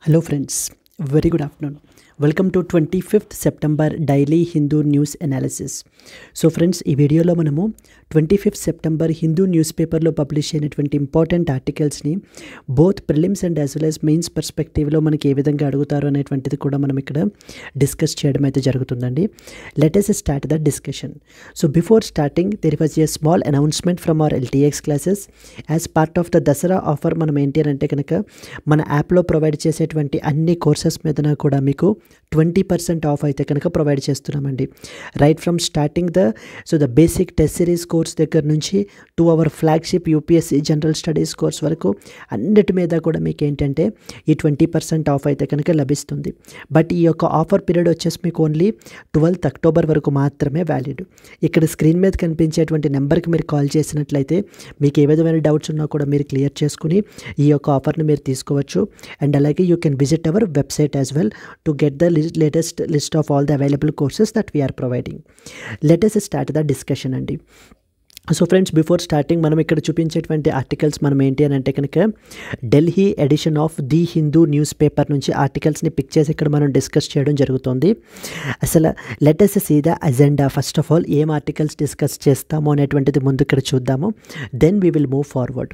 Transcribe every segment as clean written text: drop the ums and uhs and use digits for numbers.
Hello friends, very good afternoon. Welcome to 25th September Daily Hindu News Analysis. So friends, ఈ వీడియోలో మనము 25th September Hindu news పేపర్లో publish అయినటువంటి important ఆర్టికల్స్ని both prelims and as well as mains పర్స్పెక్టివ్లో మనకి ఏ విధంగా అడుగుతారు అనేటువంటిది కూడా మనం ఇక్కడ డిస్కస్ చేయడం అయితే జరుగుతుందండి. Let us start the discussion. So before starting there was a small announcement from our LTX classes. As part of the Dasara offer మనం ఏంటి అని అంటే కనుక మన యాప్లో ప్రొవైడ్ చేసేటువంటి అన్ని కోర్సెస్ మీదన కూడా మీకు 20% ఆఫ్ అయితే కనుక ప్రొవైడ్ చేస్తున్నామండి. Right from starting the basic test series course దగ్గర నుంచి to our flagship UPSC general studies course వరకు అన్నిటి మీద కూడా మీకు ఏంటంటే ఈ 20% ఆఫ్ అయితే కనుక లభిస్తుంది. బట్ ఈ యొక్క ఆఫర్ పీరియడ్ వచ్చేసి మీకు ఓన్లీ 12th అక్టోబర్ వరకు మాత్రమే వ్యాలిడ్. ఇక్కడ స్క్రీన్ మీద కనిపించేటువంటి నెంబర్కి మీరు కాల్ చేసినట్లయితే మీకు ఏ విధమైన డౌట్స్ ఉన్నా కూడా మీరు క్లియర్ చేసుకుని ఈ యొక్క ఆఫర్ని మీరు తీసుకోవచ్చు. అండ్ అలాగే you can visit our website as well to get the latest list of all the available courses that we are providing. Let us start the discussion అండి. సో ఫ్రెండ్స్, బిఫోర్ స్టార్టింగ్ మనం ఇక్కడ చూపించేటువంటి articles మనం ఏంటి అని అంటే కనుక Delhi edition of the Hindu news paper నుంచి ఆర్టికల్స్ని పిక్ చేసి ఇక్కడ మనం డిస్కస్ చేయడం జరుగుతుంది. అసలు let us see the agenda. First of all ఏం ఆర్టికల్స్ డిస్కస్ చేస్తాము అనేటువంటిది ముందు ఇక్కడ చూద్దాము. Then we will move forward.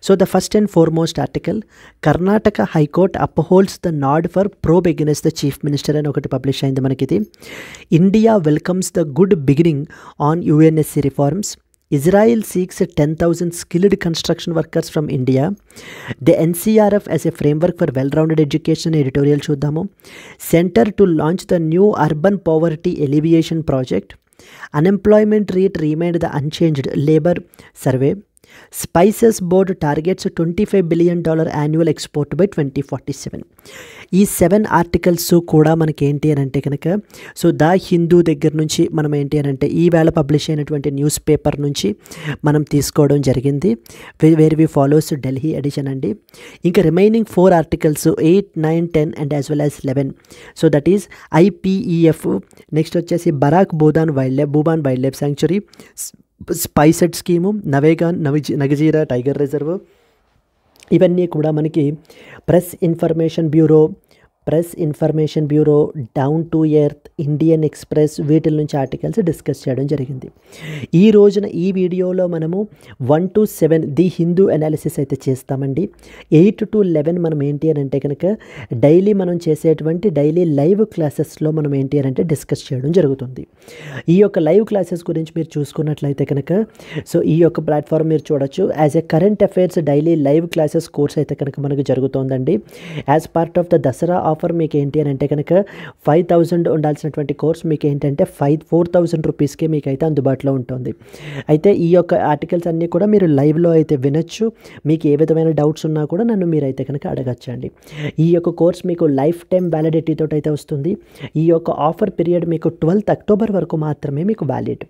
So the first and foremost article, Karnataka high court upholds the nod for probe against the chief minister అని ఒకటి publish అయింది మనకి. ఇది India welcomes the good beginning on UNSC reforms. Israel seeks 10,000 skilled construction workers from India. The NCRF as a framework for well-rounded education editorial చూద్దాము. Center to launch the new urban poverty alleviation project. Unemployment rate remained the unchanged labor survey. Spices board targets $25 billion annual export by 2047. ఈ 7 articles కూడా మనకి ఏంటి అని అంటే కనుక so the Hindu దగ్గర నుంచి మనం ఏంటి అని అంటే ఈవేళ పబ్లిష్ అయినటువంటి న్యూస్ పేపర్ నుంచి మనం తీసుకోవడం జరిగింది. Where we follows Delhi edition అండి. ఇంకా remaining 4 articles 8, 9, 10 and as well as 11. So that is IPEF. Next వచ్చేసి Barak Bhuban wildlife sanctuary, SPICED scheme, Nagzira tiger reserve, ఇవన్నీ కూడా మనకి Press Information Bureau, Down to Earth, Indian Express, వీటి నుంచి ఆర్టికల్స్ డిస్కస్ చేయడం జరిగింది. ఈ రోజున ఈ వీడియోలో మనము 1 to 7 ది హిందూ అనాలిసిస్ అయితే చేస్తామండి. 8 to 11 మనం ఏంటి అని అంటే కనుక డైలీ మనం చేసేటువంటి డైలీ లైవ్ క్లాసెస్లో మనం ఏంటి అని అంటే డిస్కస్ చేయడం జరుగుతుంది. ఈ యొక్క లైవ్ క్లాసెస్ గురించి మీరు చూసుకున్నట్లయితే కనుక సో ఈ యొక్క ప్లాట్ఫామ్ మీరు చూడొచ్చు. As a current affairs daily live classes course అయితే కనుక మనకు జరుగుతుందండి. As part of the Dasara offer మీకు ఏంటి అని అంటే కనుక 5,000 ఉండాల్సినటువంటి కోర్స్ మీకు ఏంటంటే 4,000 రూపీస్కే మీకు అయితే అందుబాటులో ఉంటుంది. అయితే ఈ యొక్క ఆర్టికల్స్ అన్నీ కూడా మీరు లైవ్లో అయితే వినొచ్చు. మీకు ఏ విధమైన డౌట్స్ ఉన్నా కూడా నన్ను మీరైతే కనుక అడగచ్చండి. ఈ యొక్క కోర్స్ మీకు లైఫ్ టైం వ్యాలిడిటీతో అయితే వస్తుంది. ఈ యొక్క ఆఫర్ పీరియడ్ మీకు 12th అక్టోబర్ వరకు మాత్రమే మీకు వ్యాలిడ్.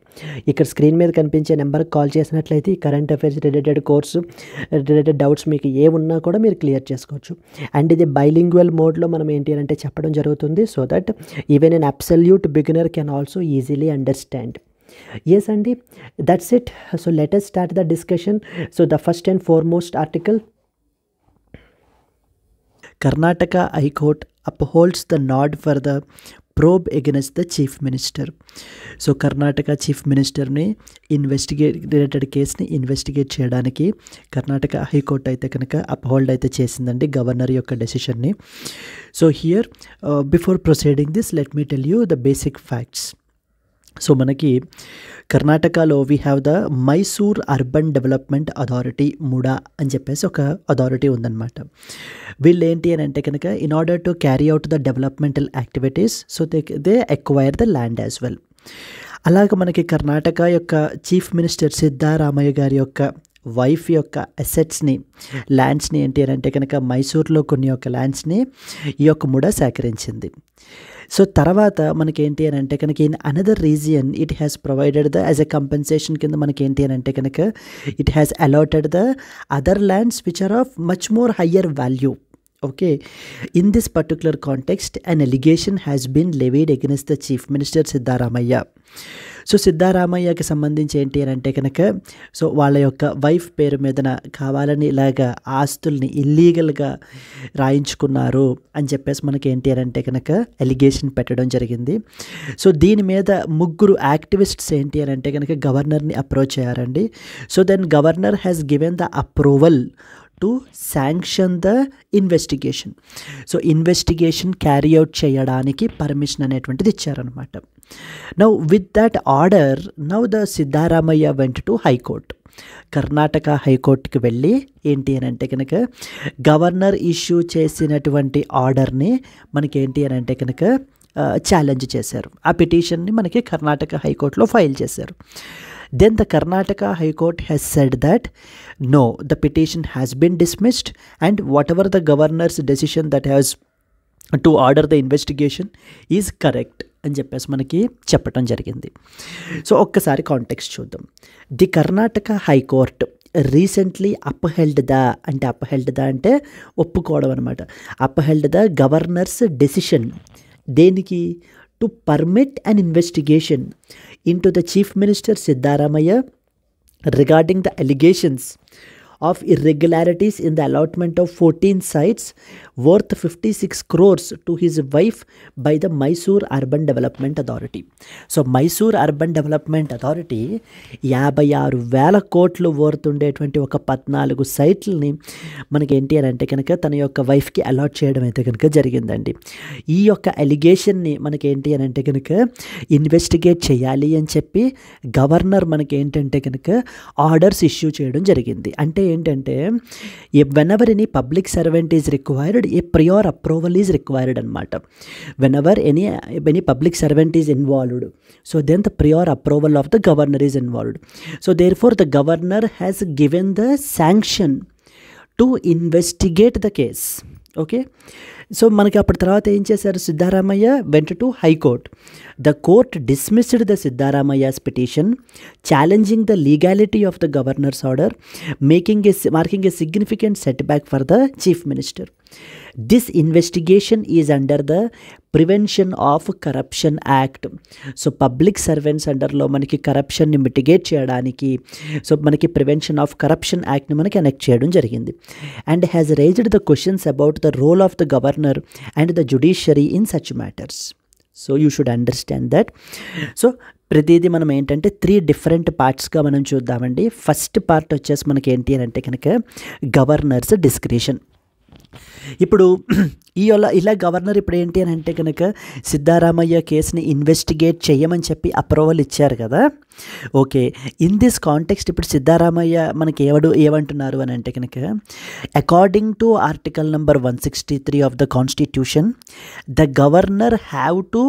ఇక్కడ స్క్రీన్ మీద కనిపించే నెంబర్కి కాల్ చేసినట్లయితే ఈ current affairs related course related doubts మీకు ఏ ఉన్నా కూడా మీరు క్లియర్ చేసుకోవచ్చు. అండ్ ఇది బైలింగ్వల్ మోడ్లో మనం ఏంటి అంటే చెప్పడం జరుగుతుంది. So that even an absolute beginner can also easily understand. Yes అండి, that's it. So let us start the discussion. So the first and foremost article, Karnataka high court upholds the nod for the probe against the chief minister. So Karnataka chief మినిస్టర్ని related కేసుని investigate చేయడానికి Karnataka high court అయితే కనుక uphold అయితే చేసిందండి governor యొక్క డెసిషన్ని. So here before proceeding this let me tell you the basic facts. So మనకి కర్ణాటకలో we have the Mysore Urban Development Authority, MUDA అని చెప్పేసి ఒక అథారిటీ ఉందన్నమాట. వీళ్ళు ఏంటి అని అంటే కనుక in order to carry out the developmental activities so they acquire the land as well. అలాగే మనకి కర్ణాటక యొక్క చీఫ్ మినిస్టర్ సిద్ధారామయ్య గారి యొక్క వైఫ్ యొక్క అసెట్స్ని, ల్యాండ్స్ని ఏంటి అని అంటే కనుక మైసూర్లో కొన్ని యొక్క ల్యాండ్స్ని ఈ యొక్క ముడా సేకరించింది. సో తర్వాత మనకేంటి అని అంటే కనుక in another region it has provided the as a compensation కింద మనకేంటి అని అంటే కనుక it has allotted the other lands which are of much more higher value. Okay, in this particular context an allegation has been levied against the chief minister Siddaramaiah. So సిద్ధారామయ్యకి సంబంధించి ఏంటి అని అంటే కనుక, సో వాళ్ళ యొక్క వైఫ్ పేరు మీదన కావాలని ఇలాగా ఆస్తుల్ని ఇల్లీగల్గా రాయించుకున్నారు అని చెప్పేసి మనకి ఏంటి అని అంటే కనుక ఎలిగేషన్ పెట్టడం జరిగింది. సో దీని మీద ముగ్గురు యాక్టివిస్ట్స్ ఏంటి అని అంటే కనుక గవర్నర్ని అప్రోచ్ అయ్యారండి. So then governor has given the approval to sanction the investigation. So investigation carry out చేయడానికి పర్మిషన్ అనేటువంటిది ఇచ్చారనమాట. Now with that order now the Siddaramaiah went to high court. Karnataka హైకోర్టుకి వెళ్ళి ఏంటి అని అంటే కనుక గవర్నర్ ఇష్యూ చేసినటువంటి ఆర్డర్ని మనకి ఏంటి అని అంటే కనుక ఛాలెంజ్ చేశారు. ఆ పిటిషన్ని మనకి కర్ణాటక హైకోర్టులో ఫైల్ చేశారు. Then the Karnataka High Court has said that no, the petition has been dismissed and whatever the governor's decision that has to order the investigation is correct అని చెప్పేసి మనకి చెప్పడం జరిగింది. సో ఒక్కసారి కాంటెక్స్ట్ చూద్దాం. The Karnataka high court recently upheld అంటే ఒప్పుకోవడం అనమాట. Upheld the governor's decision. దేనికి? To permit an investigation into the Chief Minister Siddharamaiah regarding the allegations of irregularities in the allotment of 14 sites worth 56 crores to his wife by the Mysore Urban Development Authority. So Mysore Urban Development Authority 56,000 కోట్లు worth ఉండేటువంటి ఒక 14 సైట్లని మనకి ఏంటి అని అంటే కనుక తన యొక్క వైఫ్కి అలాట్ చేయడం అయితే కనుక జరిగిందండి. ఈ యొక్క అలిగేషన్ని మనకి ఏంటి అని అంటే కనుక ఇన్వెస్టిగేట్ చేయాలి అని చెప్పి గవర్నర్ మనకి ఏంటంటే కనుక ఆర్డర్స్ ఇష్యూ చేయడం జరిగింది. అంటే ఏంటంటే whenever any public servant is required, a prior approval is required అనమాట. whenever any public servant is involved, so then the prior approval of the governor is involved. So therefore the governor has given the sanction to investigate the case. Okay, so మనకి అప్పటి తర్వాత ఏం చేశారు? Siddaramaiah went to high court. The court dismissed the Siddaramaiah's petition challenging the legality of the governor's order marking a significant setback for the chief minister. This investigation is under the Prevention of Corruption Act. So public servants అండర్లో మనకి కరప్షన్ని mitigate చేయడానికి so మనకి Prevention of Corruption యాక్ట్ని మనకి enact చేయడం జరిగింది. And has raised the questions about the role of the governor and the judiciary in such matters. So you should understand that. So ప్రతిదీ మనం ఏంటంటే 3 డిఫరెంట్ పార్ట్స్గా మనం చూద్దామండి. ఫస్ట్ పార్ట్ వచ్చేసి మనకి ఏంటి అని అంటే కనుక గవర్నర్స్ డిస్క్రిషన్. ఇప్పుడు ఇలా గవర్నర్ ఇప్పుడు ఏంటి అని అంటే కనుక సిద్ధారామయ్య కేసుని ఇన్వెస్టిగేట్ చేయమని చెప్పి అప్రూవల్ ఇచ్చారు కదా. ఓకే, ఇన్ దిస్ కాంటెక్స్ట్ ఇప్పుడు సిద్ధారామయ్య మనకి ఏమంటున్నారు అని అంటే కనుక according to article number 163 of the constitution the governor have to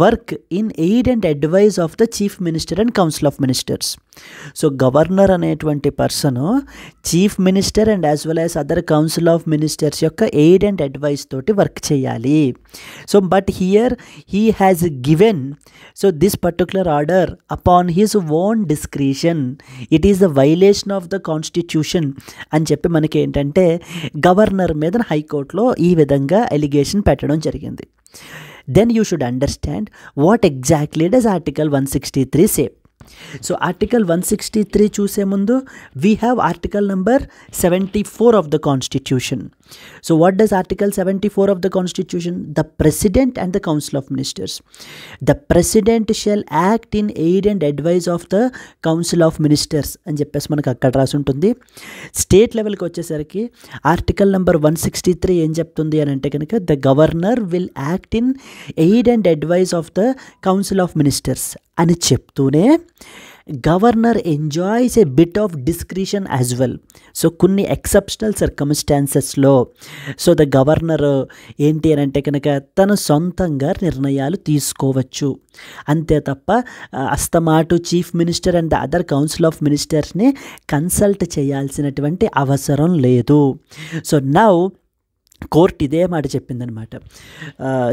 work in aid and advise of the chief minister and council of ministers. So governor అనేటువంటి person chief minister and as well as other council of ministers యొక్క aid and advise తోటి work చేయాలి. So but here he has given so this particular order upon his own discretion. It is the violation of the constitution అని చెప్పి మనకి ఏంటంటే governor మీద హైకోర్టులో ఈ విధంగా ఎలిగేషన్ పెట్టడం జరిగింది. Then you should understand what exactly does article 163 say. So article 163 చూసే ముందు we have article number 74 of the constitution. So what does article 74 of the constitution? The president and the council of ministers. The president shall act in aid and advise of the council of ministers అని చెప్పేసి మనకు అక్కడ రాసి ఉంటుంది. State లెవెల్కి వచ్చేసరికి article number 163 ఏం చెప్తుంది అని అంటే కనుక the governor will act in aid and advise of the council of ministers అని చెప్తూనే governor enjoys a bit of discretion as well. So కొన్ని ఎక్సెప్షనల్ సర్కమ్స్టాన్సెస్లో సో ద గవర్నర్ ఏంటి అని అంటే కనుక తను సొంతంగా నిర్ణయాలు తీసుకోవచ్చు. అంతే తప్ప అస్తమాటు chief minister and the other council of మినిస్టర్స్ని కన్సల్ట్ చేయాల్సినటువంటి అవసరం లేదు. సో నౌ కోర్ట్ ఇదే మాట చెప్పిందనమాట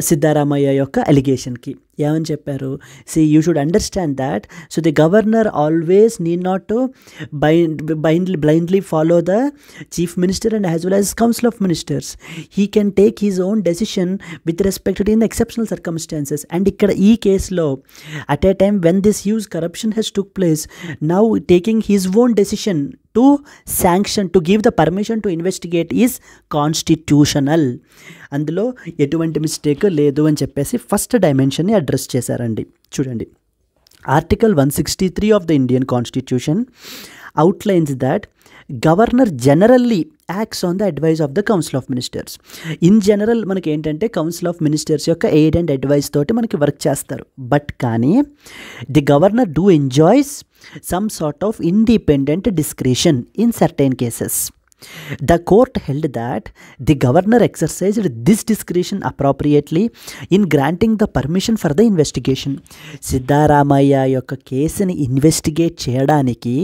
సిద్ధారామయ్య యొక్క అలిగేషన్కి. ఏమని చెప్పారు? You should understand that the governor always need not to blindly follow the chief minister and as well as council of ministers. He can take his own decision with respect to in exceptional circumstances. And ఇక్కడ ఈ కేసులో at a time when this huge corruption has took place, now taking his own decision to sanction, to give the permission to investigate is constitutional. అందులో ఎటువంటి mistake లేదు అని చెప్పేసి first డైమెన్షన్ని address చేశారండి. చూడండి, Article 163 of the Indian Constitution outlines that governor generally acts on the advice of the Council of Ministers. In general మనకి ఏంటంటే council of ministers యొక్క ఎయిడ్ అండ్ అడ్వైస్ తోటి మనకి వర్క్ చేస్తారు. బట్ కానీ the governor do enjoys some sort of independent discretion in certain cases. The court held that the governor exercised this discretion appropriately in granting the permission for the investigation. Siddaramaiah యొక్క కేసుని investigate చేయడానికి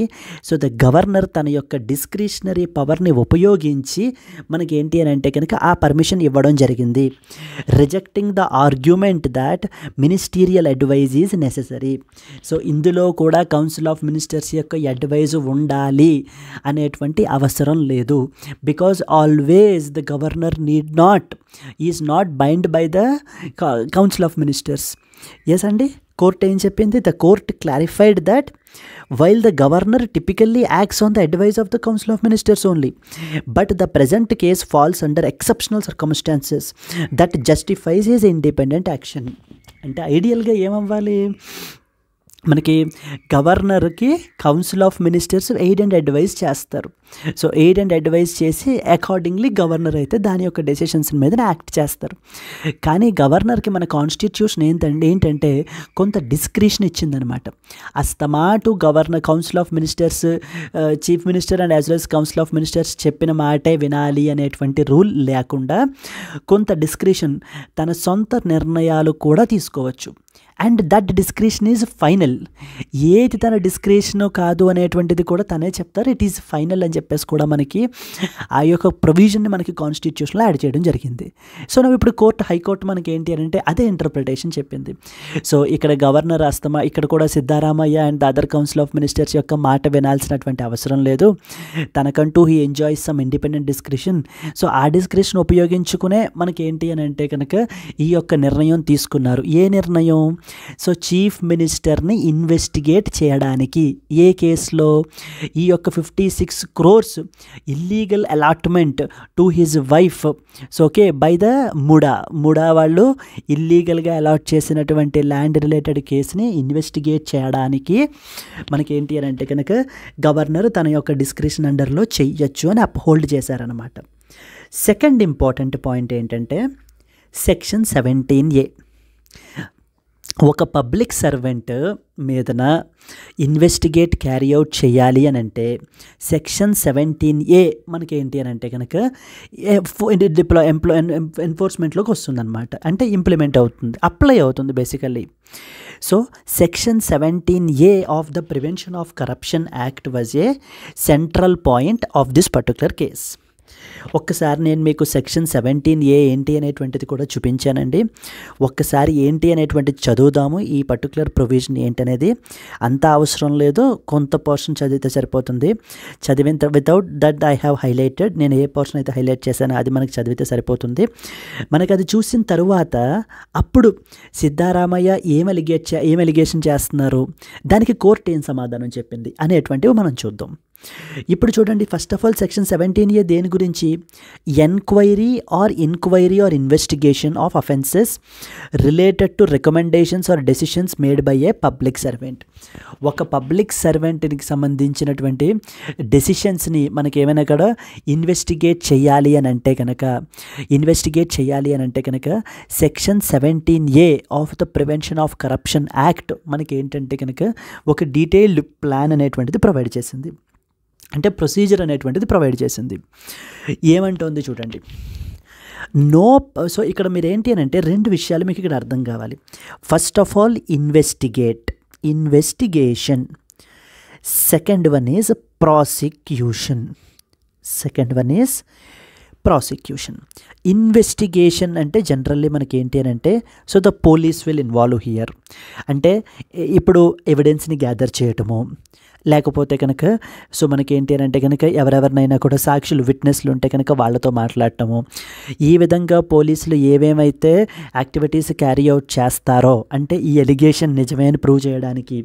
the governor తన యొక్క discretionary పవర్ని ఉపయోగించి మనకి ఏంటి అని అంటే కనుక ఆ పర్మిషన్ ఇవ్వడం జరిగింది. Rejecting the argument that ministerial advice is necessary. ఇందులో కూడా కౌన్సిల్ ఆఫ్ మినిస్టర్స్ యొక్క అడ్వైజ్ ఉండాలి అనేటువంటి అవసరం లేదు. Because always the governor is not bound by the council of ministers. Yes అండి, కోర్ట్ ఏం చెప్పింది? The court clarified that while the governor typically acts on the advice of the council of ministers only, but the present case falls under exceptional circumstances that justifies his independent action. అంటే ఐడియల్గా ఏమవ్వాలి? మనకి గవర్నర్కి council of ministers aid and advice చేస్తారు. Aid and advice చేసి accordingly governor అయితే దాని యొక్క decisions మీద యాక్ట్ చేస్తారు. కానీ గవర్నర్కి మన కాన్స్టిట్యూషన్ ఏంటంటే కొంత డిస్క్రిషన్ ఇచ్చిందనమాట. అస్తమాటు governor council of ministers, chief minister and as well as council of ministers చెప్పిన మాటే వినాలి అనేటువంటి రూల్ లేకుండా కొంత డిస్క్రిషన్, తన సొంత నిర్ణయాలు కూడా తీసుకోవచ్చు. And that discretion is final. ఏది తన డిస్క్రిషన్ కాదు అనేటువంటిది కూడా తనే చెప్తారు. ఇట్ ఈజ్ ఫైనల్ అని చెప్పేసి కూడా మనకి ఆ యొక్క ప్రొవిజన్ని మనకి కాన్స్టిట్యూషన్లో యాడ్ చేయడం జరిగింది. నువ్వు ఇప్పుడు హైకోర్టు మనకి ఏంటి అని అంటే అదే ఇంటర్ప్రిటేషన్ చెప్పింది. ఇక్కడ గవర్నర్ ఇక్కడ కూడా Siddaramaiah and other council of ministers యొక్క మాట వినాల్సినటువంటి అవసరం లేదు. తనకంటూ he enjoys some independent discretion. ఆ డిస్క్రిషన్ ఉపయోగించుకునే మనకి ఏంటి అని అంటే కనుక ఈ యొక్క నిర్ణయం తీసుకున్నారు. ఏ నిర్ణయం? చీఫ్ మినిస్టర్ని ఇన్వెస్టిగేట్ చేయడానికి. ఏ కేసులో? ఈ యొక్క 56 crores illegal allotment to his wife by the MUDA వాళ్ళు ఇల్లీగల్గా అలాట్ చేసినటువంటి ల్యాండ్ రిలేటెడ్ కేసుని ఇన్వెస్టిగేట్ చేయడానికి మనకి ఏంటి అని అంటే కనుక గవర్నర్ తన యొక్క డిస్క్రిషన్ అండర్లో చెయ్యొచ్చు అని అప్హోల్డ్ చేశారనమాట. సెకండ్ ఇంపార్టెంట్ పాయింట్ ఏంటంటే సెక్షన్ 17A. ఒక పబ్లిక్ సర్వెంట్ మీదన ఇన్వెస్టిగేట్ క్యారీ అవుట్ చేయాలి అని అంటే సెక్షన్ 17A మనకి ఏంటి అని అంటే కనుక ఎన్ఫోర్స్మెంట్లోకి వస్తుందన్నమాట. అంటే ఇంప్లిమెంట్ అవుతుంది, అప్లై అవుతుంది basically. Section 17A of the Prevention of Corruption act was a central point of this particular case. ఒక్కసారి నేను మీకు సెక్షన్ 17A ఏంటి అనేటువంటిది కూడా చూపించానండి. ఒక్కసారి ఏంటి అనేటువంటిది చదువుదాము. ఈ పర్టికులర్ ప్రొవిజన్ ఏంటనేది అంత అవసరం లేదు, కొంత పోర్షన్ చదివితే సరిపోతుంది. చదివిన without that I have highlighted, నేను ఏ పోర్షన్ అయితే హైలైట్ చేశానో అది మనకి చదివితే సరిపోతుంది. మనకి అది చూసిన తరువాత అప్పుడు సిద్ధారామయ్య ఏం ఎలిగేషన్ చేస్తున్నారు, దానికి కోర్టు ఏం సమాధానం చెప్పింది అనేటువంటివి మనం చూద్దాం. ఇప్పుడు చూడండి, first of all section 17A దేని గురించి? Enquiry or investigation of offences related to recommendations or decisions made by a public servant. ఒక పబ్లిక్ సర్వెంట్కి సంబంధించినటువంటి డెసిషన్స్ని మనకి ఏమైనా కూడా ఇన్వెస్టిగేట్ చేయాలి అని అంటే కనుక section 17A of the Prevention of Corruption act మనకి ఏంటంటే కనుక ఒక డీటెయిల్డ్ ప్లాన్ అనేటువంటిది ప్రొవైడ్ చేసింది. అంటే ప్రొసీజర్ అనేటువంటిది ప్రొవైడ్ చేసింది. ఏమంటుంది చూడండి. ఇక్కడ మీరు ఏంటి అని అంటే రెండు విషయాలు మీకు ఇక్కడ అర్థం కావాలి. First of all investigation. Second one is prosecution. Prosecution. Investigation అంటే జనరల్లీ మనకి ఏంటి అని అంటే, so the police will involve here. అంటే ఇప్పుడు ఎవిడెన్స్ని గ్యాదర్ చేయటము, లేకపోతే కనుక సో మనకి ఏంటి అని అంటే కనుక ఎవరెవరినైనా కూడా సాక్షులు విట్నెస్లు ఉంటే కనుక వాళ్ళతో మాట్లాడటము, ఈ విధంగా పోలీసులు ఏవేమైతే యాక్టివిటీస్ క్యారీ అవుట్ చేస్తారో, అంటే ఈ ఎలిగేషన్ నిజమే అని ప్రూవ్ చేయడానికి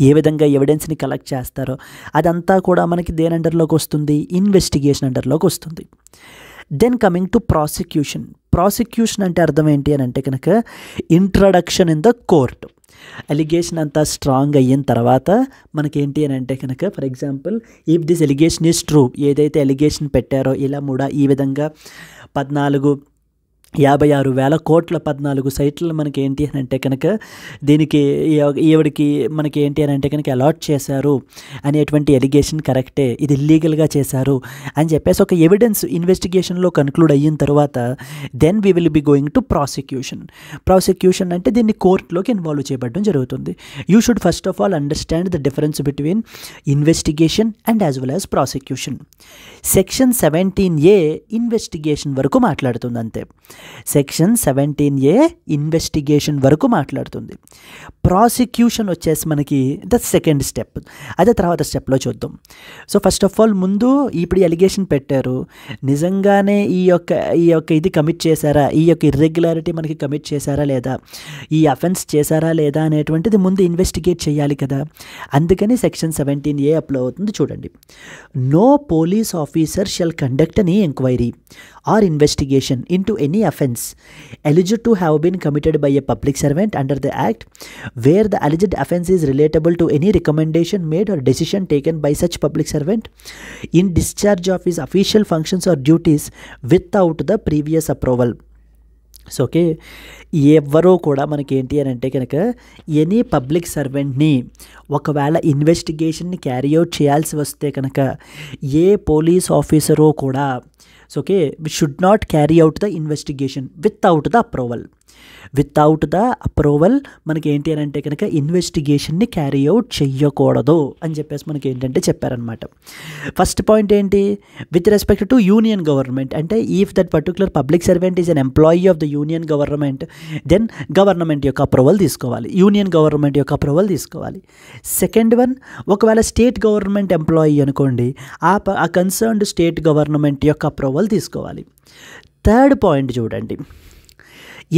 ఏ విధంగా ఎవిడెన్స్ని కలెక్ట్ చేస్తారో అదంతా కూడా మనకి దేని అండర్లోకి వస్తుంది, ఇన్వెస్టిగేషన్ అండర్లోకి వస్తుంది. Then coming to prosecution. Prosecution అంటే అర్థం ఏంటి అని అంటే కనుక introduction in the court. Allegation అంతా స్ట్రాంగ్ అయిన తర్వాత మనకేంటి అని అంటే కనుక, for example if this allegation is true, ఏదైతే ఎలిగేషన్ పెట్టారో ఇలా ఈ విధంగా 56,000 కోట్ల 14 సైట్లు మనకి ఏంటి అని అంటే కనుక దీనికి ఈవిడికి మనకి ఏంటి అని అంటే కనుక అలాట్ చేశారు అనేటువంటి ఎలిగేషన్ కరెక్టే, ఇది ఇల్లీగల్గా చేశారు అని చెప్పేసి ఒక ఎవిడెన్స్ ఇన్వెస్టిగేషన్లో కన్క్లూడ్ అయిన తర్వాత then we will be going to prosecution. Prosecution అంటే దీన్ని కోర్టులోకి ఇన్వాల్వ్ చేయబడడం జరుగుతుంది. You should first of all understand the difference between investigation and as well as prosecution. Section 17A investigation వరకు మాట్లాడుతుంది అంతే. సెక్షన్ 17A ఇన్వెస్టిగేషన్ వరకు మాట్లాడుతుంది. ప్రాసిక్యూషన్ వచ్చేసి మనకి ద సెకండ్ స్టెప్, అదే తర్వాత స్టెప్లో చూద్దాం. సో ఫస్ట్ ఆఫ్ ఆల్ ముందు ఇప్పుడు ఎలిగేషన్ పెట్టారు, నిజంగానే ఈ యొక్క ఇది కమిట్ చేశారా, ఈ యొక్క ఇర్రెగ్యులారిటీ మనకి కమిట్ చేశారా లేదా, ఈ అఫెన్స్ చేశారా లేదా అనేటువంటిది ముందు ఇన్వెస్టిగేట్ చేయాలి కదా. అందుకని సెక్షన్ 17A అప్లై అవుతుంది. చూడండి, no police officer shall conduct any enquiry or investigation into any offence alleged to have been committed by a public servant under the Act, where the alleged offence is relatable to any recommendation made or decision taken by such public servant in discharge of his official functions or duties without the previous approval. So okay, ఎవరో కూడా మనకి ఏంటి అని అంటే కనుక any public సర్వెంట్ని ఒకవేళ ఇన్వెస్టిగేషన్ని carry out చేయాల్సి వస్తే కనుక ఏ పోలీస్ ఆఫీసరో కూడా so okay should not carry out the investigation without the approval. Without the approval మనకి ఏంటి అని అంటే కనుక ఇన్వెస్టిగేషన్ని క్యారీ అవుట్ చెయ్యకూడదు అని చెప్పేసి మనకి ఏంటంటే చెప్పారనమాట. ఫస్ట్ పాయింట్ ఏంటి, with respect to union government, అంటే if that particular public servant is an employee of the union government then government యొక్క అప్రూవల్ తీసుకోవాలి, యూనియన్ గవర్నమెంట్ యొక్క అప్రూవల్ తీసుకోవాలి. సెకండ్ వన్, ఒకవేళ స్టేట్ గవర్నమెంట్ ఎంప్లాయీ అనుకోండి, ఆ కన్సర్న్డ్ స్టేట్ గవర్నమెంట్ యొక్క approval తీసుకోవాలి. థర్డ్ పాయింట్ చూడండి,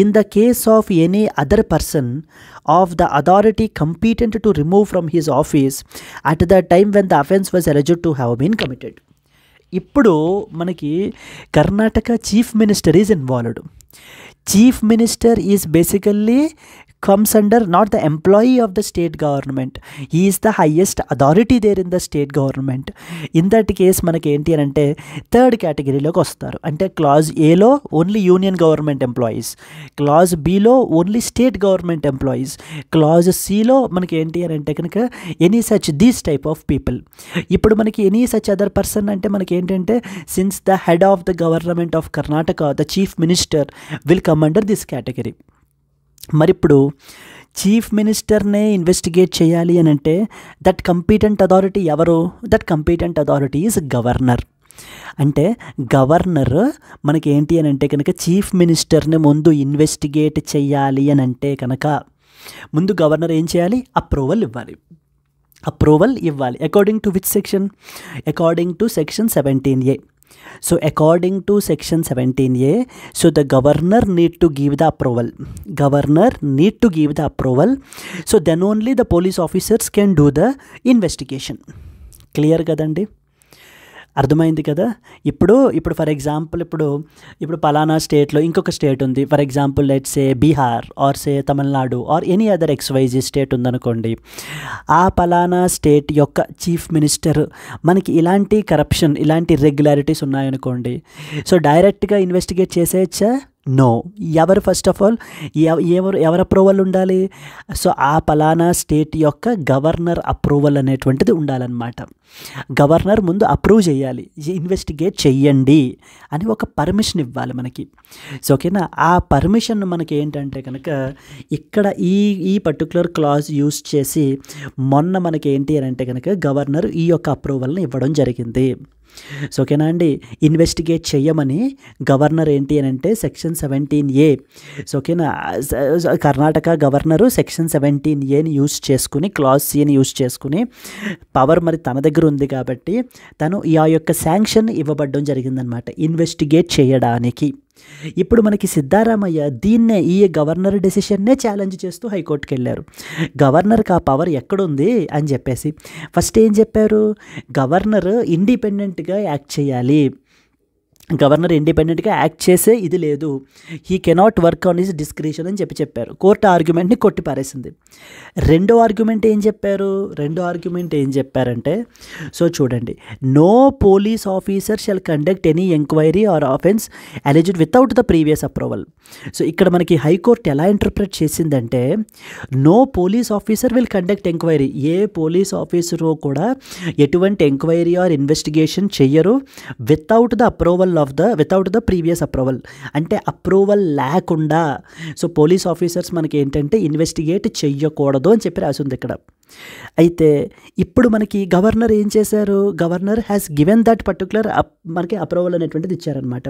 in the case of any other person of the authority competent to remove from his office at the time when the offence was alleged to have been committed. ఇప్పుడు మనకి Karnataka chief minister is involved. Chief minister is basically comes under not the employee of the state government, he is the highest authority there in the state government. In that case మనకి ఏంటి అని అంటే third కేటగిరీలోకి వస్తారు. అంటే clause ఏలో only union government employees, clause బిలో only state government employees, clause సిలో మనకి ఏంటి అని అంటే కనుక any such these type of people. ఇప్పుడు మనకి ఎనీ సచ్ అదర్ పర్సన్ అంటే మనకి ఏంటంటే since the head of the government of Karnataka the chief minister will come under this category. మరి ఇప్పుడు చీఫ్ మినిస్టర్నే ఇన్వెస్టిగేట్ చేయాలి అని అంటే దట్ కంపీటెంట్ అథారిటీ ఎవరు, that competent authority is governor. అంటే గవర్నర్ మనకి ఏంటి అని అంటే కనుక చీఫ్ మినిస్టర్ని ముందు ఇన్వెస్టిగేట్ చేయాలి అని అంటే కనుక ముందు గవర్నర్ ఏం చేయాలి, అప్రూవల్ ఇవ్వాలి. According to which section, according to section 17A. So according to section 17A, so the governor need to give the approval. So then only the police officers can do the investigation. Clear kadandi? అర్థమైంది కదా. ఇప్పుడు for example ఇప్పుడు పలానా స్టేట్లో ఇంకొక state ఉంది, for example let's say Bihar or say Tamil Nadu or any other XYZ state ఉందనుకోండి. ఆ పలానా స్టేట్ యొక్క చీఫ్ మినిస్టర్ మనకి ఇలాంటి కరప్షన్, ఇలాంటి ఇర్రెగ్యులారిటీస్ ఉన్నాయనుకోండి, సో డైరెక్ట్గా ఇన్వెస్టిగేట్ చేసేయచ్చా? నో. ఎవరు ఫస్ట్ ఆఫ్ ఆల్ ఎవరు అప్రూవల్ ఉండాలి? సో ఆ పలానా స్టేట్ యొక్క గవర్నర్ అప్రూవల్ అనేటువంటిది ఉండాలన్నమాట. గవర్నర్ ముందు అప్రూవ్ చేయాలి, ఇన్వెస్టిగేట్ చెయ్యండి అని ఒక పర్మిషన్ ఇవ్వాలి మనకి. సో ఓకేనా, ఆ పర్మిషన్ మనకి ఏంటంటే కనుక ఇక్కడ ఈ పర్టికులర్ క్లాజ్ యూస్ చేసి మొన్న మనకి ఏంటి అని అంటే కనుక గవర్నర్ ఈ యొక్క అప్రూవల్ని ఇవ్వడం జరిగింది. సో ఓకేనా అండి, ఇన్వెస్టిగేట్ చేయమని గవర్నర్ ఏంటి అని అంటే సెక్షన్ 17A. సో ఓకేనా, కర్ణాటక గవర్నరు సెక్షన్ 17Aని యూస్ చేసుకుని, క్లాజ్ Cని యూస్ చేసుకుని, పవర్ మరి తన దగ్గర ఉంది కాబట్టి తను ఆ యొక్క శాంక్షన్ ఇవ్వబడడం జరిగిందనమాట ఇన్వెస్టిగేట్ చేయడానికి. ఇప్పుడు మనకి సిద్ధారామయ్య దీన్నే, ఈ గవర్నర్ డెసిషన్నే ఛాలెంజ్ చేస్తూ హైకోర్టుకి వెళ్ళారు. గవర్నర్కి ఆ పవర్ ఎక్కడుంది అని చెప్పేసి ఫస్ట్ ఏం చెప్పారు, గవర్నర్ ఇండిపెండెంట్గా యాక్ట్ చేయాలి, గవర్నర్ ఇండిపెండెంట్గా యాక్ట్ చేసే ఇది లేదు, he cannot work on his discretion అని చెప్పారు. కోర్టు ఆర్గ్యుమెంట్ని కొట్టి పారేసింది. రెండో ఆర్గ్యుమెంట్ ఏం చెప్పారంటే, సో చూడండి, no police officer shall conduct any enquiry or offence alleged without the previous approval. So ఇక్కడ మనకి హైకోర్టు ఎలా ఇంటర్ప్రిట్ చేసిందంటే, no police officer will conduct enquiry, ఏ పోలీస్ ఆఫీసరు కూడా ఎటువంటి ఎంక్వైరీ ఆర్ ఇన్వెస్టిగేషన్ చెయ్యరు వితౌట్ ద ప్రీవియస్ అప్రూవల్, అంటే approval లేకుండా. సో పోలీస్ ఆఫీసర్స్ మనకి ఏంటంటే ఇన్వెస్టిగేట్ చెయ్యకూడదు అని చెప్పి రాసింది ఇక్కడ. అయితే ఇప్పుడు మనకి గవర్నర్ ఏం చేశారు, governor has given that particular మనకి అప్రూవల్ అనేటువంటిది ఇచ్చారనమాట.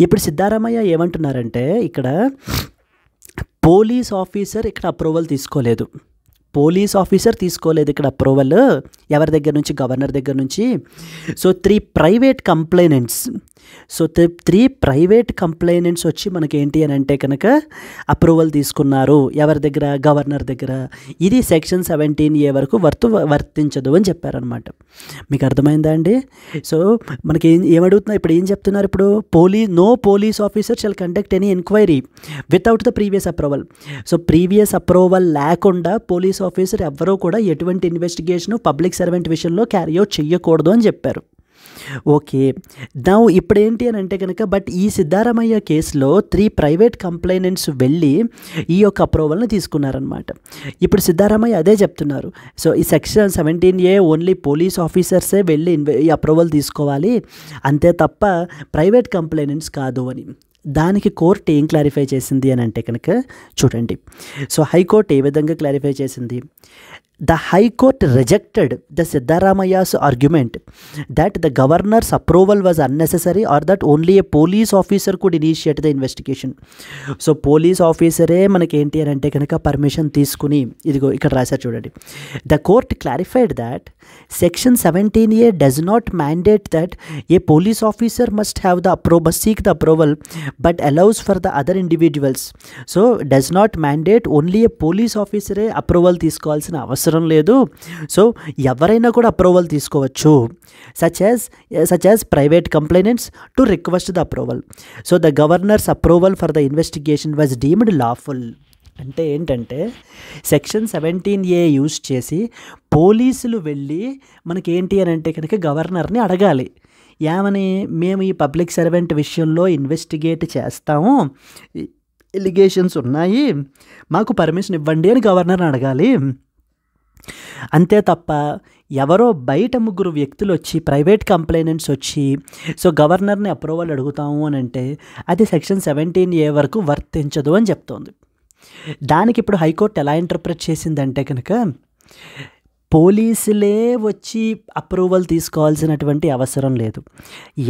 ఇప్పుడు సిద్ధారామయ్య ఏమంటున్నారంటే, ఇక్కడ పోలీస్ ఆఫీసర్ ఇక్కడ అప్రూవల్ తీసుకోలేదు, ఇక్కడ అప్రూవల్ ఎవరి దగ్గర నుంచి, గవర్నర్ దగ్గర నుంచి. సో 3 ప్రైవేట్ కంప్లైనెంట్స్ వచ్చి మనకి ఏంటి అని అంటే కనుక అప్రూవల్ తీసుకున్నారు ఎవరి దగ్గర, గవర్నర్ దగ్గర. ఇది సెక్షన్ 17A వరకు వర్తించదు అని చెప్పారనమాట. మీకు అర్థమైందా అండి? సో మనకి ఏమడుగుతున్నా, ఇప్పుడు ఏం చెప్తున్నారు, ఇప్పుడు no police officer shall conduct any enquiry without the previous approval. So previous approval లేకుండా పోలీస్ ఆఫీసర్ ఎవ్వరూ కూడా ఎటువంటి ఇన్వెస్టిగేషన్ పబ్లిక్ సర్వెంట్ విషయంలో క్యారీ అవుట్ చెయ్యకూడదు అని చెప్పారు. ఓకే, ఇప్పుడు ఏంటి అని అంటే కనుక, బట్ ఈ సిద్ధారామయ్య కేసులో 3 ప్రైవేట్ కంప్లైనెంట్స్ వెళ్ళి ఈ యొక్క అప్రూవల్ని తీసుకున్నారనమాట. ఇప్పుడు సిద్ధారామయ్య అదే చెప్తున్నారు. సో ఈ సెక్షన్ 17A ఓన్లీ పోలీస్ ఆఫీసర్సే వెళ్ళి ఈ అప్రూవల్ తీసుకోవాలి, అంతే తప్ప ప్రైవేట్ కంప్లైనెంట్స్ కాదు అని. దానికి కోర్టు ఏం క్లారిఫై చేసింది అని అంటే కనుక చూడండి. సో హైకోర్టు ఏ విధంగా క్లారిఫై చేసింది, the High Court rejected the Siddharamaya's argument that the governor's approval was unnecessary or that only a police officer could initiate the investigation. So police officer మనకి ఏంటి అని అంటే కనుక పర్మిషన్ తీసుకుని, ఇదిగో ఇక్కడ రాశారు చూడండి, the court clarified that section 17A does not mandate that a police officer must seek the approval but allows for the other individuals. So does not mandate only a police officer approval తీసుకోవాల్సిన అవసరం లేదు. So ఎవరైనా కూడా approval తీసుకోవచ్చు, such as private complainant's to request the approval. So the governors approval for the investigation was deemed lawful. అంటే ఏంటంటే section 17A use చేసి పోలీసులు వెళ్ళి మనకి ఏంటి అని అంటే కనుక గవర్నర్ని అడగాలి, ఏమని, మేము ఈ పబ్లిక్ సర్వెంట్ విషయంలో ఇన్వెస్టిగేట్ చేస్తాము, ఎలిగేషన్స్ ఉన్నాయి, మాకు పర్మిషన్ ఇవ్వండి అని గవర్నర్ని అడగాలి. అంతే తప్ప ఎవరో బయట 3 వ్యక్తులు వచ్చి, ప్రైవేట్ కంప్లైనెంట్స్ వచ్చి సో గవర్నర్ని అప్రూవల్ అడుగుతాము అని అంటే అది సెక్షన్ 17A వరకు వర్తించదు అని చెప్తోంది. దానికి ఇప్పుడు హైకోర్టు ఎలా ఇంటర్ప్రెట్ చేసిందంటే కనుక, పోలీసులే వచ్చి అప్రూవల్ తీసుకోవాల్సినటువంటి అవసరం లేదు,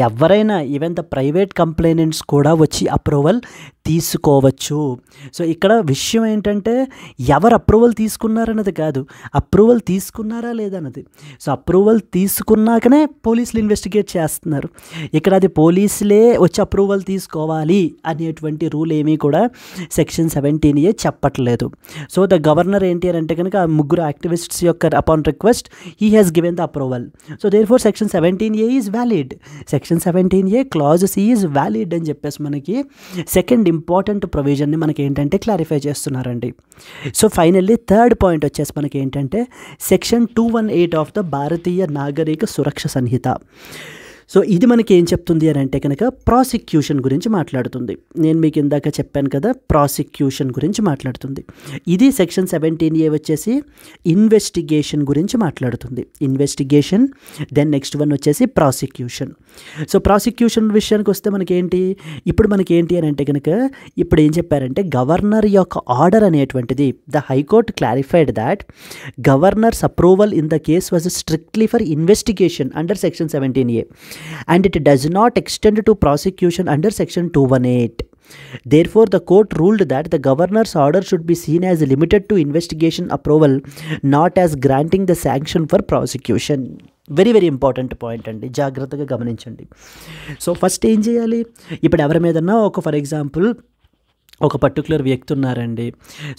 ఎవరైనా ఈవెన్ ద ప్రైవేట్ కంప్లైనెంట్స్ కూడా వచ్చి అప్రూవల్ తీసుకోవచ్చు. సో ఇక్కడ విషయం ఏంటంటే ఎవరు అప్రూవల్ తీసుకున్నారన్నది కాదు, అప్రూవల్ తీసుకున్నారా లేదన్నది. సో అప్రూవల్ తీసుకున్నాకనే పోలీసులు ఇన్వెస్టిగేట్ చేస్తున్నారు. ఇక్కడ అది పోలీసులే వచ్చి అప్రూవల్ తీసుకోవాలి అనేటువంటి రూల్ ఏమీ కూడా సెక్షన్ 17A చెప్పట్లేదు. సో ద గవర్నర్ ఏంటి అని అంటే కనుక 3 యాక్టివిస్ట్స్ యొక్క upon request he has given the approval. So therefore section 17A is valid, section 17A clause C is valid అని చెప్పేసి మనకి సెకండ్ ఇంపార్టెంట్ ప్రొవిజన్ని మనకి ఏంటంటే క్లారిఫై చేస్తున్నారండి. సో ఫైనల్లీ థర్డ్ పాయింట్ వచ్చేసి మనకి ఏంటంటే section 218 of the Bharatiya Nagarik Suraksha Samhita. So ఇది మనకి ఏం చెప్తుంది అని అంటే కనుక ప్రాసిక్యూషన్ గురించి మాట్లాడుతుంది. నేను మీకు ఇందాక చెప్పాను కదా, ప్రాసిక్యూషన్ గురించి మాట్లాడుతుంది. ఇది సెక్షన్ 17A వచ్చేసి ఇన్వెస్టిగేషన్ గురించి మాట్లాడుతుంది. ఇన్వెస్టిగేషన్, దెన్ నెక్స్ట్ వన్ వచ్చేసి ప్రాసిక్యూషన్. సో ప్రాసిక్యూషన్ విషయానికి వస్తే ఇప్పుడు మనకి ఏంటి అని అంటే కనుక ఇప్పుడు ఏం చెప్పారంటే గవర్నర్ యొక్క ఆర్డర్ అనేటువంటిది, the high court clarified that governors approval in the case was strictly for investigation under section 17A and it does not extend to prosecution under section 218. Therefore, the court ruled that the governor's order should be seen as limited to investigation approval, not as granting the sanction for prosecution. Very very important point అండి, జాగ్రత్తగా గమనించండి. So first ఏం చేయాలి, ఇప్పుడు ఎవరి మీదన్నా for example ఒక particular వ్యక్తి ఉన్నారండి.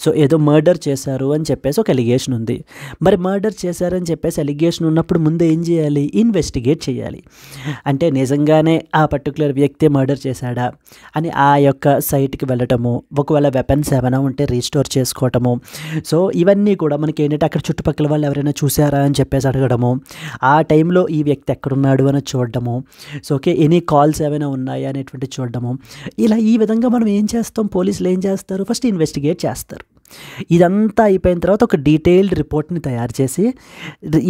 సో ఏదో మర్డర్ చేశారు అని చెప్పేసి ఒక ఎలిగేషన్ ఉంది. మరి మర్డర్ చేశారని చెప్పేసి ఎలిగేషన్ ఉన్నప్పుడు ముందు ఏం చేయాలి, ఇన్వెస్టిగేట్ చేయాలి. అంటే నిజంగానే ఆ పర్టికులర్ వ్యక్తి మర్డర్ చేశాడా అని ఆ యొక్క సైట్కి వెళ్ళటము, ఒకవేళ వెపన్స్ ఏమైనా ఉంటే రీస్టోర్ చేసుకోవటము. సో ఇవన్నీ కూడా మనకి ఏంటంటే అక్కడ చుట్టుపక్కల వాళ్ళు ఎవరైనా చూసారా అని చెప్పేసి అడగడము, ఆ టైంలో ఈ వ్యక్తి ఎక్కడున్నాడు అని చూడడము. సో ఓకే, ఎనీ కాల్స్ ఏమైనా ఉన్నాయా అనేటువంటి చూడడము. ఇలా ఈ విధంగా మనం ఏం చేస్తాం, పోలీసులు ఏం చేస్తారు, ఫస్ట్ ఇన్వెస్టిగేట్ చేస్తారు. ఇదంతా అయిపోయిన తర్వాత ఒక డీటెయిల్డ్ రిపోర్ట్ని తయారు చేసి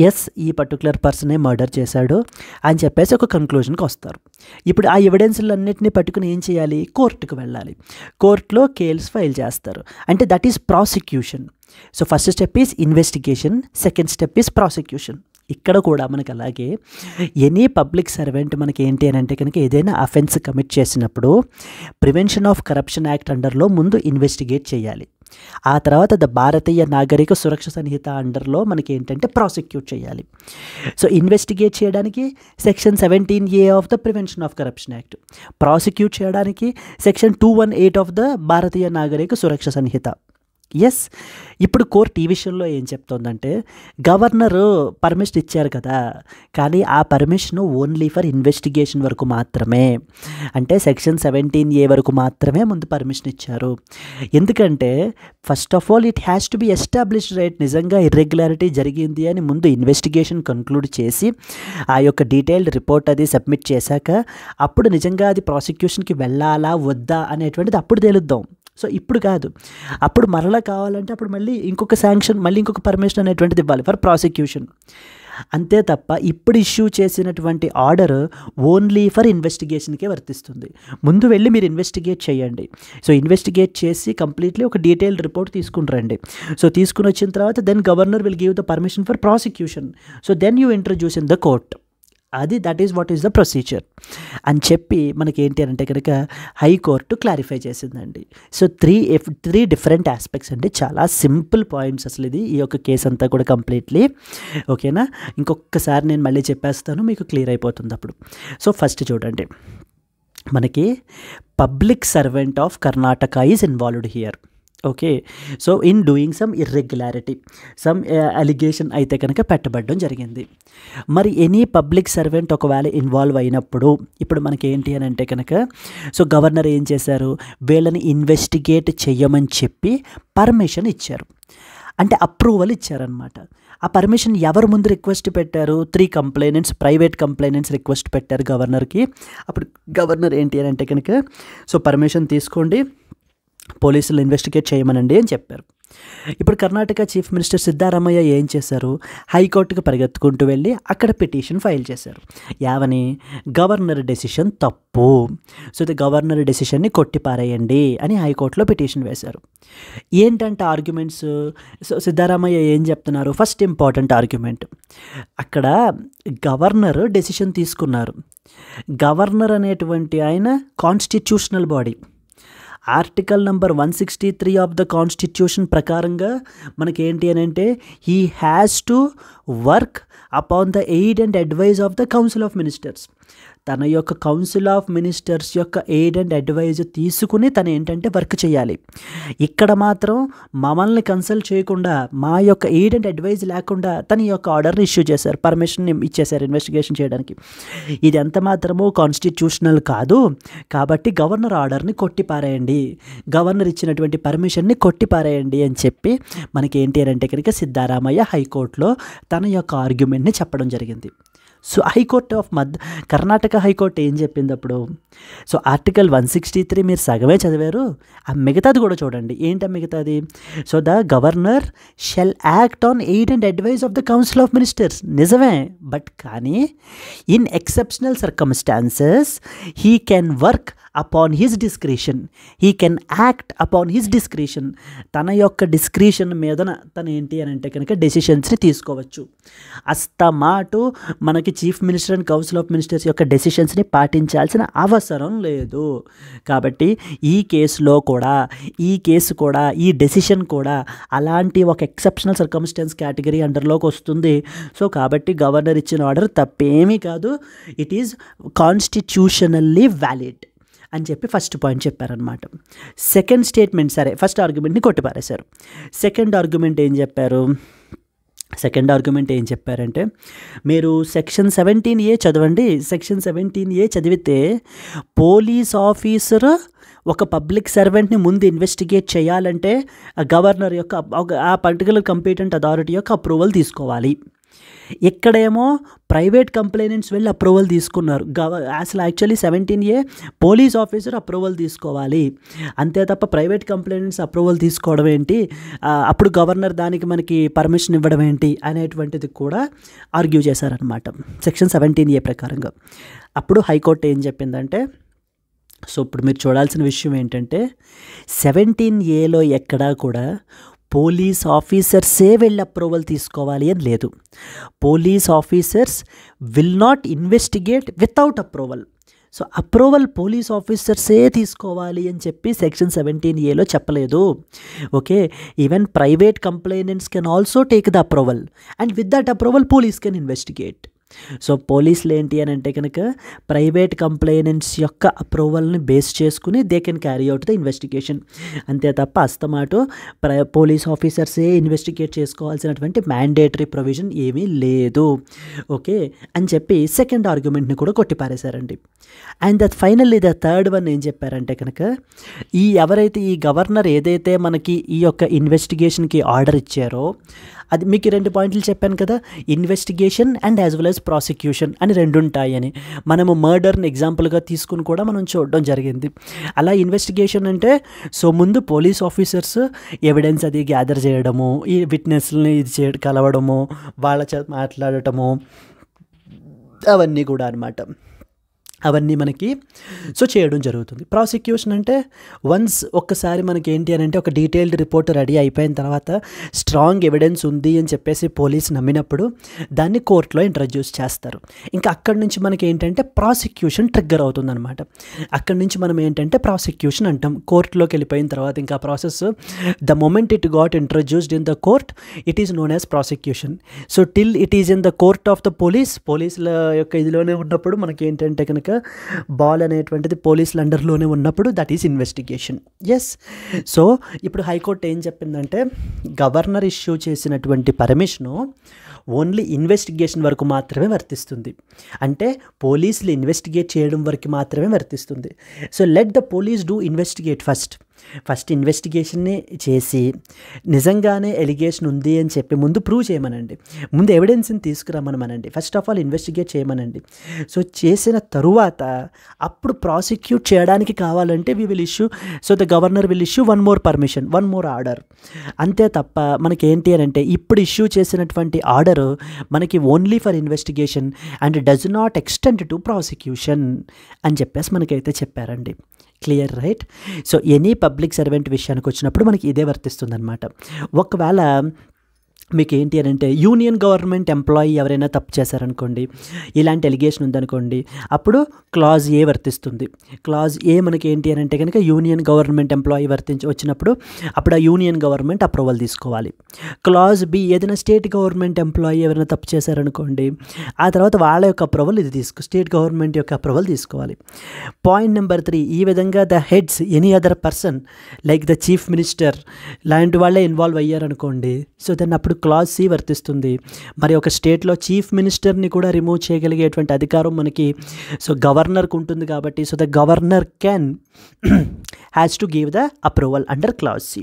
ఎస్ ఈ పర్టికులర్ పర్సనే మర్డర్ చేశాడు అని చెప్పేసి ఒక కన్క్లూజన్కి వస్తారు. ఇప్పుడు ఆ ఎవిడెన్స్లన్నింటినీ పట్టుకుని ఏం చేయాలి, కోర్టుకు వెళ్ళాలి. కోర్టులో కేస్ ఫైల్ చేస్తారు. అంటే that is prosecution. So first step is investigation, second step is prosecution. ఇక్కడ కూడా మనకి అలాగే ఎనీ పబ్లిక్ సర్వెంట్ మనకి ఏంటి అని అంటే కనుక ఏదైనా అఫెన్స్ కమిట్ చేసినప్పుడు ప్రివెన్షన్ ఆఫ్ కరప్షన్ యాక్ట్ అండర్లో ముందు ఇన్వెస్టిగేట్ చేయాలి. ఆ తర్వాత ద భారతీయ నాగరిక సురక్ష సంహిత అండర్లో మనకి ఏంటంటే ప్రాసిక్యూట్ చేయాలి. సో ఇన్వెస్టిగేట్ చేయడానికి section 17A of the Prevention of Corruption act, prosecute చేయడానికి section 218 of the Bharatiya Nagarik Suraksha Samhita. Yes, ఇప్పుడు కోర్టు ఈ విషయంలో ఏం చెప్తోందంటే గవర్నరు పర్మిషన్ ఇచ్చారు కదా, కానీ ఆ పర్మిషన్ ఓన్లీ ఫర్ ఇన్వెస్టిగేషన్ వరకు మాత్రమే. అంటే సెక్షన్ 17A వరకు మాత్రమే ముందు పర్మిషన్ ఇచ్చారు. ఎందుకంటే first of all it has to be established right, నిజంగా ఇర్రెగ్యులారిటీ జరిగింది అని ముందు ఇన్వెస్టిగేషన్ కంక్లూడ్ చేసి ఆ యొక్క డీటెయిల్డ్ రిపోర్ట్ అది సబ్మిట్ చేశాక అప్పుడు నిజంగా అది ప్రాసిక్యూషన్కి వెళ్ళాలా వద్దా అనేటువంటిది అప్పుడు తేలుద్దాం. సో ఇప్పుడు కాదు, అప్పుడు మరలా కావాలంటే అప్పుడు మళ్ళీ ఇంకొక శాంక్షన్, మళ్ళీ ఇంకొక పర్మిషన్ అనేటువంటిది ఇవ్వాలి ఫర్ ప్రాసిక్యూషన్. అంతే తప్ప ఇప్పుడు ఇష్యూ చేసినటువంటి ఆర్డర్ ఓన్లీ ఫర్ ఇన్వెస్టిగేషన్కే వర్తిస్తుంది. ముందు వెళ్ళి మీరు ఇన్వెస్టిగేట్ చేయండి. సో ఇన్వెస్టిగేట్ చేసి కంప్లీట్లీ ఒక డీటెయిల్డ్ రిపోర్ట్ తీసుకుని రండి. సో తీసుకుని వచ్చిన తర్వాత then governor will give the permission for prosecution. So then you introduce in the court. అది that is what is the procedure అని చెప్పి మనకి ఏంటి అంటే కనుక హైకోర్టు క్లారిఫై చేసిందండి. సో త్రీ డిఫరెంట్ ఆస్పెక్ట్స్ అండి, చాలా సింపుల్ పాయింట్స్ అసలు ఇది ఈ యొక్క కేసు అంతా కూడా కంప్లీట్లీ. ఓకేనా, ఇంకొకసారి నేను మళ్ళీ చెప్పేస్తాను, మీకు క్లియర్ అయిపోతుంది అప్పుడు. సో ఫస్ట్ చూడండి, మనకి public servant of Karnataka is involved here. Okay, so in doing some irregularity, some allegation అయితే కనుక పెట్టబడడం జరిగింది. మరి ఎనీ పబ్లిక్ సర్వెంట్ ఒకవేళ ఇన్వాల్వ్ అయినప్పుడు ఇప్పుడు మనకి ఏంటి అని అంటే కనుక సో గవర్నర్ ఏం చేశారు, వీళ్ళని ఇన్వెస్టిగేట్ చెయ్యమని చెప్పి పర్మిషన్ ఇచ్చారు, అంటే అప్రూవల్ ఇచ్చారనమాట. ఆ పర్మిషన్ ఎవరు ముందు రిక్వెస్ట్ పెట్టారు, 3 కంప్లైనెంట్స్, ప్రైవేట్ కంప్లైనెంట్స్ రిక్వెస్ట్ పెట్టారు గవర్నర్కి. అప్పుడు గవర్నర్ ఏంటి అని అంటే కనుక సో పర్మిషన్ తీసుకోండి, పోలీసులు ఇన్వెస్టిగేట్ చేయమనండి అని చెప్పారు. ఇప్పుడు కర్ణాటక చీఫ్ మినిస్టర్ సిద్ధారామయ్య ఏం చేశారు, హైకోర్టుకు పరిగెత్తుకుంటూ వెళ్ళి అక్కడ పిటిషన్ ఫైల్ చేశారు. యావని, గవర్నర్ డెసిషన్ తప్పు, సో ఇది గవర్నర్ డెసిషన్ని కొట్టిపారేయండి అని హైకోర్టులో పిటిషన్ వేశారు. ఏంటంటే ఆర్గ్యుమెంట్స్, సో సిద్ధారామయ్య ఏం చెప్తున్నారు, ఫస్ట్ ఇంపార్టెంట్ ఆర్గ్యుమెంట్, అక్కడ గవర్నర్ డెసిషన్ తీసుకున్నారు. గవర్నర్ అనేటువంటి ఆయన constitutional body, article number 163 of the constitution ప్రకారంగా మనకి ఏంటి అని అంటే he has to work upon the aid and advise of the council of ministers. తన యొక్క కౌన్సిల్ ఆఫ్ మినిస్టర్స్ యొక్క ఎయిడ్ అండ్ అడ్వైజ్ తీసుకుని తను ఏంటంటే వర్క్ చేయాలి. ఇక్కడ మాత్రం మమ్మల్ని కన్సల్ట్ చేయకుండా, మా యొక్క ఎయిడ్ అండ్ అడ్వైజ్ లేకుండా తన యొక్క ఆర్డర్ని ఇష్యూ చేశారు, పర్మిషన్ ఇచ్చేశారు ఇన్వెస్టిగేషన్ చేయడానికి. ఇది ఎంత మాత్రమో కాన్స్టిట్యూషనల్ కాదు, కాబట్టి గవర్నర్ ఆర్డర్ని కొట్టిపారేయండి, గవర్నర్ ఇచ్చినటువంటి పర్మిషన్ని కొట్టిపారేయండి అని చెప్పి మనకి ఏంటి అని అంటే కనుక సిద్ధారామయ్య హైకోర్టులో తన యొక్క ఆర్గ్యుమెంట్ని చెప్పడం జరిగింది. సో కర్ణాటక హైకోర్టు ఏం చెప్పింది అప్పుడు? సో ఆర్టికల్ 163 మీరు సగమే చదివారు, ఆ మిగతాది కూడా చూడండి. ఏంటి ఆ మిగతాది? So the governor shall act on aid and advise of the council of ministers. నిజమే, బట్ కానీ in exceptional circumstances he can work upon his discretion, he can act upon his discretion. తన యొక్క డిస్క్రిషన్ మీద తను ఏంటి అని అంటే కనుక డెసిషన్స్ని తీసుకోవచ్చు. అస్తమాటు మనకి chief minister and council of ministers యొక్క డెసిషన్స్ని పాటించాల్సిన అవసరం లేదు. కాబట్టి ఈ కేసు కూడా ఈ డెసిషన్ కూడా అలాంటి ఒక ఎక్సెప్షనల్ సర్కమ్స్టాన్స్ కేటగిరీ అండర్లోకి వస్తుంది. సో కాబట్టి గవర్నర్ ఇచ్చిన ఆర్డర్ తప్పేమీ కాదు, ఇట్ ఈజ్ కాన్స్టిట్యూషనల్లీ వ్యాలిడ్ అని చెప్పి ఫస్ట్ పాయింట్ చెప్పారనమాట. సెకండ్ స్టేట్మెంట్, సరే ఫస్ట్ ఆర్గ్యుమెంట్ని కొట్టిపారేశారు. సెకండ్ ఆర్గ్యుమెంట్ ఏం చెప్పారంటే మీరు సెక్షన్ 17A చదవండి. సెక్షన్ 17A చదివితే పోలీస్ ఆఫీసర్ ఒక పబ్లిక్ సర్వెంట్ని ముందు ఇన్వెస్టిగేట్ చేయాలంటే గవర్నర్ యొక్క ఆ పర్టికులర్ కంపిటెంట్ అథారిటీ యొక్క అప్రూవల్ తీసుకోవాలి. ఇక్కడేమో ప్రైవేట్ కంప్లైనెంట్స్ వెళ్ళి అప్రూవల్ తీసుకున్నారు. అసలు actually 17A police officer approval తీసుకోవాలి, అంతే తప్ప ప్రైవేట్ కంప్లైనెంట్స్ అప్రూవల్ తీసుకోవడం ఏంటి, అప్పుడు గవర్నర్ దానికి మనకి పర్మిషన్ ఇవ్వడం ఏంటి అనేటువంటిది కూడా ఆర్గ్యూ చేశారనమాట సెక్షన్ 17A ప్రకారంగా. అప్పుడు హైకోర్టు ఏం చెప్పిందంటే, సో ఇప్పుడు మీరు చూడాల్సిన విషయం ఏంటంటే 17Aలో ఎక్కడా కూడా పోలీస్ ఆఫీసర్సే వెళ్ళి అప్రూవల్ తీసుకోవాలి అని లేదు. Police officers will not investigate without approval. So approval police ఆఫీసర్సే తీసుకోవాలి అని చెప్పి సెక్షన్ 17Aలో చెప్పలేదు. Okay, even private complainants can also take the approval and with that approval police can investigate. So పోలీసులు ఏంటి అని అంటే కనుక ప్రైవేట్ కంప్లైనెంట్స్ యొక్క అప్రూవల్ని బేస్ చేసుకుని they can carry out the investigation, అంతే తప్ప అస్తమాటు పోలీస్ ఆఫీసర్సే ఇన్వెస్టిగేట్ చేసుకోవాల్సినటువంటి మ్యాండేటరీ ప్రొవిజన్ ఏమీ లేదు. ఓకే అని చెప్పి సెకండ్ ఆర్గ్యుమెంట్ని కూడా కొట్టిపారేశారండి. And that finally the third one ఏం చెప్పారంటే కనుక ఎవరైతే ఈ గవర్నర్ ఏదైతే మనకి ఈ యొక్క ఇన్వెస్టిగేషన్కి ఆర్డర్ ఇచ్చారో, అది మీకు 2 పాయింట్లు చెప్పాను కదా, investigation and as well as prosecution అని 2 ఉంటాయని. మనము మర్డర్ని ఎగ్జాంపుల్గా తీసుకుని కూడా మనం చూడడం జరిగింది. అలా ఇన్వెస్టిగేషన్ అంటే సో ముందు పోలీస్ ఆఫీసర్స్ ఎవిడెన్స్ అది గ్యాదర్ చేయడము, ఈ విట్నెస్ని కలవడము, వాళ్ళ చేత మాట్లాడటము, అవన్నీ కూడా అనమాట. అవన్నీ మనకి సో చేయడం జరుగుతుంది. ప్రాసిక్యూషన్ అంటే వన్స్ ఒక్కసారి మనకి ఏంటి అని అంటే ఒక డీటెయిల్డ్ రిపోర్ట్ రెడీ అయిపోయిన తర్వాత స్ట్రాంగ్ ఎవిడెన్స్ ఉంది అని చెప్పేసి పోలీస్ నమ్మినప్పుడు దాన్ని కోర్టులో ఇంట్రడ్యూస్ చేస్తారు. ఇంకా అక్కడి నుంచి మనకి ఏంటంటే ప్రాసిక్యూషన్ ట్రిగ్గర్ అవుతుందన్నమాట. అక్కడి నుంచి మనం ఏంటంటే ప్రాసిక్యూషన్ అంటాం. కోర్టులోకి వెళ్ళిపోయిన తర్వాత ఇంకా process the moment it got introduced in the court it is known as prosecution. So till it is in the court of the పోలీసుల యొక్క ఇదిలోనే ఉన్నప్పుడు మనకి ఏంటంటే కనుక బాల్ అనేటువంటిది పోలీసుల అండర్లోనే ఉన్నప్పుడు that is investigation. Yes, so ఇప్పుడు హైకోర్టు ఏం చెప్పిందంటే గవర్నర్ ఇష్యూ చేసినటువంటి పర్మిషను ఓన్లీ ఇన్వెస్టిగేషన్ వరకు మాత్రమే వర్తిస్తుంది. అంటే పోలీసులు ఇన్వెస్టిగేట్ చేయడం వరకు మాత్రమే వర్తిస్తుంది. So let the police do investigate first ఇన్వెస్టిగేషన్ని చేసి నిజంగానే ఎలిగేషన్ ఉంది అని చెప్పి ముందు ప్రూవ్ చేయమనండి, ముందు ఎవిడెన్స్ని తీసుకురమ్మనమనండి, ఫస్ట్ ఆఫ్ ఆల్ ఇన్వెస్టిగేట్ చేయమనండి. సో చేసిన తరువాత అప్పుడు ప్రాసిక్యూట్ చేయడానికి కావాలంటే the governor will issue one more order. అంతే తప్ప మనకి ఏంటి అని అంటే ఇప్పుడు ఇష్యూ చేసినటువంటి ఆర్డర్ మనకి only for investigation and does not extend to prosecution అని చెప్పేసి మనకైతే చెప్పారండి. Clear, right? So any public servant విషయానికి వచ్చినప్పుడు మనకి ఇదే వర్తిస్తుంది అనమాట. ఒకవేళ మీకు ఏంటి అని అంటే యూనియన్ గవర్నమెంట్ ఎంప్లాయీ ఎవరైనా తప్పు చేశారనుకోండి, ఇలాంటి ఎలిగేషన్ ఉందనుకోండి, అప్పుడు క్లాజ్ ఏ వర్తిస్తుంది. క్లాజ్ ఏ మనకి ఏంటి అని అంటే కనుక యూనియన్ గవర్నమెంట్ ఎంప్లాయీ వచ్చినప్పుడు అప్పుడు ఆ యూనియన్ గవర్నమెంట్ అప్రూవల్ తీసుకోవాలి. క్లాజ్ బి ఏదైనా స్టేట్ గవర్నమెంట్ ఎంప్లాయీ ఎవరైనా తప్పు చేశారనుకోండి, ఆ తర్వాత వాళ్ళ యొక్క అప్రూవల్ స్టేట్ గవర్నమెంట్ యొక్క అప్రూవల్ తీసుకోవాలి. పాయింట్ నెంబర్ 3, ఈ విధంగా the heads any other person like the chief minister లాంటి వాళ్ళే ఇన్వాల్వ్ అయ్యారనుకోండి, సో దాన్ని అప్పుడు క్లాజ్ సి వర్తిస్తుంది. మరి ఒక స్టేట్లో చీఫ్ మినిస్టర్ని కూడా రిమూవ్ చేయగలిగేటువంటి అధికారం మనకి సో గవర్నర్కి ఉంటుంది కాబట్టి so the governor has to give the approval under clause C.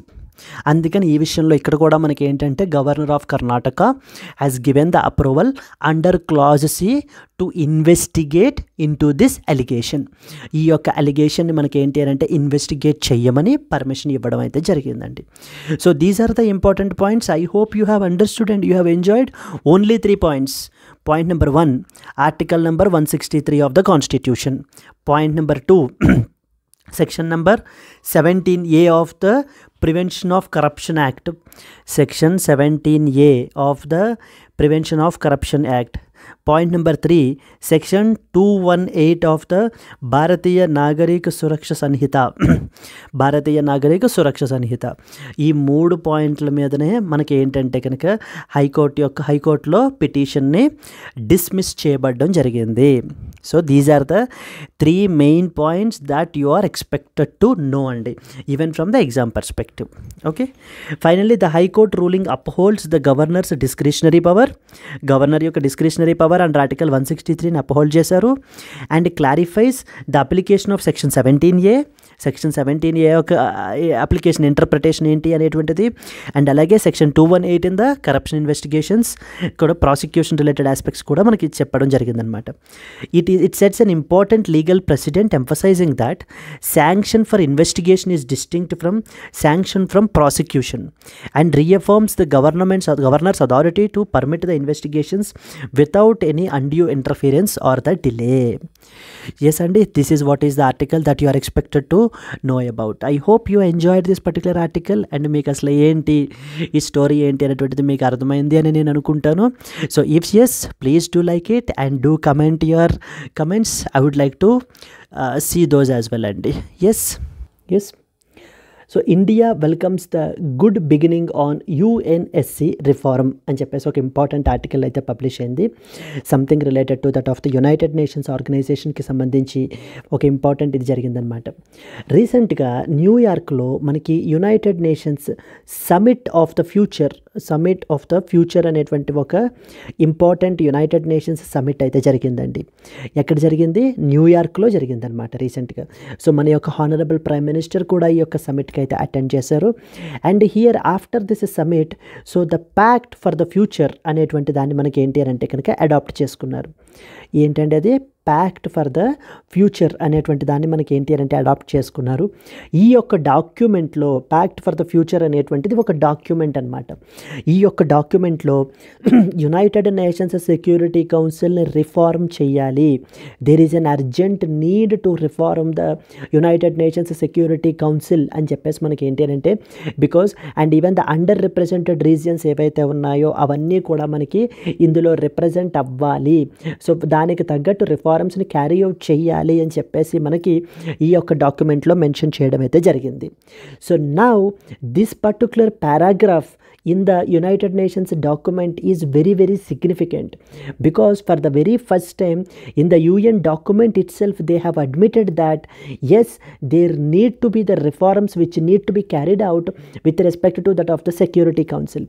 అందుకని ఈ విషయంలో ఇక్కడ కూడా మనకి ఏంటంటే governor of Karnataka has given the approval under clause C to investigate in to this allegation. ఈ యొక్క అలిగేషన్ని మనకి ఏంటి అంటే ఇన్వెస్టిగేట్ చెయ్యమని పర్మిషన్ ఇవ్వడం అయితే జరిగిందండి. So these are the important points. I hope you have understood and you have enjoyed. Only 3 points. Point number 1, article number 163 of the constitution. Point number 2, section number 17A of the Prevention of Corruption Act. Section 17A of the Prevention of Corruption Act. Point number 3, section 218 of the Bharatiya Nagarik సురక్ష సంహిత. భారతీయ నాగరిక సురక్ష సంహిత. ఈ 3 పాయింట్ల మీదనే మనకి ఏంటంటే కనుక హైకోర్టులో పిటిషన్ని dismiss చేయబడడం జరిగింది. So these are the 3 main points that you are expected to know అండి, even from the exam perspective. Okay, finally the high court ruling upholds the governor's discretionary power. Governor యొక్క డిస్క్రిషనరీ పవర్ అండర్ ఆర్టికల్ 163ని uphold చేశారు. And clarifies the application of section 17A. Section 17A యొక్క application interpretation ఏంటి అనేటువంటిది. And అలాగే section 218 in the corruption investigations కూడా prosecution related aspects కూడా మనకి చెప్పడం జరిగిందనమాట. It sets an important legal precedent emphasizing that sanction for investigation is distinct from sanction from prosecution and reaffirms the governor's authority to permit the investigations without any undue interference or the delay. Yes, Andy, this is what is the article that you are expected to know about. I hope you enjoyed this particular article and మీకు అసలు ఏంటి ఈ story ఏంటి అనేటువంటిది మీకు అర్థమైంది అని నేను అనుకుంటాను. So if yes, please do like it and do comment your comments. I would like to see those as well, Andy. Yes. So India welcomes the good beginning on UNSC reform అని చెప్పేసి ఒక important article అయితే publish అయింది. Something related to that of the United Nations ఆర్గనైజేషన్కి సంబంధించి ఒక important ఇది జరిగిందనమాట. రీసెంట్గా న్యూయార్క్లో మనకి United Nations Summit of the Future అనేటువంటి ఒక ఇంపార్టెంట్ యునైటెడ్ నేషన్స్ సమిట్ అయితే జరిగిందండి. ఎక్కడ జరిగింది? న్యూయార్క్లో జరిగిందనమాట రీసెంట్గా. సో మన యొక్క హానరబుల్ ప్రైమ్ మినిస్టర్ కూడా ఈ యొక్క సమిట్కి అయితే అటెండ్ చేశారు. And here after this summit so the pact for the Future అనేటువంటి దాన్ని మనకి ఏంటి అని అంటే కనుక అడాప్ట్ చేసుకున్నారు. ఏంటంటే అది ప్యాక్ట్ ఫర్ ద ఫ్యూచర్ అనేటువంటి దాన్ని మనకి ఏంటి అంటే అడాప్ట్ చేసుకున్నారు. ఈ యొక్క డాక్యుమెంట్లో ప్యాక్ట్ ఫర్ ద ఫ్యూచర్ అనేటువంటిది ఒక డాక్యుమెంట్ అనమాట. ఈ యొక్క డాక్యుమెంట్లో యునైటెడ్ నేషన్స్ సెక్యూరిటీ కౌన్సిల్ని రిఫార్మ్ చేయాలి. There is an urgent need to reform the United Nations Security Council అని చెప్పేసి మనకి ఏంటి అంటే because and even the under represented regions ఏవైతే ఉన్నాయో అవన్నీ కూడా మనకి ఇందులో రిప్రజెంట్ అవ్వాలి. సో దానికి తగ్గట్టు రిఫార్మ్స్ని క్యారీ అవుట్ చేయాలి అని చెప్పేసి మనకి ఈ యొక్క డాక్యుమెంట్లో మెన్షన్ చేయడం అయితే జరిగింది. So now this particular paragraph in the United Nations document is very, very significant because for the very first time in the UN document itself they have admitted that yes, there need to be the reforms which need to be carried out with respect to that of the Security Council.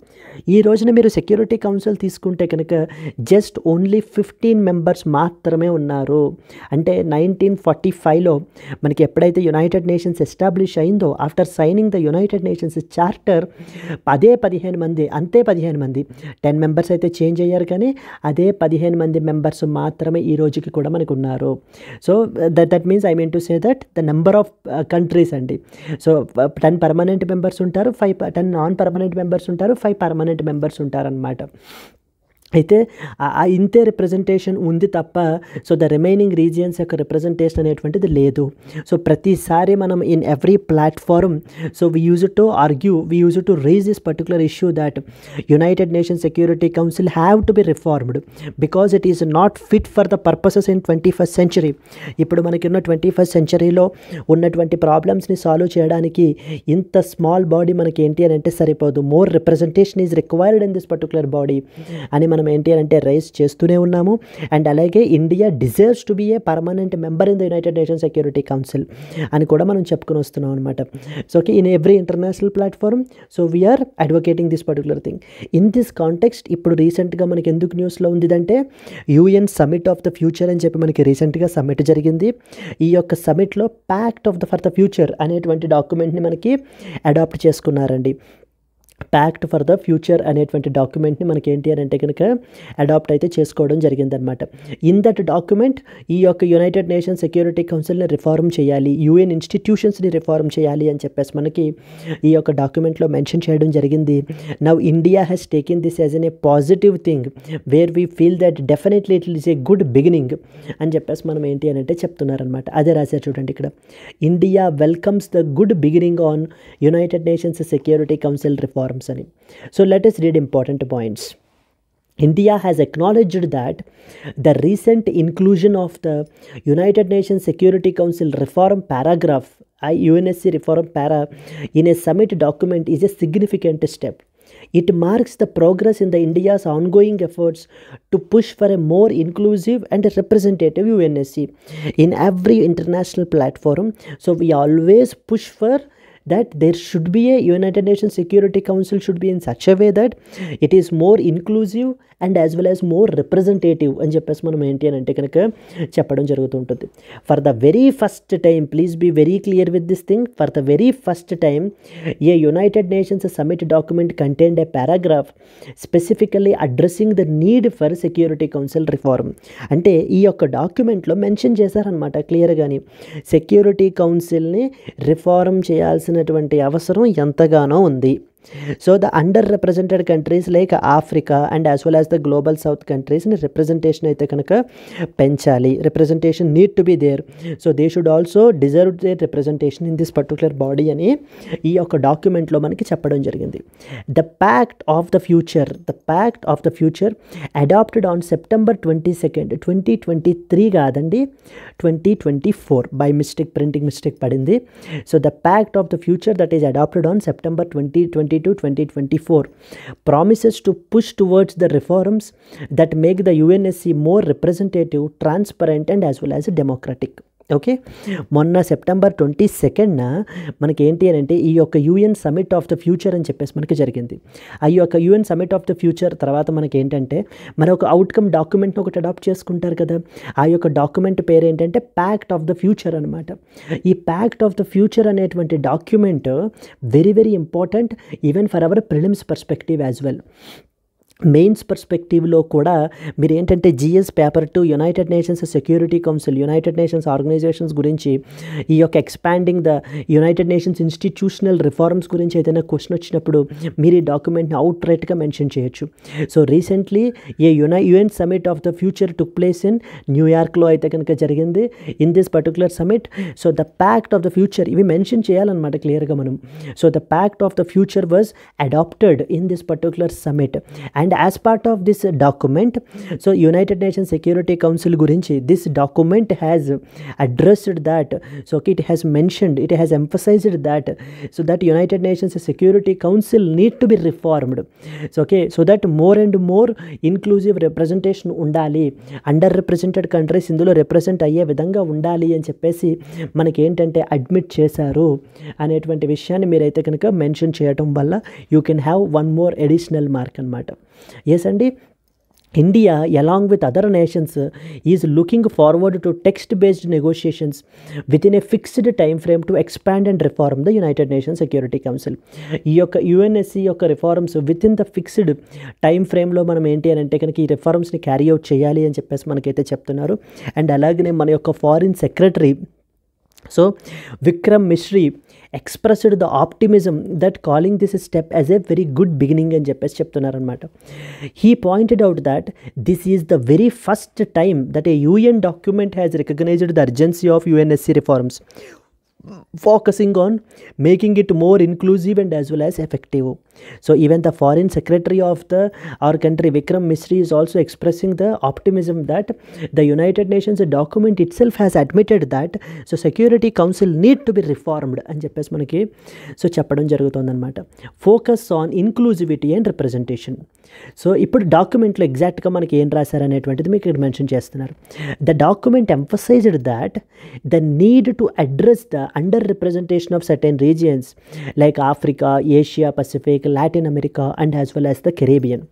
ఈ రోజున మీరు security council తీసుకుంటే కనుక just only 15 members మాత్రమే ఉన్నారు. అంటే 1945లో మనకి ఎప్పుడైతే యునైటెడ్ నేషన్స్ ఎస్టాబ్లిష్ అయిందో after signing the United nations charter అదే 15 మంది 10 మెంబర్స్ అయితే చేంజ్ అయ్యారు కానీ అదే 15 మంది మెంబర్స్ మాత్రమే ఈ రోజుకి కూడా మనకు ఉన్నారు. So that means I mean to say that the number of countries అండి. సో 10 పర్మనెంట్ మెంబర్స్ ఉంటారు, 10 నాన్ పర్మనెంట్ మెంబర్స్ ఉంటారు, 5 పర్మనెంట్ మెంబర్స్ ఉంటారనమాట. అయితే ఇంతే రిప్రజెంటేషన్ ఉంది తప్ప సో ద రిమైనింగ్ రీజియన్స్ యొక్క రిప్రజెంటేషన్ అనేటువంటిది లేదు. సో ప్రతిసారి మనం in every platform so we use to argue, we use to raise this particular issue that United Nation Security Council have to be reformed because it is not fit for the purposes in 21st century. ఇప్పుడు మనకున్న 21st centuryలో ఉన్నటువంటి ప్రాబ్లమ్స్ని solve చేయడానికి ఇంత small body మనకి ఏంటి అని అంటే సరిపోదు. More representation is required in this particular body అని మనం మనం ఏంటి అంటే రైజ్ చేస్తూనే ఉన్నాము. అండ్ అలాగే India deserves to be a permanent member in the United Nations Security Council అని కూడా మనం చెప్పుకొని వస్తున్నాం అనమాట. So okay, in every international platform so we're advocating this particular thing. In this context ఇప్పుడు రీసెంట్గా మనకి ఎందుకు న్యూస్లో ఉందిదంటే UN Summit of the Future అని చెప్పి మనకి రీసెంట్గా సమిట్ జరిగింది. ఈ యొక్క సమిట్లో Pact of the for the Future అనేటువంటి డాక్యుమెంట్ని మనకి అడాప్ట్ చేసుకున్నారండి. ప్యాక్ట్ ఫర్ ద ఫ్యూచర్ అనేటువంటి డాక్యుమెంట్ని మనకి ఏంటి అని అంటే కనుక అడాప్ట్ అయితే చేసుకోవడం జరిగిందనమాట. ఇన్ దట్ డాక్యుమెంట్ ఈ యొక్క యునైటెడ్ నేషన్స్ సెక్యూరిటీ కౌన్సిల్ని రిఫార్మ్ చేయాలి, యూఎన్ ఇన్స్టిట్యూషన్స్ని రిఫార్మ్ చేయాలి అని చెప్పేసి మనకి ఈ యొక్క డాక్యుమెంట్లో మెన్షన్ చేయడం జరిగింది. Now India has taken this as N A positive thing where we feel that definitely it is a good beginning అని చెప్పేసి మనం ఏంటి అని అంటే చెప్తున్నారనమాట. అదే రాశారు చూడండి ఇక్కడ, India welcomes the good beginning on United Nations Security council reforms అని. So let us read important points. India has acknowledged that the recent inclusion of the United Nations Security Council reform paragraph, UNSC reform para, in a summit document is a significant step. It marks the progress in the India's ongoing efforts to push for a more inclusive and representative UNSC in every international platform. So we always push for that there should be a United Nations Security Council should be in such a way that it is more inclusive and as well as more representative అని చెప్పేసి మనం ఏంటి అని అంటే కనుక చెప్పడం జరుగుతుంటుంది. For the very first time, please be very clear with this thing, for the very first time a United Nations summit document contained a paragraph specifically addressing the need for Security Council reform. అంటే ఈ యొక్క డాక్యుమెంట్లో mention చేశారనమాట క్లియర్గాని security కౌన్సిల్ని reform చేయాల్సినటువంటి అవసరం ఎంతగానో ఉంది. So the underrepresented countries like Africa and as well as the global south countries ni representation అయితే కనుక పెంచాలి, representation need to be there, so they should also deserve their representation in this particular body అని ఈ యొక్క డాక్యుమెంట్లో మనకి చెప్పడం జరిగింది. The pact of the future adopted on September 22nd 2023 కాదండి 2024 by mistake, printing mistake పడింది. So the pact of the future that is adopted on September 2024 promises to push towards the reforms that make the UNSC more representative, transparent and as well as democratic. Okay, మొన్న September 22న మనకి ఏంటి అని అంటే ఈ యొక్క UN Summit of the Future అని చెప్పేసి మనకి జరిగింది. ఆ యొక్క UN Summit of the future తర్వాత మనకి ఏంటంటే మన ఒక అవుట్కమ్ డాక్యుమెంట్ని ఒకటి అడాప్ట్ చేసుకుంటారు కదా, ఆ యొక్క డాక్యుమెంట్ పేరు ఏంటంటే ప్యాక్ట్ ఆఫ్ ద ఫ్యూచర్ అనమాట. ఈ ప్యాక్ట్ ఆఫ్ ద ఫ్యూచర్ అనేటువంటి document very very important even for our prelims perspective as well. Mains పర్స్పెక్టివ్లో కూడా మీరు ఏంటంటే GS paper 2 United Nations Security Council, United Nations organisations గురించి ఈ యొక్క expanding the United Nations institutional reforms గురించి ఏదైనా క్వశ్చన్ వచ్చినప్పుడు మీరు ఈ డాక్యుమెంట్ని అవుట్ రైట్గా మెన్షన్ చేయొచ్చు. So recently a UN Summit of the Future took place in న్యూయార్క్లో అయితే కనుక జరిగింది. In this particular summit so the pact of the future ఇవి మెన్షన్ చేయాలన్నమాట క్లియర్గా మనం. So the pact of the future was adopted in this particular summit and as part of this document, so United Nations Security Council gurinchi this document has addressed that, so it has mentioned, it has emphasized that so that United Nations Security Council need to be reformed, so okay, so that more and more inclusive representation undali, underrepresented countries ఇందులో represent అయ్యే విధంగా ఉండాలి అని చెప్పేసి మనకి ఏంటంటే admit చేశారు అనేటువంటి విషయాన్ని మీరైతే కనుక మెన్షన్ చేయడం వల్ల you can have one more additional mark అనమాట. ఎస్ అండి, India along with other nations is looking forward to text-based negotiations within a fixed time frame to expand and reform the United Nations Security Council. ఈ యొక్క UNSC యొక్క reforms with in the fixed time ఫ్రేమ్లో మనం ఏంటి అని అంటే కనుక ఈ రిఫార్మ్స్ని క్యారీ అవుట్ చేయాలి అని చెప్పేసి మనకైతే చెప్తున్నారు. అండ్ అలాగనే మన యొక్క foreign secretary so Vikram Misri expressed the optimism that calling this step as a very good beginning అని చెప్పేసి చెప్తున్నారనమాట. He pointed out that this is the very first time that a UN document has recognized the urgency of UNSC reforms focusing on making it more inclusive and as well as effective. So even the foreign secretary of our country, Vikram Misri, is also expressing the optimism that the United Nations document itself has admitted that so Security Council need to be reformed అని చెప్పేసి మనకి so చెప్పడం జరుగుతుందన్నమాట. Focus on ఇన్క్లూజివిటీ and representation. So ఇప్పుడు డాక్యుమెంట్లో ఎగ్జాక్ట్గా మనకి ఏం రాశారనేటువంటిది మీకు ఇక్కడ మెన్షన్ చేస్తున్నారు. The document emphasised that the need to address the under representation of certain regions like Africa, Asia Pacific, Latin America and as well as the Caribbean.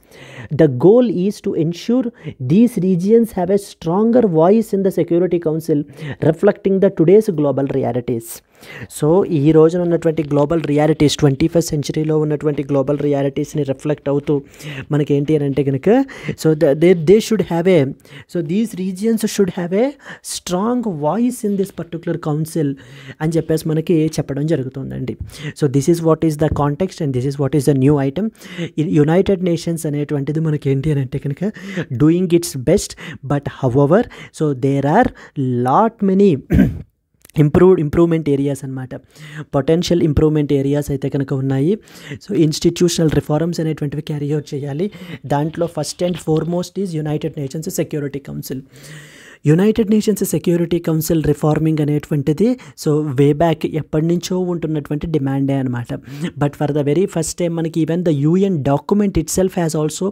The goal is to ensure these regions have a stronger voice in the Security Council, reflecting the today's global realities. So ఈ రోజున ఉన్నటువంటి global realities 21st సెంచరీలో ఉన్నటువంటి global రియాలిటీస్ని reflect అవుతూ మనకి ఏంటి అని అంటే కనుక so they should have a so these regions should have a strong voice in this particular council అని చెప్పేసి మనకి చెప్పడం జరుగుతుందండి. So this is what is the context and this is what is the new item. United Nations అనేటువంటిది మనకి ఏంటి అని అంటే కనుక doing its best, but however so there are lot many improvement areas అనమాట. పొటెన్షియల్ ఇంప్రూవ్మెంట్ ఏరియాస్ అయితే కనుక ఉన్నాయి. సో ఇన్స్టిట్యూషనల్ రిఫార్మ్స్ అనేటువంటివి క్యారీ అవుట్ చేయాలి. దాంట్లో first and foremost is United Nations Security Council. United Nations Security Council reforming అనేటువంటిది so way back ఎప్పటి నుంచో ఉంటున్నటువంటి డిమాండే అనమాట. But for the very first time మనకి even the UN document itself has also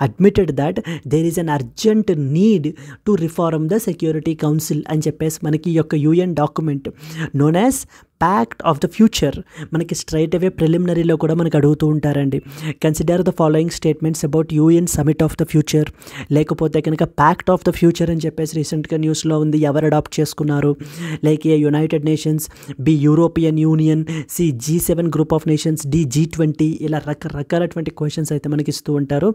admitted that there is an urgent need to reform the Security Council అని చెప్పేసి మనకి ఈ యొక్క UN document known as Pact of the Future మనకి straight అవే ప్రిలిమినరీలో కూడా మనకు అడుగుతూ ఉంటారండి. Consider the following statements about UN Summit of the future, లేకపోతే కనుక ప్యాక్ట్ ఆఫ్ ద ఫ్యూచర్ అని చెప్పేసి రీసెంట్గా న్యూస్లో ఉంది. ఎవరు అడాప్ట్ చేసుకున్నారు? Like A United Nations, B European Union, C G7 group of nations, D G20, ఇలా రకరకాలటువంటి క్వశ్చన్స్ అయితే మనకి ఇస్తూ ఉంటారు.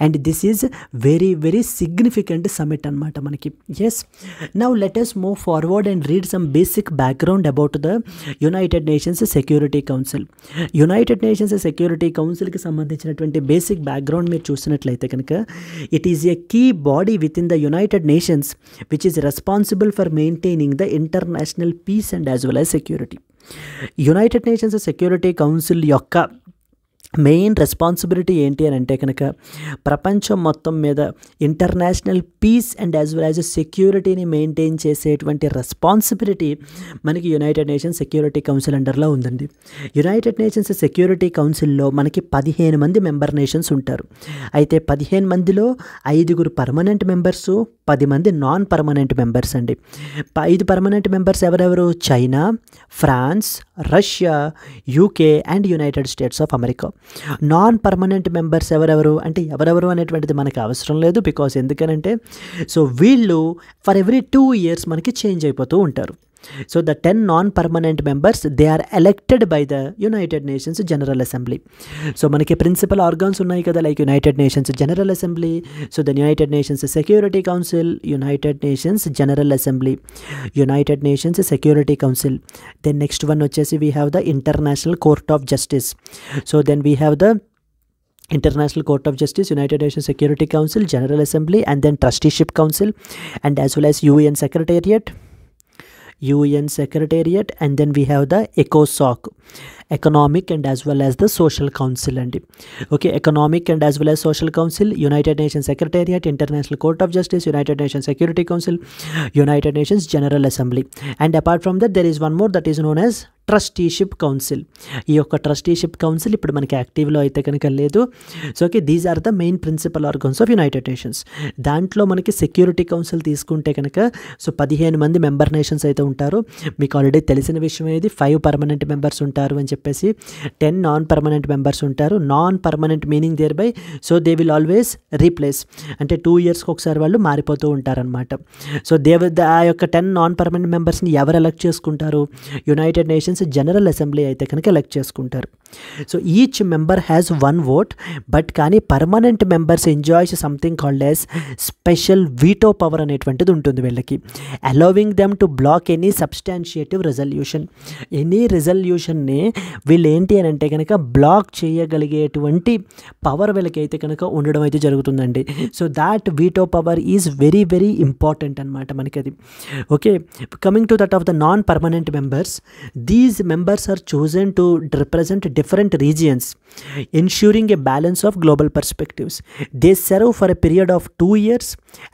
And this is very very significant summit అనమాట మనకి. Yes, now let us move forward and read some basic background about the United Nations Security Council. United Nations Security కౌన్సిల్కి సంబంధించినటువంటి బేసిక్ బ్యాక్గ్రౌండ్ మీరు చూసినట్లయితే కనుక it is a key body within the United nations which is responsible for maintaining the international peace and as well as security. United Nations Security Council యొక్క main responsibility ఏంటి అని అంటే కనుక ప్రపంచం మొత్తం మీద international peace and as well as సెక్యూరిటీని maintain చేసేటువంటి రెస్పాన్సిబిలిటీ మనకి యునైటెడ్ నేషన్స్ సెక్యూరిటీ కౌన్సిల్ అండర్లో ఉందండి. యునైటెడ్ నేషన్స్ సెక్యూరిటీ కౌన్సిల్లో మనకి 15 మంది మెంబర్ నేషన్స్ ఉంటారు. అయితే 15 మందిలో 5 పర్మనెంట్ మెంబర్సు, 10 మంది నాన్ పర్మనెంట్ మెంబర్స్ అండి. 5 పర్మనెంట్ మెంబర్స్ ఎవరెవరు? China, France, Russia, UK and United States of America. Non permanent members ఎవరెవరు అంటే ఎవరెవరు అనేటువంటిది మనకు అవసరం లేదు. బికాస్ ఎందుకనంటే సో వీళ్ళు ఫర్ ఎవ్రీ 2 years మనకి చేంజ్ అయిపోతూ ఉంటారు. So the 10 non-permanent members they are elected by the United Nations General Assembly. So మనకి ప్రిన్సిపల్ ఆర్గాన్స్ ఉన్నాయి కదా, like United Nations General Assembly, so the United Nations Security Council, United Nations General Assembly, United Nations Security Council. Then next one వచ్చేసి we have the International Court of Justice. So then we have the International Court of Justice, United Nations Security Council, General Assembly, and then Trusteeship Council, and as well as UN Secretariat, and then we have the ECOSOC, Economic and as well as the Social Council. And okay, Economic and as well as Social Council, United Nations Secretariat, International Court of Justice, United Nations Security Council, United Nations General Assembly. And apart from that there is one more that is known as trusteeship council. ఈ యొక్క trusteeship council ఇప్పుడు మనకి యాక్టివ్లో అయితే కనుక లేదు. So okay, these are the main principal organs of United Nations. దాంట్లో మనకి security council తీసుకుంటే కనుక సో 15 మంది మెంబర్ నేషన్స్ అయితే ఉంటారు. మీకు ఆల్రెడీ తెలిసిన విషయం ఏది, 5 పర్మనెంట్ మెంబర్స్ ఉంటారు అని చెప్పేసి, 10 నాన్ పర్మనెంట్ మెంబర్స్ ఉంటారు. Non permanent meaning there by so they will always replace, అంటే 2 yearsకి ఒకసారి వాళ్ళు మారిపోతూ ఉంటారనమాట. సో ఆ యొక్క 10 నాన్ పర్మనెంట్ మెంబర్స్ని ఎవరు ఎలక్ట్ చేసుకుంటారు? యునైటెడ్ నేషన్స్ జనరల్ అసెంబ్లీ అయితే కనుక ఎలక్ట్ చేసుకుంటారు. So each member has 1 vote, but కానీ permanent members enjoys something called as special veto power అనేటువంటిది ఉంటుంది వీళ్ళకి, allowing them to block any substantiative resolution. Any రెజల్యూషన్ని వీళ్ళు ఏంటి అని అంటే కనుక బ్లాక్ చేయగలిగేటువంటి పవర్ వీళ్ళకైతే కనుక ఉండడం అయితే జరుగుతుందండి. So that veto power is very very important అనమాట మనకి అది. Okay, coming to that of the non permanent members, these members are chosen to represent different regions, ensuring a balance of global perspectives. They serve for a period of 2 years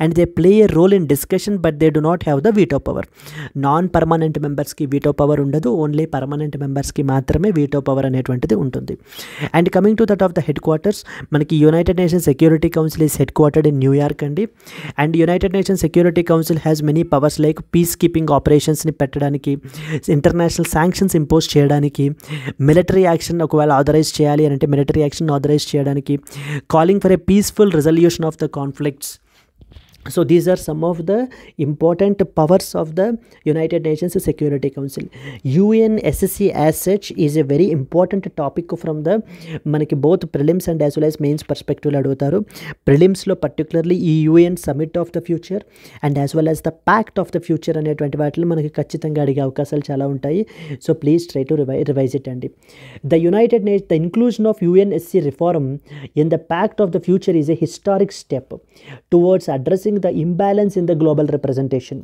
and they play a role in discussion, but they do not have the veto power. Non-permanent members ki veto power undadu, only permanent members ki మాత్రమే veto power అనేటువంటిది ఉంటుంది. And coming to that of the headquarters, మనకి United Nations Security Council is headquartered in New York అండి. And United Nations Security Council has many powers like peacekeeping operations ని పెట్టడానికి, international sanctions impose చేయడానికి, military action ఒకవేళ authorise చేయాలి అంటే military action authorise చేయడానికి, calling for a peaceful resolution of the conflicts. So these are some of the important powers of the United Nations Security Council. UNSC as such is a very important topic from the మనకి both prelims and as well as mains perspective అడుగుతారు. ప్రిలిమ్స్లో particularly ఈ UN Summit of the Future and as well as the Pact of the Future అనేటువంటి వాటిలో మనకి ఖచ్చితంగా అడిగే అవకాశాలు చాలా ఉంటాయి. So please try to revise it అండి. The inclusion of UNSC reform in the Pact of the Future is a historic step towards addressing the imbalance in the global representation.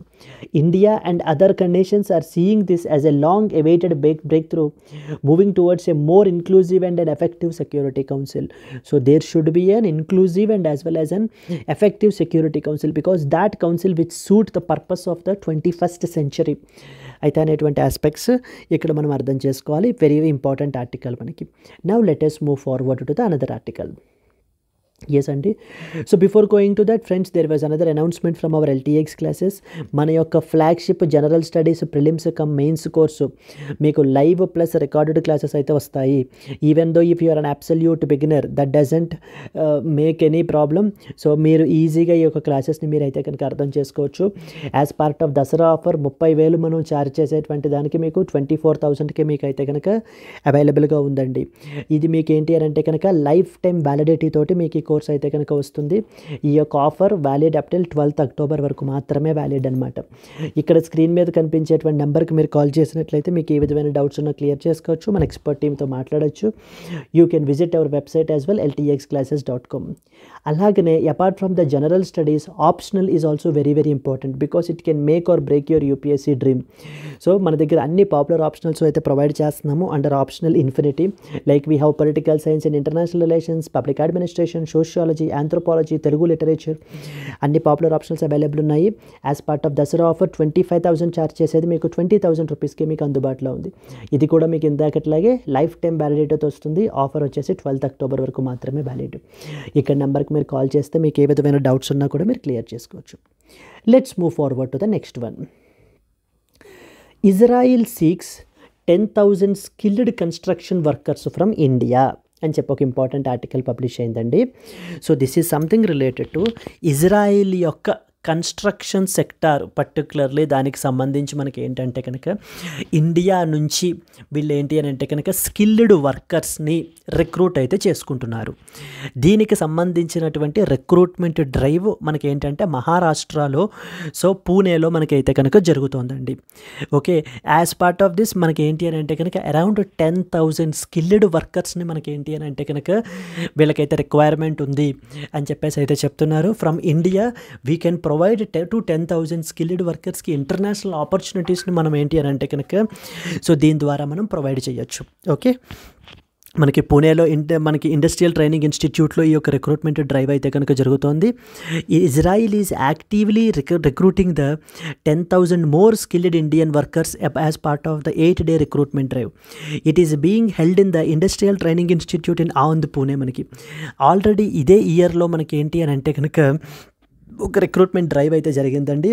India and other nations are seeing this as a long awaited breakthrough, moving towards a more inclusive and an effective Security Council. So there should be an inclusive and as well as an effective Security Council, because that council which suit the purpose of the 21st century అయితే అనేటువంటి aspects ఇక్కడ మనం అర్థం చేసుకోవాలి. Very important article మనకి. Now let us move forward to the another article. yes అండి. So before going to that friends, there was another announcement from our LTX classes. మన యొక్క flagship general studies prelims cum mains course మీకు live plus recorded classes అయితే వస్తాయి. Even though if you are an absolute beginner, that doesn't make any problem. సో మీరు ఈజీగా ఈ యొక్క క్లాసెస్ని మీరు అయితే కనుక అర్థం చేసుకోవచ్చు. As part of Dasara offer 30,000 మనం ఛార్జ్ చేసేటువంటి దానికి మీకు 24,000కి మీకు అయితే కనుక అవైలబుల్గా ఉందండి. ఇది మీకు ఏంటి అని అంటే కనుక లైఫ్ టైం వ్యాలిడిటీ తోటి మీకు ఈ కోర్స్ అయితే కనుక వస్తుంది. ఈ యొక్క offer valid up till 12th October వరకు మాత్రమే వ్యాలిడ్ అనమాట. ఇక్కడ స్క్రీన్ మీద కనిపించేటువంటి నెంబర్కి మీరు కాల్ చేసినట్లయితే మీకు ఏ విధమైన డౌట్స్ ఉన్నా క్లియర్ చేసుకోవచ్చు, మన ఎక్స్పర్ట్ టీమ్తో మాట్లాడచ్చు. You can visit our website as well ltxclasses.com. అలాగనే apart from the general studies, optional is also very very important because it can make or break your UPSC dream. So మన దగ్గర అన్ని popular optionals అయితే provide చేస్తున్నాము under optional infinity. Like we have political science and international relations, public administration, sociology, anthropology, Telugu literature, అన్ని popular options available ఉన్నాయి. As part of Dasara offer 25,000 charge చేసేది మీకు 20,000 రూపీస్కి మీకు అందుబాటులో ఉంది. ఇది కూడా మీకు ఇందాకట్లాగే లైఫ్ టైం వ్యాలిడిటీతో వస్తుంది. ఆఫర్ వచ్చేసి 12th October వరకు మాత్రమే వ్యాలిడ్. ఇక్కడ నెంబర్కి మీరు కాల్ చేస్తే మీకు ఏ విధమైన డౌట్స్ ఉన్నా కూడా మీరు క్లియర్ చేసుకోవచ్చు. Let's move forward to the next one. Israel seeks 10,000 skilled construction workers from India అని చెప్పి ఒక ఇంపార్టెంట్ ఆర్టికల్ పబ్లిష్ అయిందండి. So this is something related to Israel యొక్క కన్స్ట్రక్షన్ సెక్టార్, పర్టికులర్లీ దానికి సంబంధించి మనకి ఏంటంటే కనుక ఇండియా నుంచి వీళ్ళు ఏంటి అని అంటే కనుక స్కిల్డ్ వర్కర్స్ని రిక్రూట్ అయితే చేసుకుంటున్నారు. దీనికి సంబంధించినటువంటి రిక్రూట్మెంట్ డ్రైవ్ మనకి ఏంటంటే మహారాష్ట్రలో, సో పూణేలో మనకైతే కనుక జరుగుతోందండి. Okay, as part of this మనకి ఏంటి అని అంటే కనుక అరౌండ్ 10,000 స్కిల్డ్ వర్కర్స్ని మనకి ఏంటి అని అంటే కనుక వీళ్ళకైతే రిక్వైర్మెంట్ ఉంది అని చెప్పేసి అయితే చెప్తున్నారు. From India we can provide to 10,000 skilled వర్కర్స్కి ఇంటర్నేషనల్ ఆపర్చునిటీస్ని మనం ఏంటి అని అంటే కనుక సో దీని ద్వారా మనం ప్రొవైడ్ చేయొచ్చు. ఓకే, మనకి పూణేలో మనకి ఇండస్ట్రియల్ ట్రైనింగ్ ఇన్స్టిట్యూట్లో ఈ యొక్క రిక్రూట్మెంట్ డ్రైవ్ అయితే కనుక జరుగుతోంది. Israel is actively recruiting the 10,000 more skilled Indian workers as part of the 8-day recruitment drive. It is being held in the industrial training institute in Andhra Pune. మనకి ఆల్రెడీ ఇదే ఇయర్లో మనకి ఏంటి అని అంటే కనుక ఒక రిక్రూట్మెంట్ డ్రైవ్ అయితే జరిగిందండి.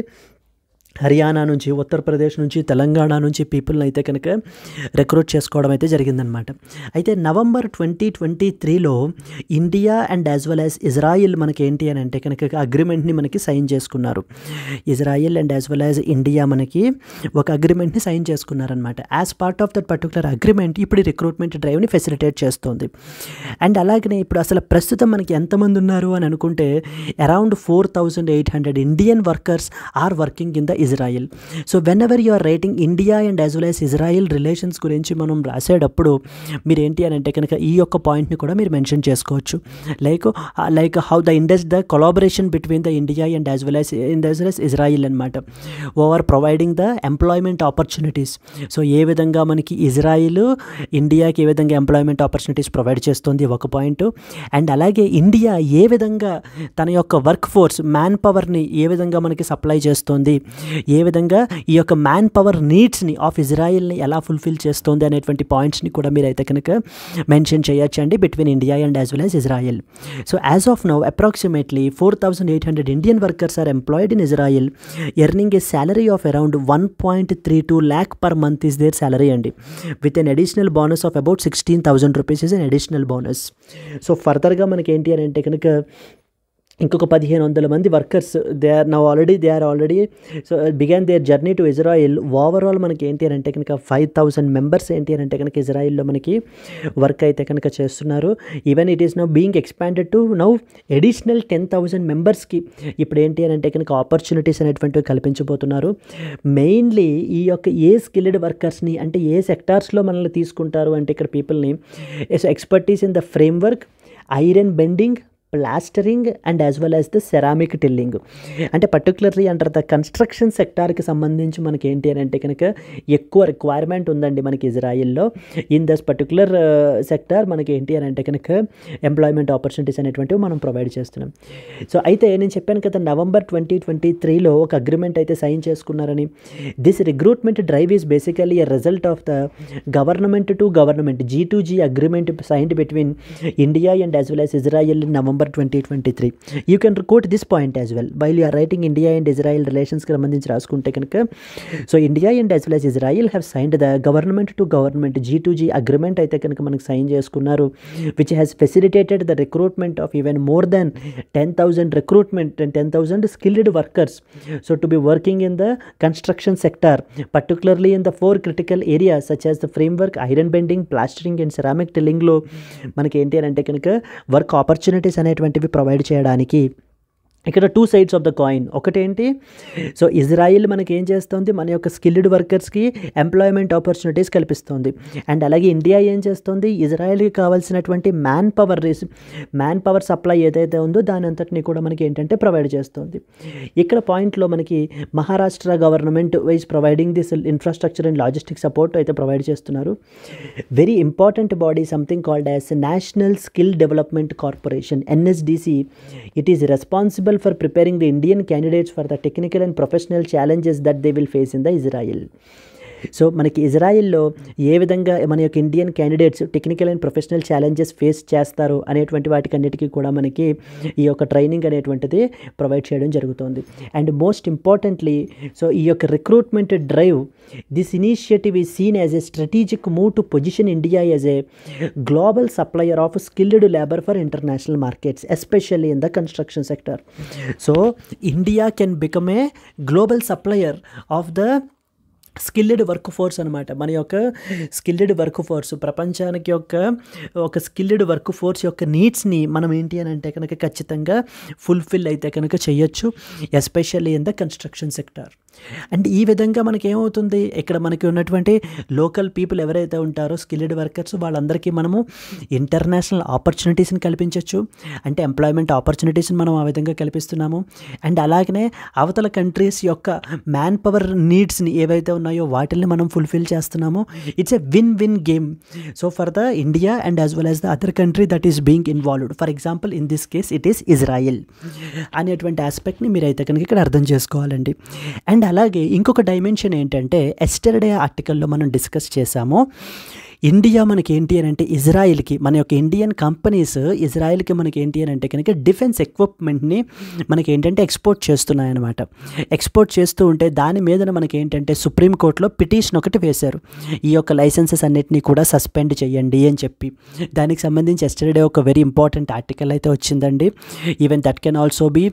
హర్యానా నుంచి, ఉత్తరప్రదేశ్ నుంచి, తెలంగాణ నుంచి పీపుల్ని అయితే కనుక రిక్రూట్ చేసుకోవడం అయితే జరిగిందనమాట. అయితే నవంబర్ 2023లో India and as well as Israel మనకి ఏంటి అని అంటే కనుక అగ్రిమెంట్ని మనకి సైన్ చేసుకున్నారు. Israel and as well as India మనకి ఒక అగ్రిమెంట్ని సైన్ చేసుకున్నారనమాట. As part of that particular agreement ఇప్పుడు రిక్రూట్మెంట్ డ్రైవ్ని ఫెసిలిటేట్ చేస్తుంది. అండ్ అలాగనే ఇప్పుడు అసలు ప్రస్తుతం మనకి ఎంతమంది ఉన్నారు అని అనుకుంటే around 4,800 Indian workers are working in the Israel. So whenever you are writing India and as well as Israel relations గురించి మనం రాసేటప్పుడు మీరు ఏంటి అని అంటే కనుక ఈ యొక్క పాయింట్ని కూడా మీరు మెన్షన్ చేసుకోవచ్చు. Like how the collaboration between the India and as well as Israel అనమాట over providing the employment opportunities. So ఏ విధంగా మనకి ఇజ్రాయిల్ ఇండియాకి ఏ విధంగా ఎంప్లాయ్మెంట్ ఆపర్చునిటీస్ ప్రొవైడ్ చేస్తుంది ఒక పాయింట్. అండ్ అలాగే ఇండియా ఏ విధంగా తన యొక్క వర్క్ ఫోర్స్ మ్యాన్ పవర్ని ఏ విధంగా మనకి సప్లై చేస్తుంది, ఏ విధంగా ఈ యొక్క మ్యాన్ పవర్ నీడ్స్ని ఆఫ్ ఇజ్రాయిల్ని ఎలా ఫుల్ఫిల్ చేస్తుంది అనేటువంటి పాయింట్స్ని కూడా మీరైతే కనుక మెన్షన్ చేయొచ్చండి between India and as well as Israel. So as of now approximately 4,800 Indian workers are employed in Israel earning a salary of around 1.32 lakh per month is their salary అండి, with an additional bonus of about 16,000 rupees is an additional bonus. So ఫర్దర్గా మనకి ఏంటి అని అంటే కనుక ఇంకొక 1,500 మంది workers they are already so began their journey to Israel. Overall మనకి ఏంటి అని అంటే కనుక 5,000 మెంబర్స్ ఏంటి అని అంటే కనుక ఇజ్రాయిల్లో మనకి వర్క్ అయితే కనుక చేస్తున్నారు. Even it is now being expanded to now additional 10,000 మెంబర్స్కి ఇప్పుడు ఏంటి అని అంటే కనుక ఆపర్చునిటీస్ అనేటువంటివి కల్పించబోతున్నారు. మెయిన్లీ ఈ యొక్క ఏ స్కిల్డ్ వర్కర్స్ని అంటే ఏ సెక్టార్స్లో మనల్ని తీసుకుంటారు అంటే ఇక్కడ పీపుల్ని expertise in the framework, iron bending, plastering and as well as the ceramic tiling. అంటే పర్టికులర్లీ అండర్ ద కన్స్ట్రక్షన్ సెక్టార్కి సంబంధించి మనకి ఏంటి అని అంటే కనుక ఎక్కువ రిక్వైర్మెంట్ ఉందండి మనకి ఇజ్రాయిల్లో. ఇన్ దస్ పర్టికులర్ సెక్టార్ మనకి ఏంటి అని అంటే కనుక ఎంప్లాయ్మెంట్ ఆపర్చునిటీస్ అనేటువంటివి మనం ప్రొవైడ్ చేస్తున్నాం. సో అయితే నేను చెప్పాను కదా నవంబర్ 2023లో ఒక అగ్రిమెంట్ అయితే సైన్ చేసుకున్నారని. This recruitment drive is basically a result of the government to government G2G agreement signed between India and as well as Israel in November 2023. You can quote this point as well while you are writing India and Israel relations కి సంబంధించి రాసుకుంటే కనుక. So India and as well as Israel have signed the government to government G2G agreement అయితే కనుక మనకు sign చేసుకున్నారు, which has facilitated the recruitment of even more than 10,000 skilled workers so to be working in the construction sector, particularly in the 4 critical areas such as the framework, iron bending, plastering and ceramic tilling లో మనకి ఏంటి అంటే కనుక work opportunities అనేటువంటివి provide చేయడానికి ఇక్కడ 2 sides of the coin. ఒకటేంటి, so Israel మనకి ఏం చేస్తుంది, మన యొక్క స్కిల్డ్ వర్కర్స్కి ఎంప్లాయ్మెంట్ ఆపర్చునిటీస్ కల్పిస్తుంది. అండ్ అలాగే ఇండియా ఏం చేస్తుంది, ఇజ్రాయిల్కి కావాల్సినటువంటి మ్యాన్ పవర్ సప్లై ఏదైతే ఉందో దాని అంతటిని కూడా మనకి ఏంటంటే ప్రొవైడ్ చేస్తుంది. ఇక్కడ పాయింట్లో మనకి Maharashtra government wise providing this infrastructure and logistic support అయితే ప్రొవైడ్ చేస్తున్నారు. Very important body something called as national skill development corporation NSDC. It is responsible for preparing the Indian candidates for the technical and professional challenges that they will face in the Israel. So మనకి ఇజ్రాయిల్లో ఏ విధంగా మన యొక్క Indian candidates technical and professional challenges face చేస్తారు అనేటువంటి వాటికన్నిటికీ కూడా మనకి ఈ యొక్క ట్రైనింగ్ అనేటువంటిది ప్రొవైడ్ చేయడం జరుగుతుంది. అండ్ మోస్ట్ ఇంపార్టెంట్లీ సో ఈ యొక్క recruitment drive, this initiative is seen as a strategic move to position India as a global supplier of skilled labour for international markets, especially in the construction sector. So India can become a global supplier of the skilled work force అనమాట. మన యొక్క skilled work force ప్రపంచానికి ఒక skilled work force యొక్క నీడ్స్ని మనం ఏంటి అని అంటే కనుక ఖచ్చితంగా ఫుల్ఫిల్ అయితే కనుక చేయొచ్చు, especially in the construction sector. And ఈ విధంగా మనకి ఏమవుతుంది, ఇక్కడ మనకి ఉన్నటువంటి లోకల్ పీపుల్ ఎవరైతే ఉంటారో స్కిల్డ్ వర్కర్స్ వాళ్ళందరికీ మనము ఇంటర్నేషనల్ ఆపర్చునిటీస్ని కల్పించవచ్చు. అంటే ఎంప్లాయ్మెంట్ ఆపర్చునిటీస్ని మనం ఆ విధంగా కల్పిస్తున్నాము. అండ్ అలాగనే అవతల కంట్రీస్ యొక్క మ్యాన్ పవర్ నీడ్స్ని ఏవైతే ఉన్నాయో వాటిల్ని మనం ఫుల్ఫిల్ చేస్తున్నాము. It's a win game. So for the India and as well as the other country that is being involved. For example in this case it is Israel అనేటువంటి ఆస్పెక్ట్ని మీరైతే కనుక ఇక్కడ అర్థం చేసుకోవాలండి. అండ్ అలాగే ఇంకొక డైమెన్షన్ ఏంటంటే ఎస్టర్డే ఆర్టికల్లో మనం డిస్కస్ చేసాము, ఇండియా మనకి ఏంటి అని అంటే ఇజ్రాయిల్కి, మన యొక్క ఇండియన్ కంపెనీస్ ఇజ్రాయిల్కి మనకి ఏంటి అని అంటే కనుక డిఫెన్స్ ఎక్విప్మెంట్ని మనకి ఏంటంటే ఎక్స్పోర్ట్ చేస్తున్నాయన్నమాట. ఎక్స్పోర్ట్ చేస్తూ ఉంటే దాని మీద మనకి ఏంటంటే సుప్రీంకోర్టులో పిటిషన్ ఒకటి వేశారు, ఈ యొక్క లైసెన్సెస్ అన్నిటినీ కూడా సస్పెండ్ చేయండి అని చెప్పి. దానికి సంబంధించి ఎస్టర్డే ఒక వెరీ ఇంపార్టెంట్ ఆర్టికల్ అయితే వచ్చిందండి. Even that can also be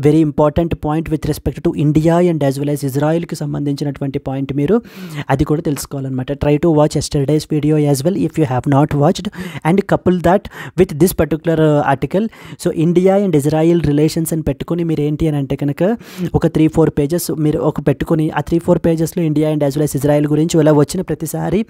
very important point with respect to India and as well as ఇజ్రాయిల్కి సంబంధించినటువంటి పాయింట్, మీరు అది కూడా తెలుసుకోవాలన్నమాట. Try to watch yesterday's video as well if you have not watched and couple that with this particular article. So India and Israel relations అని పెట్టుకుని మీరు ఏంటి అని అంటే కనుక ఒక 3-4 పేజెస్ మీరు పెట్టుకుని ఆ 3-4 పేజెస్లో India and as well as Israel గురించి ఇలా వచ్చిన ప్రతిసారి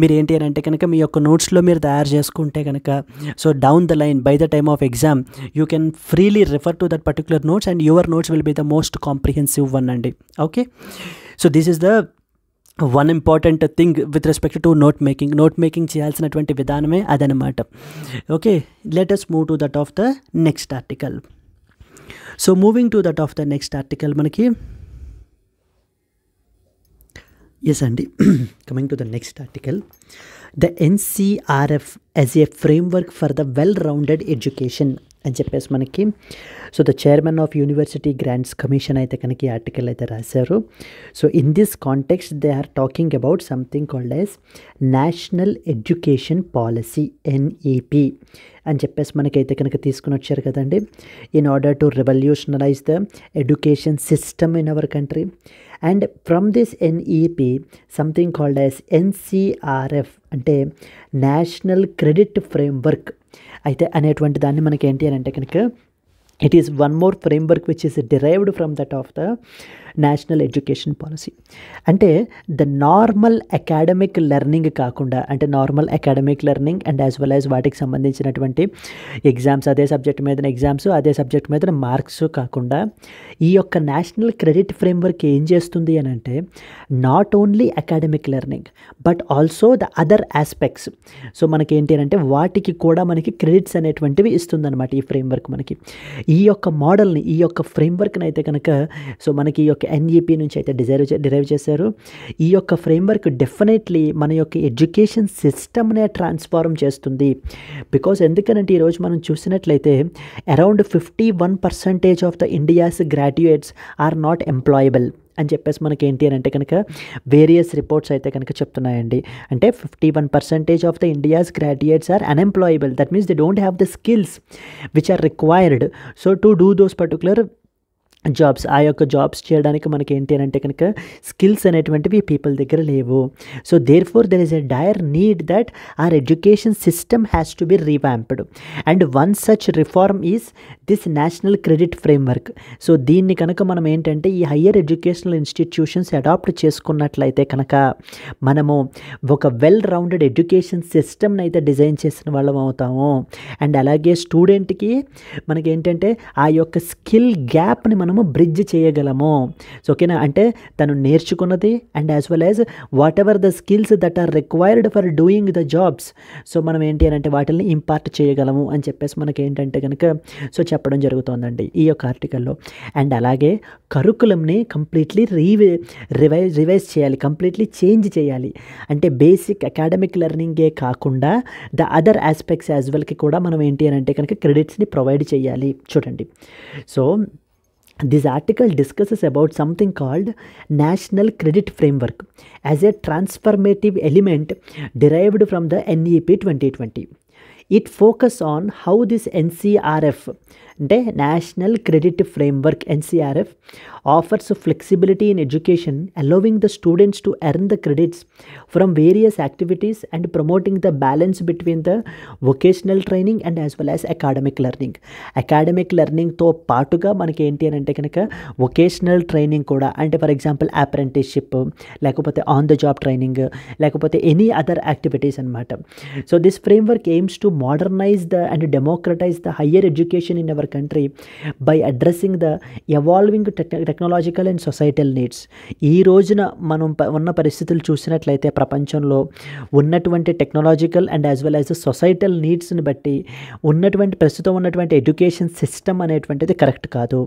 మీరు ఏంటి అని అంటే కనుక మీ యొక్క నోట్స్లో మీరు తయారు చేసుకుంటే కనుక so down the line by the time of exam you can freely refer to that particular notes and your notes will be the most comprehensive one అండి. Okay, so this is the one important thing with respect to note making చేయాల్సినటువంటి విధానమే అదనమాట. Okay, let us move to that of the next article. So moving to that of the next article మనకి yes అండి, coming to the next article, the NCRF as a framework for the well rounded education అని చెప్పేసి మనకి so the chairman of University Grants Commission అయితే కనుక ఈ article అయితే రాశారు. So in this context they are talking about something called as National Education Policy NEP అని చెప్పేసి మనకైతే కనుక తీసుకుని వచ్చారు కదండి. In order to revolutionalize the education system in our country and from this NEP something called as NCRF అంటే national credit framework అయితే అనేటువంటి దాన్ని మనకి ఏంటి అని అంటే కనుక it is one more framework which is derived from that of the national Education policy. అంటే ద నార్మల్ అకాడమిక్ లెర్నింగ్ కాకుండా, అంటే normal academic learning and as well as వాటికి సంబంధించినటువంటి ఎగ్జామ్స్, అదే సబ్జెక్ట్ మీద ఎగ్జామ్స్, అదే సబ్జెక్ట్ మీద మార్క్స్ కాకుండా ఈ యొక్క నేషనల్ క్రెడిట్ ఫ్రేమ్వర్క్ ఏం చేస్తుంది అని అంటే not only academic learning but also the other aspects. So మనకి ఏంటి అని అంటే వాటికి కూడా మనకి క్రెడిట్స్ అనేటువంటివి ఇస్తుందన్నమాట ఈ ఫ్రేమ్వర్క్ మనకి. ఈ యొక్క మోడల్ని, ఈ యొక్క ఫ్రేమ్వర్క్ని అయితే కనుక సో మనకి ఈ యొక్క NEP నుంచి అయితే డిరైవ్ చేశారు. ఈ యొక్క ఫ్రేమ్వర్క్ డెఫినెట్లీ మన యొక్క ఎడ్యుకేషన్ సిస్టమ్నే ట్రాన్స్ఫార్మ్ చేస్తుంది. బికాజ్ ఎందుకనంటే ఈరోజు మనం చూసినట్లయితే around 51% of the India's graduates are not employable అని చెప్పేసి మనకి ఏంటి అని అంటే కనుక వేరియస్ రిపోర్ట్స్ అయితే కనుక చెప్తున్నాయండి. అంటే 51% of the India's graduates are unemployable. That means they don't have the skills which are required so to do those particular jobs. ఆ యొక్క జాబ్స్ చేయడానికి మనకి ఏంటి అని అంటే కనుక స్కిల్స్ అనేటువంటివి పీపుల్ దగ్గర లేవు. So therefore there is a dire need that our education system has to be revamped and one such reform is this national credit framework. సో దీన్ని కనుక మనం ఏంటంటే ఈ హయ్యర్ ఎడ్యుకేషనల్ ఇన్స్టిట్యూషన్స్ అడాప్ట్ చేసుకున్నట్లయితే కనుక మనము ఒక వెల్ రౌండెడ్ ఎడ్యుకేషన్ సిస్టమ్ని అయితే డిజైన్ చేసిన వాళ్ళం అవుతాము. అండ్ అలాగే స్టూడెంట్కి మనకి ఏంటంటే ఆ యొక్క స్కిల్ గ్యాప్ని మనము బ్రిడ్జ్ చేయగలము. సో ఓకేనా, అంటే తను నేర్చుకున్నది and as well as whatever the skills that are required for doing the jobs so మనం ఏంటి అని అంటే వాటిని ఇంపార్ట్ చేయగలము అని చెప్పేసి మనకి ఏంటంటే కనుక సో చెప్పడం జరుగుతుందండి ఈ యొక్క ఆర్టికల్లో. అండ్ అలాగే కరికులంని కంప్లీట్లీ రివైజ్ చేయాలి, కంప్లీట్లీ చేంజ్ చేయాలి. అంటే బేసిక్ అకాడమిక్ లెర్నింగే కాకుండా ద అదర్ ఆస్పెక్ట్స్ యాజ్ వెల్కి కూడా మనం ఏంటి అని అంటే కనుక క్రెడిట్స్ని ప్రొవైడ్ చేయాలి. చూడండి, so this article discusses about something called National Credit Framework as a transformative element derived from the NEP 2020. It focuses on how this NCRF, the National Credit Framework NCRF, offers flexibility in education, allowing the students to earn the credits from various activities and promoting the balance between the vocational training and as well as academic learning. Academic learning తో పాటుగా మనకి ఏంటి అని అంటే కనుక vocational training కూడా, అంటే for example apprenticeship లేకపోతే ఆన్ ద జాబ్ ట్రైనింగ్ లేకపోతే ఎనీ అదర్ యాక్టివిటీస్ అనమాట. So this framework AIIMS to modernize the and democratize the higher education in our country by addressing the evolving technological and societal needs. ఈ రోజున మనం ఉన్న పరిస్థితులు చూసినట్లయితే ప్రపంచంలో ఉన్నటువంటి technological and as well as societal నీడ్స్ని బట్టి ఉన్నటువంటి ప్రస్తుతం ఉన్నటువంటి ఎడ్యుకేషన్ సిస్టమ్ అనేటువంటిది కరెక్ట్ కాదు.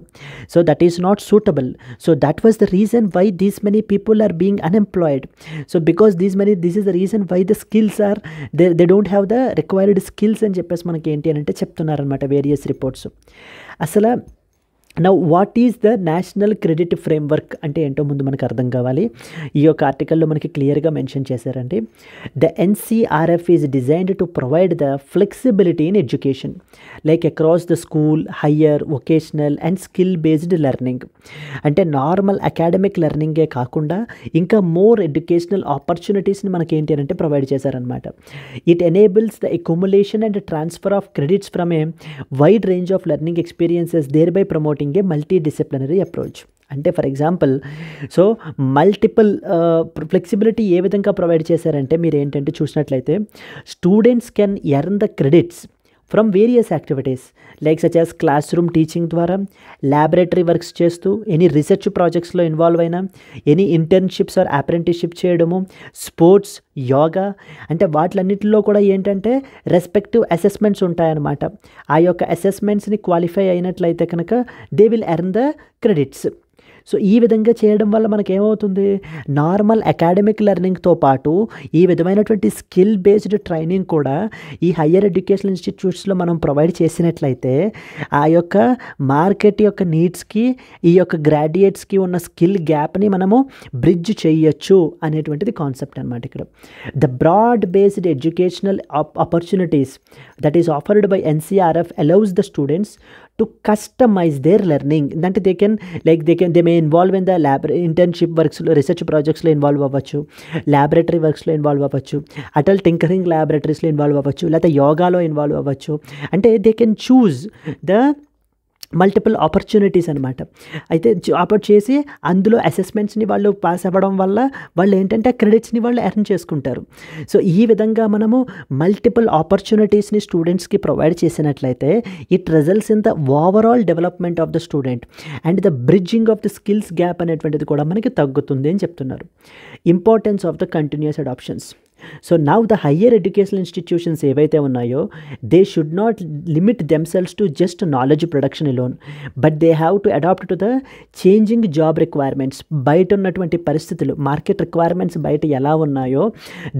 So that is not suitable. So that was the reason why these many people are being unemployed. So because this is the reason why the skills are they don't have the required skills అని చెప్పేసి మనకి ఏంటి అని అంటే చెప్తున్నారనమాట various reports. అసలు now what is the national credit framework అంటే ఏంటో ముందు మనకు అర్థం కావాలి. ఈ యొక్క ఆర్టికల్లో మనకి క్లియర్గా మెన్షన్ చేశారండి. The NCRF is designed to provide the flexibility in education like across the school, higher, vocational and skill based learning. అంటే నార్మల్ అకాడమిక్ లెర్నింగే కాకుండా ఇంకా మోర్ ఎడ్యుకేషనల్ ఆపర్చునిటీస్ని మనకి ఏంటి అంటే ప్రొవైడ్ చేశారనమాట. It enables the accumulation and transfer of credits from a wide range of learning experiences thereby promoting a multi disciplinary approach. అంటే for example so multiple flexibility ఏ విధంగా ప్రొవైడ్ చేశారంటే మీరు ఏంటంటే చూసినట్లయితే students can earn the credits from various activities like such as classroom teaching ద్వారా, laboratory works చేస్తూ, any research ప్రాజెక్ట్స్లో ఇన్వాల్వ్ అయినా, ఎనీ ఇంటర్న్షిప్స్ ఆర్ అప్రెంటిస్షిప్ చేయడము, స్పోర్ట్స్, యోగా, అంటే వాటిలన్నిటిలో కూడా ఏంటంటే రెస్పెక్టివ్ అసెస్మెంట్స్ ఉంటాయన్నమాట. ఆ యొక్క అసెస్మెంట్స్ని క్వాలిఫై అయినట్లయితే కనుక they will earn the credits. So ఈ విధంగా చేయడం వల్ల మనకేమవుతుంది, నార్మల్ అకాడమిక్ లెర్నింగ్తో పాటు ఈ విధమైనటువంటి స్కిల్ బేస్డ్ ట్రైనింగ్ కూడా ఈ హయ్యర్ ఎడ్యుకేషన్ ఇన్స్టిట్యూట్స్లో మనం ప్రొవైడ్ చేసినట్లయితే ఆ యొక్క మార్కెట్ యొక్క నీడ్స్కి ఈ యొక్క గ్రాడ్యుయేట్స్కి ఉన్న స్కిల్ గ్యాప్ని మనము బ్రిడ్జ్ చేయొచ్చు అనేటువంటిది కాన్సెప్ట్ అనమాట ఇక్కడ. The broad based educational opportunities that is afforded by NCRF allows the students to customize their learning. అంటే they may involve in the internship works, research projects లో ఇన్వాల్వ్ అవ్వచ్చు, ల్యాబొరేటరీ వర్క్స్లో ఇన్వాల్వ్ అవ్వచ్చు, Atal tinkering ల్యాబొరేటరీస్లో involve అవ్వచ్చు, లేకపోతే యోగాలో involve అవ్వచ్చు. అంటే they can choose the multiple opportunities అనమాట. అయితే ఆపర్ట్ చేసి అందులో అసెస్మెంట్స్ని వాళ్ళు పాస్ అవ్వడం వల్ల వాళ్ళు ఏంటంటే క్రెడిట్స్ని వాళ్ళు ఎర్న్ చేసుకుంటారు. సో ఈ విధంగా మనము మల్టిపుల్ ఆపర్చునిటీస్ని స్టూడెంట్స్కి ప్రొవైడ్ చేసినట్లయితే it results in the overall development of the student and the bridging of the skills gap అనేటువంటిది కూడా మనకి తగ్గుతుంది అని చెప్తున్నారు. Importance of the continuous adaptions. So now the higher educational institutions ఏవైతే ఉన్నాయో they should not limit themselves to just knowledge production alone, but they have to adapt to the changing job requirements. బయట ఉన్నటువంటి పరిస్థితులు, market requirements బయట ఎలా ఉన్నాయో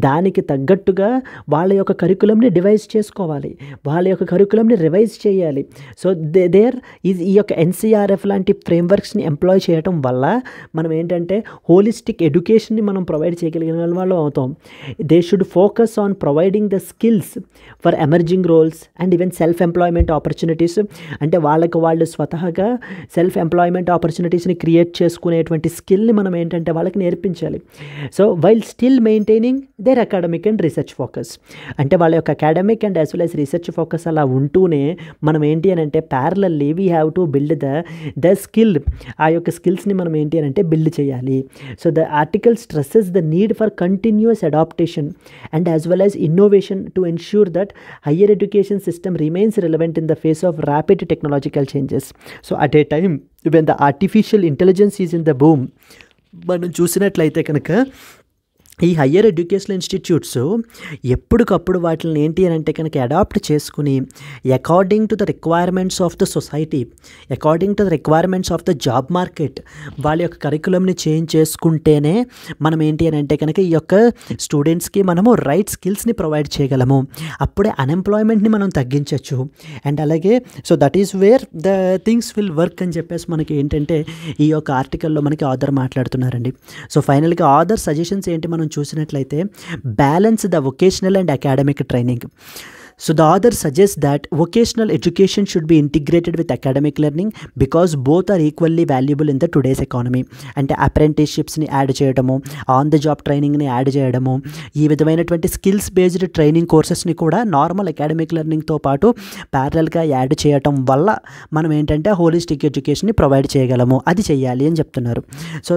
దానికి తగ్గట్టుగా వాళ్ళ యొక్క కరికులంని డివైజ్ చేసుకోవాలి, వాళ్ళ యొక్క కరికులంని రివైజ్ చేయాలి. సో దేర్ ఈజ్ ఈ యొక్క ఎన్సీఆర్ఎఫ్ లాంటి ఫ్రేమ్వర్క్స్ని ఎంప్లాయ్ చేయడం వల్ల మనం ఏంటంటే హోలిస్టిక్ ఎడ్యుకేషన్ని మనం ప్రొవైడ్ చేయగలిగిన వాళ్ళం అవుతాం. They should focus on providing the skills for emerging roles and even self-employment opportunities. అంటే వాళ్ళకి వాళ్ళు స్వతహాగా సెల్ఫ్ ఎంప్లాయ్మెంట్ ఆపర్చునిటీస్ని క్రియేట్ చేసుకునేటువంటి స్కిల్ని మనం ఏంటంటే వాళ్ళకి నేర్పించాలి. So while still maintaining their academic and research focus. అంటే వాళ్ళ యొక్క academic and as well as research focus అలా ఉంటూనే మనం ఏంటి అని అంటే parallelly we have to build the skill. ఆ యొక్క స్కిల్స్ని మనం ఏంటి అని అంటే బిల్డ్ చేయాలి. So the article stresses the need for continuous adaptation and as well as innovation to ensure that higher education system remains relevant in the face of rapid technological changes. So at a time when the artificial intelligence is in the boom, మనం చూసినట్లయితే కనుక ఈ higher educational institutes ఎప్పటికప్పుడు వాటిని ఏంటి అని అంటే కనుక అడాప్ట్ చేసుకుని according to the requirements of the society, according to the requirements of the job market వాళ్ళ యొక్క కరికులంని చేంజ్ చేసుకుంటేనే మనం ఏంటి అని అంటే కనుక ఈ యొక్క స్టూడెంట్స్కి మనము రైట్ స్కిల్స్ని ప్రొవైడ్ చేయగలము. అప్పుడే అన్ఎంప్లాయ్మెంట్ని మనం తగ్గించవచ్చు. అండ్ అలాగే so that is where the things will work అని చెప్పేసి మనకి ఏంటంటే ఈ యొక్క ఆర్టికల్లో మనకి ఆథర్ మాట్లాడుతున్నారండి. సో ఫైనల్గా ఆథర్ సజెషన్స్ ఏంటి మనం చూసినట్లయితే balance the vocational and academic training. So the author suggests that vocational education should be integrated with academic learning because both are equally valuable in the today's economy. అంటే అప్రెంటిస్షిప్స్ని add చేయడము, on the job ట్రైనింగ్ని add చేయడము, ఈ విధమైనటువంటి skills based training కోర్సెస్ని కూడా normal academic లెర్నింగ్తో పాటు ప్యారలల్గా add చేయడం వల్ల మనం ఏంటంటే హోలిస్టిక్ ఎడ్యుకేషన్ని ప్రొవైడ్ చేయగలము. అది చెయ్యాలి అని చెప్తున్నారు. So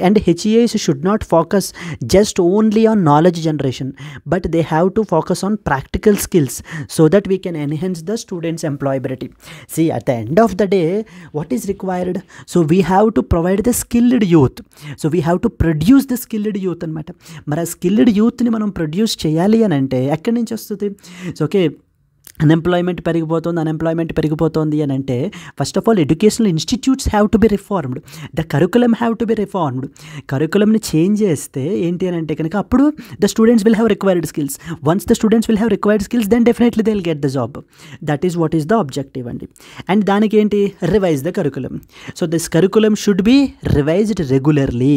and HEIs should not focus just only on knowledge generation but they have to focus on practical skills. so that we can enhance the students' employability. See, at the end of the day, what is required? So we have to provide the skilled youth. So we have to produce the skilled youth అనమాట. మరి ఆ skilled యూత్ని మనం produce చేయాలి అని అంటే ఎక్కడి నుంచి వస్తుంది? సో ఓకే, అన్ఎంప్లాయ్మెంట్ పెరిగిపోతుంది అని అంటే first of all educational institutes have to be reformed, the curriculum have to be reformed. కరికులంని చేంజ్ చేస్తే ఏంటి అని అంటే కనుక అప్పుడు the students will have required skills. Once the students will have required skills then definitely they will get the job. That is what is the objective అండి. And దానికి ఏంటి? Revise the curriculum. So this curriculum should be revised regularly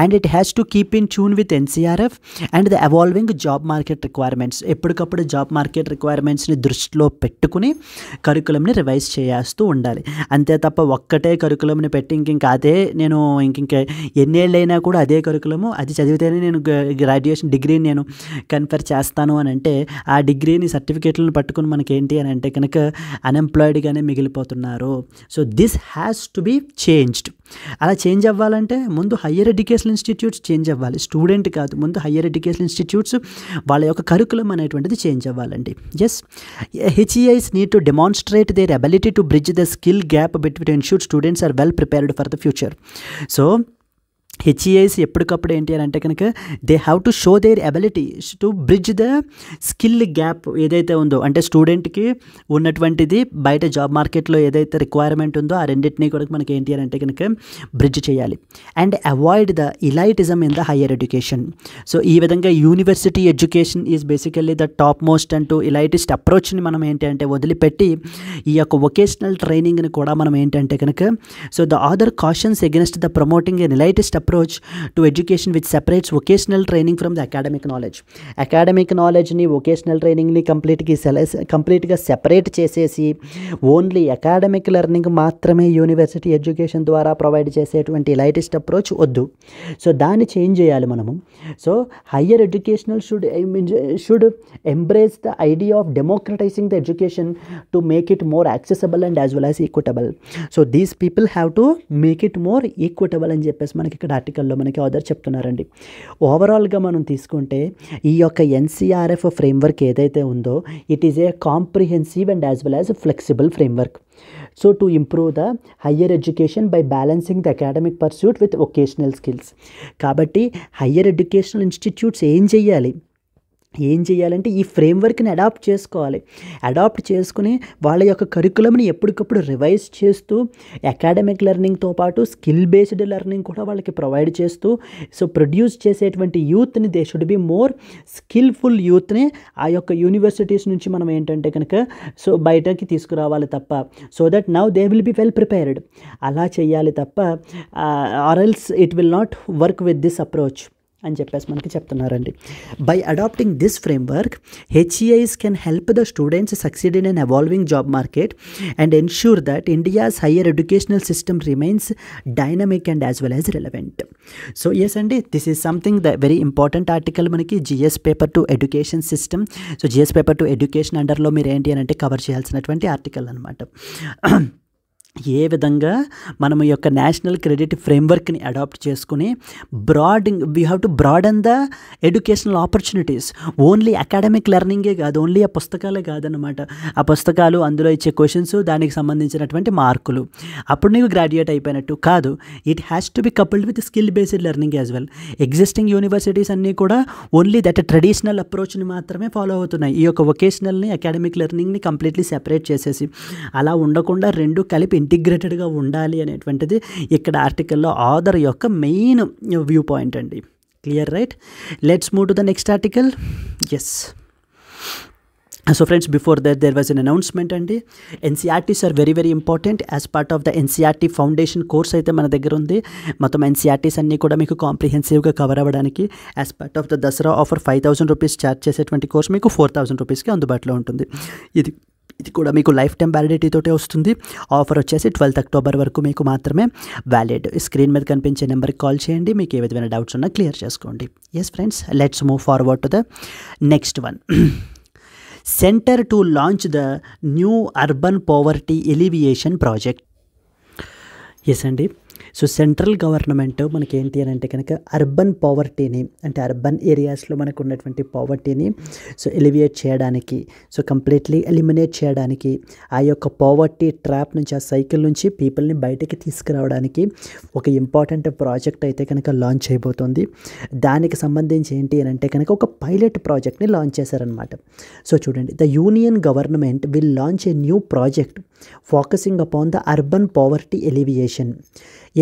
and it has to keep in tune with NCRF and the evolving job market requirements. ఎప్పటికప్పుడు job market రిక్వైర్మెంట్స్ని దృష్టిలో పెట్టుకుని కరికులంని revise చేస్తూ ఉండాలి. అంతే తప్ప ఒక్కటే కరికులంని పెట్టి ఇంకా అదే నేను ఇంక ఎన్నేళ్ళైనా కూడా అదే కరికులము అది చదివితేనే నేను గ్రాడ్యుయేషన్ డిగ్రీని నేను కన్ఫర్ చేస్తాను అని అంటే ఆ డిగ్రీని సర్టిఫికేట్లను పట్టుకుని మనకి ఏంటి అని అంటే కనుక అన్ఎంప్లాయిడ్గానే మిగిలిపోతున్నారు. So this has to be changed. అలా చేంజ్ అవ్వాలంటే ముందు హయ్యర్ ఎడ్యుకేషన్ ఇన్స్టిట్యూట్స్ చేంజ్ అవ్వాలి, స్టూడెంట్ కాదు. ముందు హయ్యర్ ఎడ్యుకేషన్ ఇన్స్టిట్యూట్స్ వాళ్ళ యొక్క కరికులం అనేటువంటిది చేంజ్ అవ్వాలండి. Yes, HEIs need to demonstrate their ability to bridge the skill gap between to ensure students are well prepared for the future. So HEIs ఎప్పటికప్పుడు ఏంటి అని అంటే కనుక they have to show there ability to bridge the skill gap ఏదైతే ఉందో, అంటే స్టూడెంట్కి ఉన్నటువంటిది బయట జాబ్ మార్కెట్లో ఏదైతే రిక్వైర్మెంట్ ఉందో ఆ రెండింటినీ కూడా మనకి ఏంటి అని అంటే కనుక బ్రిడ్జ్ చేయాలి. And avoid the elitism in the higher education. So ఈ విధంగా university education is basically the top most అంటూ ఇలైటిస్ట్ అప్రోచ్ని మనం ఏంటి అంటే వదిలిపెట్టి ఈ యొక్క వొకేషనల్ ట్రైనింగ్ని కూడా మనం ఏంటంటే కనుక so the author cautions against the promoting an elitist approach to education which separates vocational training from the academic knowledge. Academic knowledge ni vocational training ni completely separate చేసేసి ఓన్లీ అకాడమిక్ లెర్నింగ్ మాత్రమే university education ద్వారా provide చేసేటువంటి lightest approach వద్దు. So దాన్ని change చేయాలి మనము. So higher educational should embrace the idea of డెమోక్రటైజింగ్ the education to make it more accessible and as well as equitable. So these people have to make it more equitable అని చెప్పేసి మనకి ఇక్కడ ఆర్టికల్లో మనకి author చెప్తున్నారండి. ఓవరాల్గా మనం తీసుకుంటే ఈ యొక్క ఎన్సీఆర్ఎఫ్ ఫ్రేమ్వర్క్ ఏదైతే ఉందో it is a comprehensive and as well as flexible framework. So to improve the higher education by balancing the academic pursuit with vocational skills. కాబట్టి హయ్యర్ ఎడ్యుకేషనల్ ఇన్స్టిట్యూట్స్ ఏం చేయాలంటే ఈ ఫ్రేమ్వర్క్ని అడాప్ట్ చేసుకోవాలి. అడాప్ట్ చేసుకుని వాళ్ళ యొక్క కరికులంని ఎప్పటికప్పుడు రివైజ్ చేస్తూ అకాడమిక్ లెర్నింగ్తో పాటు స్కిల్ బేస్డ్ లెర్నింగ్ కూడా వాళ్ళకి ప్రొవైడ్ చేస్తూ సో ప్రొడ్యూస్ చేసేటువంటి యూత్ని they should be more skilful యూత్ని ఆ యొక్క యూనివర్సిటీస్ నుంచి మనం ఏంటంటే కనుక సో బయటకి తీసుకురావాలి తప్ప so that now they will be well prepared. అలా చేయాలి తప్ప or else it will not work with this approach అని చెప్పేసి మనకి చెప్తున్నారండి. By adapting this framework HEIs can help the students succeed in an evolving job market and ensure that India's higher educational system remains dynamic and as well as relevant. So yes అండి, this is something the very important article మనకి GS paper two education system. So GS paper two education అండర్లో మీరు ఏంటి అని అంటే cover చేయాల్సినటువంటి article అనమాట. ఏ విధంగా మనం ఈ యొక్క నేషనల్ క్రెడిట్ ఫ్రేమ్వర్క్ని అడాప్ట్ చేసుకుని we have to broaden the educational opportunities. Only academic లెర్నింగే కాదు, ఓన్లీ ఆ పుస్తకాలే కాదనమాట. ఆ పుస్తకాలు అందులో ఇచ్చే క్వశ్చన్స్ దానికి సంబంధించినటువంటి మార్కులు అప్పుడు నీకు గ్రాడ్యుయేట్ అయిపోయినట్టు కాదు. It has to B coupled with skill based learning as well. Existing universities అన్నీ కూడా ఓన్లీ దట్ ట్రెడిషనల్ అప్రోచ్ని మాత్రమే ఫాలో అవుతున్నాయి. ఈ యొక్క వొకేషనల్ని అకాడమిక్ లెర్నింగ్ని కంప్లీట్లీ సెపరేట్ చేసేసి అలా ఉండకుండా రెండు కలిపి ఇంటిగ్రేటెడ్గా ఉండాలి అనేటువంటిది ఇక్కడ ఆర్టికల్లో ఆథర్ యొక్క మెయిన్ వ్యూ పాయింట్ అండి. Clear, right? Let's move to the next article. Yes, so friends, before that there was an announcement అండి. NCERTs are very very important. As part of the NCERT foundation course అయితే మన దగ్గర ఉంది. మొత్తం NCERTs అన్నీ కూడా మీకు కాంప్రిహెన్సివ్గా కవర్ అవ్వడానికి as part of the Dasara offer 5,000 rupees charge చేసేటువంటి కోర్స్ మీకు 4,000 రూపీస్కి అందుబాటులో ఉంటుంది. ఇది కూడా మీకు లైఫ్ టైం వ్యాలిడిటీ తోటే వస్తుంది. ఆఫర్ వచ్చేసి 12th అక్టోబర్ వరకు మీకు మాత్రమే వ్యాలిడ్. స్క్రీన్ మీద కనిపించే నెంబర్కి కాల్ చేయండి, మీకు ఏ విధమైన డౌట్స్ ఉన్నా క్లియర్ చేసుకోండి. Yes friends, let's move forward to the next one. Centre to launch the new urban poverty alleviation project. Yes అండి, సో సెంట్రల్ గవర్నమెంట్ మనకి ఏంటి అని అంటే కనుక అర్బన్ పావర్టీని, అంటే అర్బన్ ఏరియాస్లో మనకు ఉన్నటువంటి పావర్టీని సో ఎలివియేట్ చేయడానికి, సో కంప్లీట్లీ ఎలిమినేట్ చేయడానికి, ఆ యొక్క పావర్టీ ట్రాప్ నుంచి, ఆ సైకిల్ నుంచి పీపుల్ని బయటికి తీసుకురావడానికి ఒక ఇంపార్టెంట్ ప్రాజెక్ట్ అయితే కనుక లాంచ్ చేయబోతోంది. దానికి సంబంధించి ఏంటి అని అంటే కనుక ఒక పైలట్ ప్రాజెక్ట్ని లాంచ్ చేశారనమాట. సో చూడండి, the union government will launch a new project focusing upon the urban poverty alleviation.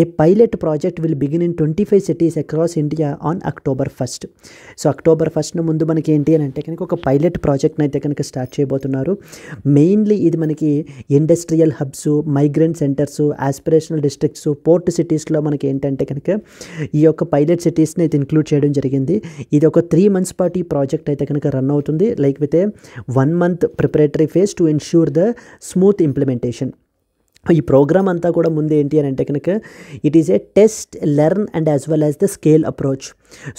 A pilot project will begin in 25 cities across India on October 1st. So October 1st ముందు మనకి ఏంటి అని అంటే కనుక ఒక pilot ప్రాజెక్ట్ని అయితే కనుక స్టార్ట్ చేయబోతున్నారు. మెయిన్లీ ఇది మనకి industrial hubs, migrant centres, aspirational districts, port సిటీస్లో మనకి ఏంటంటే కనుక ఈ యొక్క పైలట్ సిటీస్ని అయితే ఇంక్లూడ్ చేయడం జరిగింది. ఇది ఒక 3 months పాటు ఈ ప్రాజెక్ట్ అయితే కనుక రన్ అవుతుంది, like with a 1 month preparatory phase to ensure the smooth implementation. ఈ ప్రోగ్రామ్ అంతా కూడా ముందు ఏంటి అని అంటే కనుక it is a test, learn and as well as the scale approach.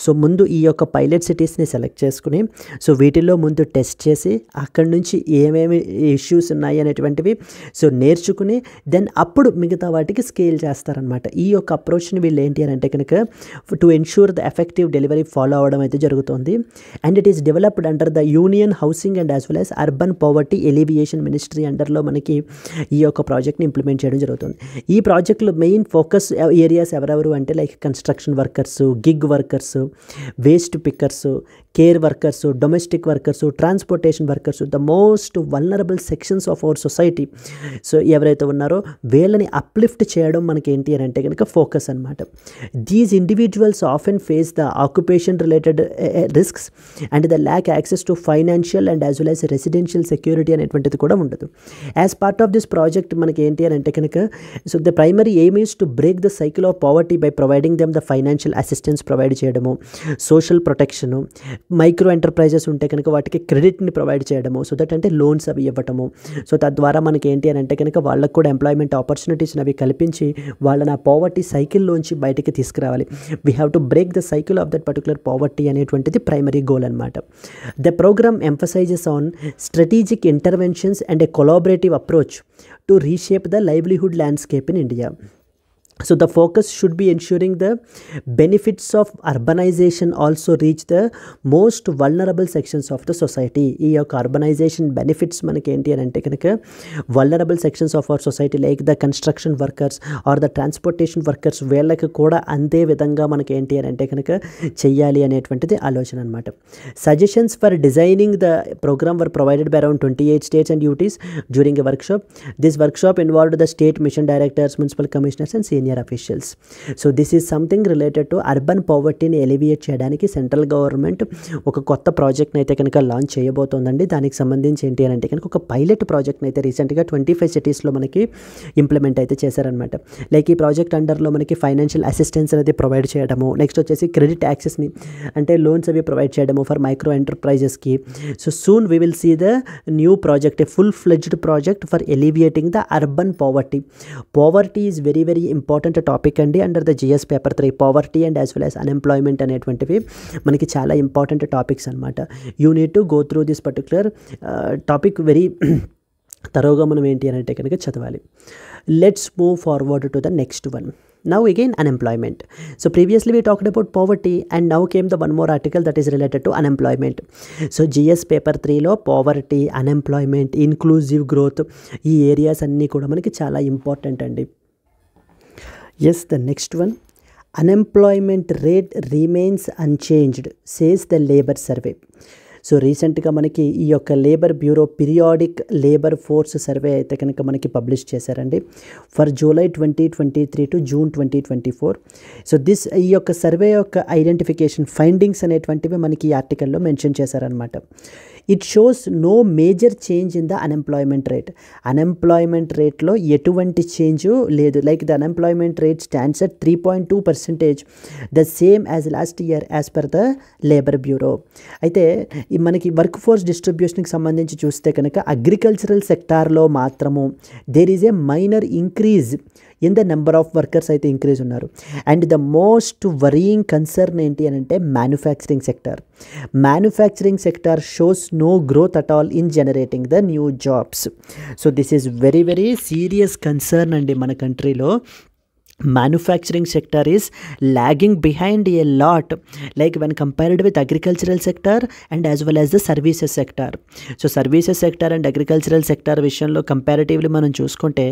So ముందు ఈ యొక్క పైలట్ సిటీస్ని సెలెక్ట్ చేసుకుని, సో వీటిల్లో ముందు టెస్ట్ చేసి అక్కడి నుంచి ఏమేమి ఇష్యూస్ ఉన్నాయి అనేటువంటివి సో నేర్చుకుని దెన్ అప్పుడు మిగతా వాటికి స్కేల్ చేస్తారనమాట. ఈ యొక్క అప్రోచ్ని వీళ్ళు ఏంటి అని అంటే కనుక to ensure the effective delivery follow అవ్వడం అయితే జరుగుతుంది. And it is developed under the union housing and as well as urban poverty alleviation ministry అండర్లో మనకి ఈ యొక్క ప్రాజెక్ట్ని ఇంప్లిమెంట్ చేయడం జరుగుతుంది. ఈ ప్రాజెక్ట్లో మెయిన్ ఫోకస్ ఏరియాస్ ఎవరెవరు అంటే like construction workers, gig workers, waste pickers, care workers, domestic workers, transportation workers, the most vulnerable sections of our society. So ఎవరైతే ఉన్నారో వీళ్ళని అప్లిఫ్ట్ చేయడం మనకి ఏంటి అని అంటే కనుక ఫోకస్ అనమాట. These individuals often face the occupation related risks and the lack access to financial and as well as residential security అనేటువంటిది కూడా ఉండదు. As part of this project మనకి ఏంటి అని అంటే కనుక so the primary aim is to break the cycle of poverty by providing them the financial assistance provide చేయడము, social protection, micro enterprises ఉంటే కనుక వాటికి క్రెడిట్ని ప్రొవైడ్ చేయడము, సో దట్ అంటే లోన్స్ అవి ఇవ్వటము. సో తద్వారా మనకి ఏంటి అని అంటే కనుక వాళ్ళకు కూడా ఎంప్లాయ్మెంట్ ఆపర్చునిటీస్ని అవి కల్పించి వాళ్ళని ఆ పావర్టీ సైకిల్లోంచి బయటికి తీసుకురావాలి. We have to break the cycle of that particular poverty అనేటువంటిది ప్రైమరీ గోల్ అనమాట. The programme emphasises on strategic interventions and a collaborative approach to reshape the livelihood landscape in India. So the focus should be ensuring the benefits of urbanization also reach the most vulnerable sections of the society. ఈ యొక్క urbanisation benefits మనకి ఏంటి అని అంటే కనుక vulnerable sections of our society like the construction workers or the transportation workers వీళ్ళకి కూడా అంతే విధంగా మనకి ఏంటి అని అంటే కనుక చెయ్యాలి అనేటువంటిది ఆలోచన అనమాట. Suggestions for designing the programme were provided by around 28 states and UTs during a workshop. This workshop involved the state mission directors, municipal commissioners and senior officials. So this is something related to urban poverty ని alleviate చేయడానికి central government ఒక కొత్త ప్రాజెక్ట్ని అయితే కనుక launch చేయబోతోందండి. దానికి సంబంధించి ఏంటి అని అంటే కనుక ఒక పైలట్ ప్రాజెక్ట్ని అయితే రీసెంట్గా 25 cities మనకి ఇంప్లిమెంట్ అయితే చేశారనమాట. లైక్ ఈ ప్రాజెక్ట్ అండర్లో మనకి ఫైనాన్షియల్ అసిస్టెన్స్ అనేది ప్రొవైడ్ చేయడము, నెక్స్ట్ వచ్చేసి క్రెడిట్ యాక్సెస్ని అంటే లోన్స్ అవి ప్రొవైడ్ చేయడము ఫర్ మైక్రో ఎంటర్ప్రైజెస్కి. So soon we will see the new project, a full fledged project for alleviating the urban poverty. Poverty is very very important topic అండి under the GS paper 3. Poverty and as well as unemployment అనేటువంటివి మనకి చాలా important topics అనమాట. You need to go through this particular topic very తరోగా మనం ఏంటి అని అంటే కనుక చదవాలి. Let's move forward to the next one. Now again unemployment. So previously we talked about poverty and now came the one more article that is related to unemployment. So GS paper 3 లో poverty, unemployment, inclusive growth ఈ areas అన్నీ కూడా మనకి చాలా important అండి. Yes, the next one. Unemployment rate remains unchanged, says the labor survey. So రీసెంట్గా మనకి ఈ యొక్క labour bureau periodic labour force survey అయితే కనుక మనకి పబ్లిష్ చేశారండి for July 2023 to June 2024. So ఈ యొక్క సర్వే యొక్క ఐడెంటిఫికేషన్ ఫైండింగ్స్ అనేటువంటివి మనకి ఈ ఆర్టికల్లో మెన్షన్ చేశారనమాట. It shows no major change in the unemployment rate. Unemployment రేట్లో ఎటువంటి చేంజ్ లేదు. Like the unemployment rate stands at 3.2%, the same as last year as per the labour bureau. అయితే మనకి వర్క్ ఫోర్స్ డిస్ట్రిబ్యూషన్కి సంబంధించి చూస్తే కనుక అగ్రికల్చరల్ సెక్టార్లో మాత్రము there is a minor increase in the number of workers అయితే ఇంక్రీజ్ ఉన్నారు. And the most worrying concern ఏంటి అని అంటే manufacturing sector. Manufacturing sector shows no growth at all in generating the new jobs. So this is very very serious concern అండి మన కంట్రీలో. manufacturing sector is lagging behind a lot, like when compared with agricultural sector and as well as the services sector. So services sector and agricultural sector విషయంలో comparatively మనం చూసుకుంటే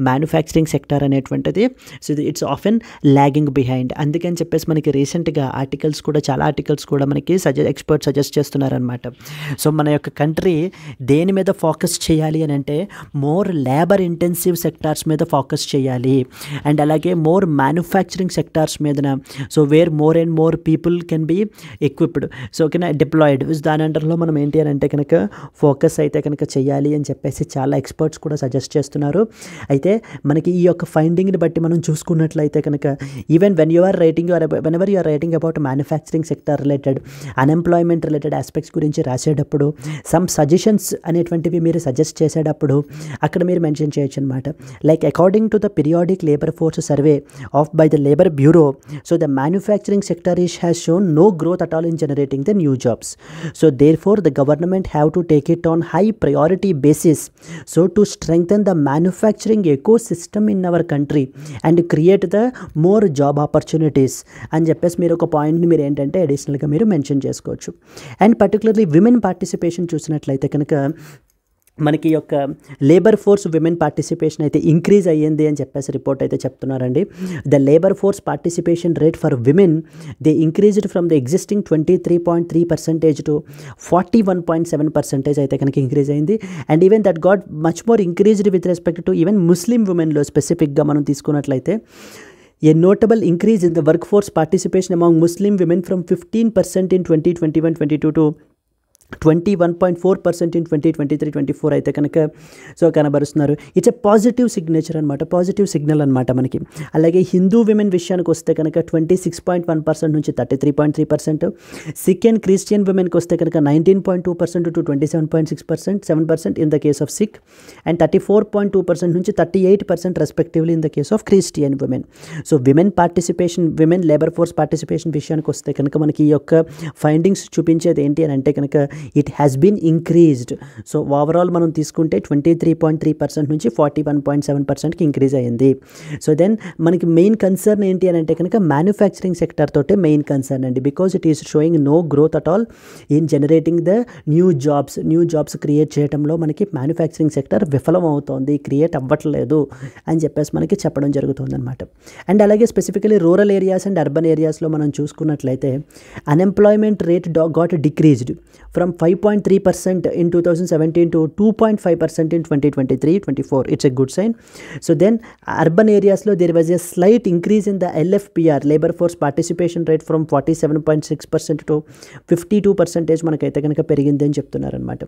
manufacturing sector అనేటువంటిది so it's often lagging behind. అందుకని చెప్పేసి మనకి రీసెంట్గా articles కూడా చాలా ఆర్టికల్స్ కూడా మనకి ఎక్స్పర్ట్ సజెస్ట్ చేస్తున్నారనమాట. సో మన యొక్క కంట్రీ దేని మీద ఫోకస్ చేయాలి అని అంటే మోర్ లేబర్ ఇంటెన్సివ్ సెక్టార్స్ మీద ఫోకస్ చేయాలి అండ్ అలాగే మోర్ మ్యానుఫ్యాక్చరింగ్ సెక్టార్స్ మీదన so where more and more people can be equipped so ఓకేనా డిప్లాయిడ్ దాని అండర్లో మనం ఏంటి అని అంటే కనుక ఫోకస్ అయితే కనుక చేయాలి అని చెప్పేసి చాలా ఎక్స్పర్ట్స్ కూడా సజెస్ట్ చేస్తున్నారు. అయితే మనకి ఈ యొక్క ఫైండింగ్ని బట్టి మనం చూసుకున్నట్లయితే కనుక even when you are writing about manufacturing sector related unemployment related aspects గురించి రాసేటప్పుడు సమ్ సజెషన్స్ అనేటువంటివి మీరు సజెస్ట్ చేసేటప్పుడు అక్కడ మీరు మెన్షన్ చేయొచ్చు అనమాట. Like according to the periodic labour force survey of by the Labor Bureau, so the manufacturing sector has shown no growth at all in generating the new jobs. So therefore the government have to take it on high priority basis so to strengthen the manufacturing ecosystem in our country and create the more job opportunities అని చెప్పేసి మీరు ఒక పాయింట్ని మీరు ఏంటంటే అడిషనల్గా మీరు mention చేసుకోవచ్చు. అండ్ పర్టికులర్లీ విమెన్ పార్టిసిపేషన్ చూసినట్లయితే కనుక మనకి యొక్క లేబర్ ఫోర్స్ విమెన్ పార్టిసిపేషన్ అయితే ఇంక్రీజ్ అయ్యింది అని చెప్పేసి రిపోర్ట్ అయితే చెప్తున్నారండి. The labour force participation rate for women they increased from the existing 23.3% to 41.7% అయితే కనుక ఇంక్రీజ్ అయింది. And even that got much more increased with respect to even Muslim ఉమెన్లో స్పెసిఫిక్గా మనం తీసుకున్నట్లయితే a notable increase in the workforce participation among Muslim women from 15% in 2021-22 to 21.4% in 2023-24 అయితే కనుక so కనబరుస్తున్నారు. ఇట్స్ ఎ పాజిటివ్ సిగ్నేచర్ అనమాట, positive signal అనమాట మనకి. అలాగే హిందూ విమెన్ విషయానికి వస్తే కనుక 26.1% నుంచి 33.3%, సిక్ అండ్ క్రిస్టియన్ విమెన్కి వస్తే కనుక 19.2% to 27.6% in the case of Sikh and 34.2% నుంచి 38% respectively in the case of Christian women. So women participation, women labour force participation విషయానికి వస్తే కనుక మనకి ఈ యొక్క ఫైండింగ్స్ చూపించేది ఏంటి అని అంటే కనుక it has been increased. So overall మనం తీసుకుంటే 23.3% నుంచి 41.7%కి ఇంక్రీజ్ అయ్యింది. సో దెన్ మనకి మెయిన్ కన్సర్న్ ఏంటి అని అంటే కనుక మ్యానుఫ్యాక్చరింగ్ సెక్టర్ తోటే మెయిన్ కన్సర్న్ అండి. Because it is showing no growth at all in generating the new jobs create చేయడంలో మనకి మ్యానుఫ్యాక్చరింగ్ సెక్టర్ విఫలం అవుతోంది, క్రియేట్ అవ్వట్లేదు అని చెప్పేసి మనకి చెప్పడం జరుగుతుంది అనమాట. అండ్ అలాగే specifically rural areas and urban ఏరియాస్లో మనం చూసుకున్నట్లయితే unemployment rate got decreased from 5.3% in 2017 to 2.5% in 2023-24. It's a good sign. So then urban areas lo there was a slight increase in the LFPR, labor force participation rate, from 47.6% to 52% మనకైతే కనుక పెరిగింది అని చెప్తున్నారు అనమాట.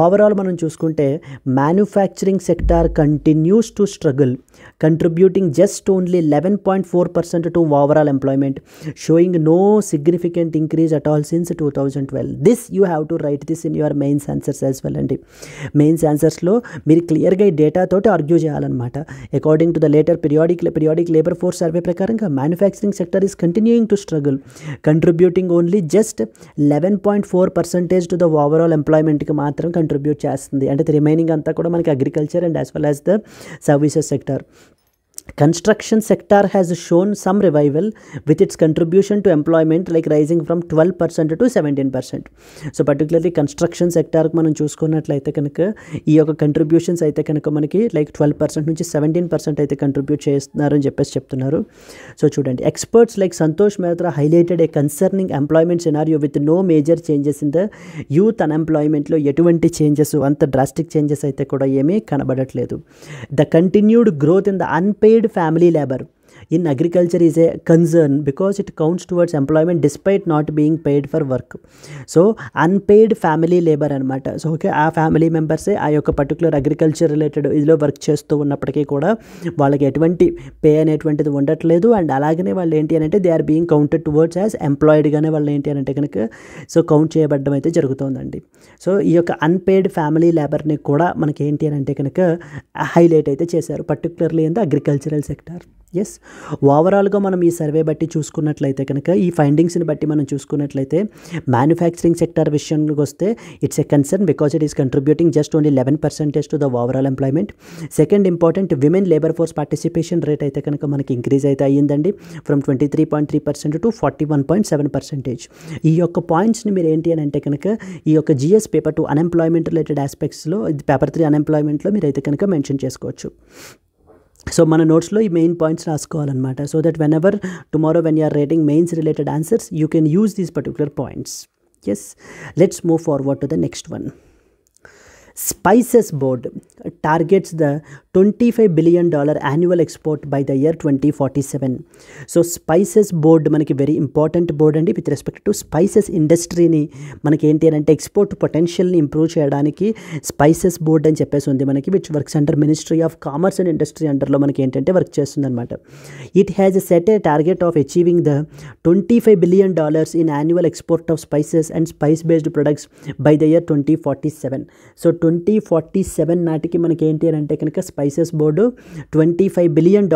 Overall మనం చూసుకుంటే manufacturing sector continues to struggle, contributing just only 11.4% to overall employment, showing no significant increase at all since 2012. This you have to write this in your mains answers as well అండి. Mains ఆన్సర్స్లో మీరు క్లియర్గా ఈ data తోటి argue చేయాలన్నమాట. According to the later periodic labour force survey ప్రకారంగా manufacturing sector is continuing to struggle, contributing only just 11.4% to the overall ఎంప్లాయ్మెంట్కి మాత్రం కంట్రిబ్యూట్ చేస్తుంది. అంటే రిమైనింగ్ అంతా కూడా మనకి agriculture and as well as the services sector. Construction sector has shown some revival with its contribution to employment, like rising from 12% to 17%. So particularly construction sector మనం చూసుకున్నట్లయితే కనుక ఈ యొక్క కంట్రిబ్యూషన్స్ అయితే కనుక మనకి లైక్ 12% నుంచి 17% అయితే కంట్రిబ్యూట్ చేస్తున్నారు అని చెప్పేసి చెప్తున్నారు. సో చూడండి, experts like Santosh Mehta highlighted a concerning employment scenario with no major changes in the youth అన్ఎంప్లాయ్మెంట్లో ఎటువంటి చేంజెస్, అంత డ్రాస్టిక్ చేంజెస్ అయితే కూడా ఏమీ కనబడట్లేదు. The continued growth in the unpaid family labor in agriculture is a concern because it counts towards employment despite not being paid for work. So unpaid family labor అనమాట. So okay, ఆ family మెంబర్సే ఆ యొక్క particular agriculture related ఇదిలో work చేస్తూ ఉన్నప్పటికీ కూడా వాళ్ళకి ఎటువంటి పే అనేటువంటిది ఉండట్లేదు. అండ్ అలాగనే వాళ్ళు ఏంటి అని అంటే they are being counted towards as ఎంప్లాయిడ్గానే వాళ్ళు ఏంటి అని అంటే కనుక సో కౌంట్ చేయబడడం అయితే జరుగుతుందండి. సో ఈ యొక్క అన్పెయిడ్ ఫ్యామిలీ లేబర్ని కూడా మనకి ఏంటి అని అంటే కనుక హైలైట్ అయితే చేశారు, particularly in the agricultural sector. Yes, ఓవరాల్గా మనం ఈ సర్వే బట్టి చూసుకున్నట్లయితే కనుక, ఈ ఫైండింగ్స్ని బట్టి మనం చూసుకున్నట్లయితే మ్యానుఫ్యాక్చరింగ్ సెక్టర్ విషయంలోకి వస్తే it's a concern because it is contributing just only 11% to the overall employment. Second important, women labour force participation rate అయితే కనుక మనకి ఇంక్రీజ్ అయితే అయ్యిందండి ఫ్రమ్ 23.3% టు 41.7%. ఈ యొక్క పాయింట్స్ని మీరు ఏంటి అని అంటే కనుక ఈ యొక్క జిఎస్ పేపర్ 2 అన్ఎంప్లాయ్మెంట్ రిలేటెడ్ ఆస్పెక్ట్స్లో, పేపర్ 3 అన్ఎంప్లాయ్మెంట్లో మీరు అయితే కనుక మెన్షన్ చేసుకోవచ్చు. సో మన నోట్స్లో ఈ మెయిన్ పాయింట్స్ రాసుకోవాలన్నమాట. So that whenever tomorrow when you are writing mains related answers you can use these particular points. Yes, let's move forward to the next one. Spices Board targets the $25 billion annual export by the year 2047. So spices board మనకి very important board అండి with respect to spices ఇండస్ట్రీని మనకి ఏంటి అని అంటే export పొటెన్షియల్ని improve చేయడానికి spices board అని చెప్పేసి ఉంది మనకి, which works under ministry of commerce and industry అండర్లో మనకి ఏంటంటే వర్క్ చేస్తుంది అనమాట. It has set a target of achieving the $25 billion in annual export of spices and spice based products by the year 2047. So 2047 నాటికి మనకి ఏంటి అని అంటే కనుక spices board $25 billion.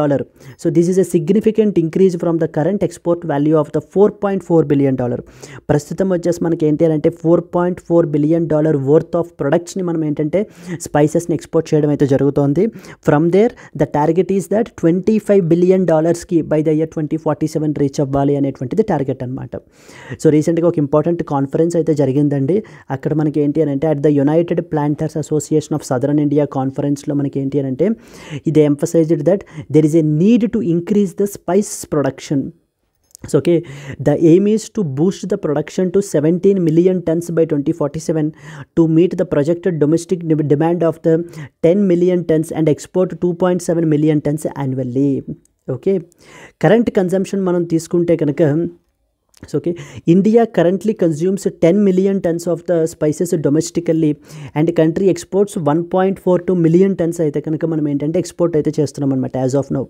So this is a significant increase from the current export value of the $4.4 billion. ప్రస్తుతం వచ్చేసి మనకి ఏంటి అని అంటే $4.4 billion వర్త్ ఆఫ్ ప్రొడక్ట్స్ని మనం ఏంటంటే స్పైసెస్ని ఎక్స్పోర్ట్ చేయడం అయితే జరుగుతోంది. From there the target is that $25 billion by the year 2047 reach అవ్వాలి అనేటువంటిది టార్గెట్ అనమాట. సో రీసెంట్గా ఒక ఇంపార్టెంట్ కాన్ఫరెన్స్ అయితే జరిగిందండి. అక్కడ మనకి ఏంటి అని అంటే at the United planters association of southern India కాన్ఫరెన్స్లో మనకి ఏంటి అని అంటే ఇది emphasised that there is a need to increase the spice production. So okay, the aim is to boost the production to 17 million tons by 2047 to meet the projected domestic demand of the 10 million tons and export 2.7 million tons annually. Okay, current consumption మనం తీసుకుంటే కనుక so okay, India currently consumes 10 million tons of the spices domestically and country exports 1.42 million tons అయితే కనుక మనం ఏంటంటే export అయితే చేస్తున్నాం అనమాట యాజ్ ఆఫ్ నౌ.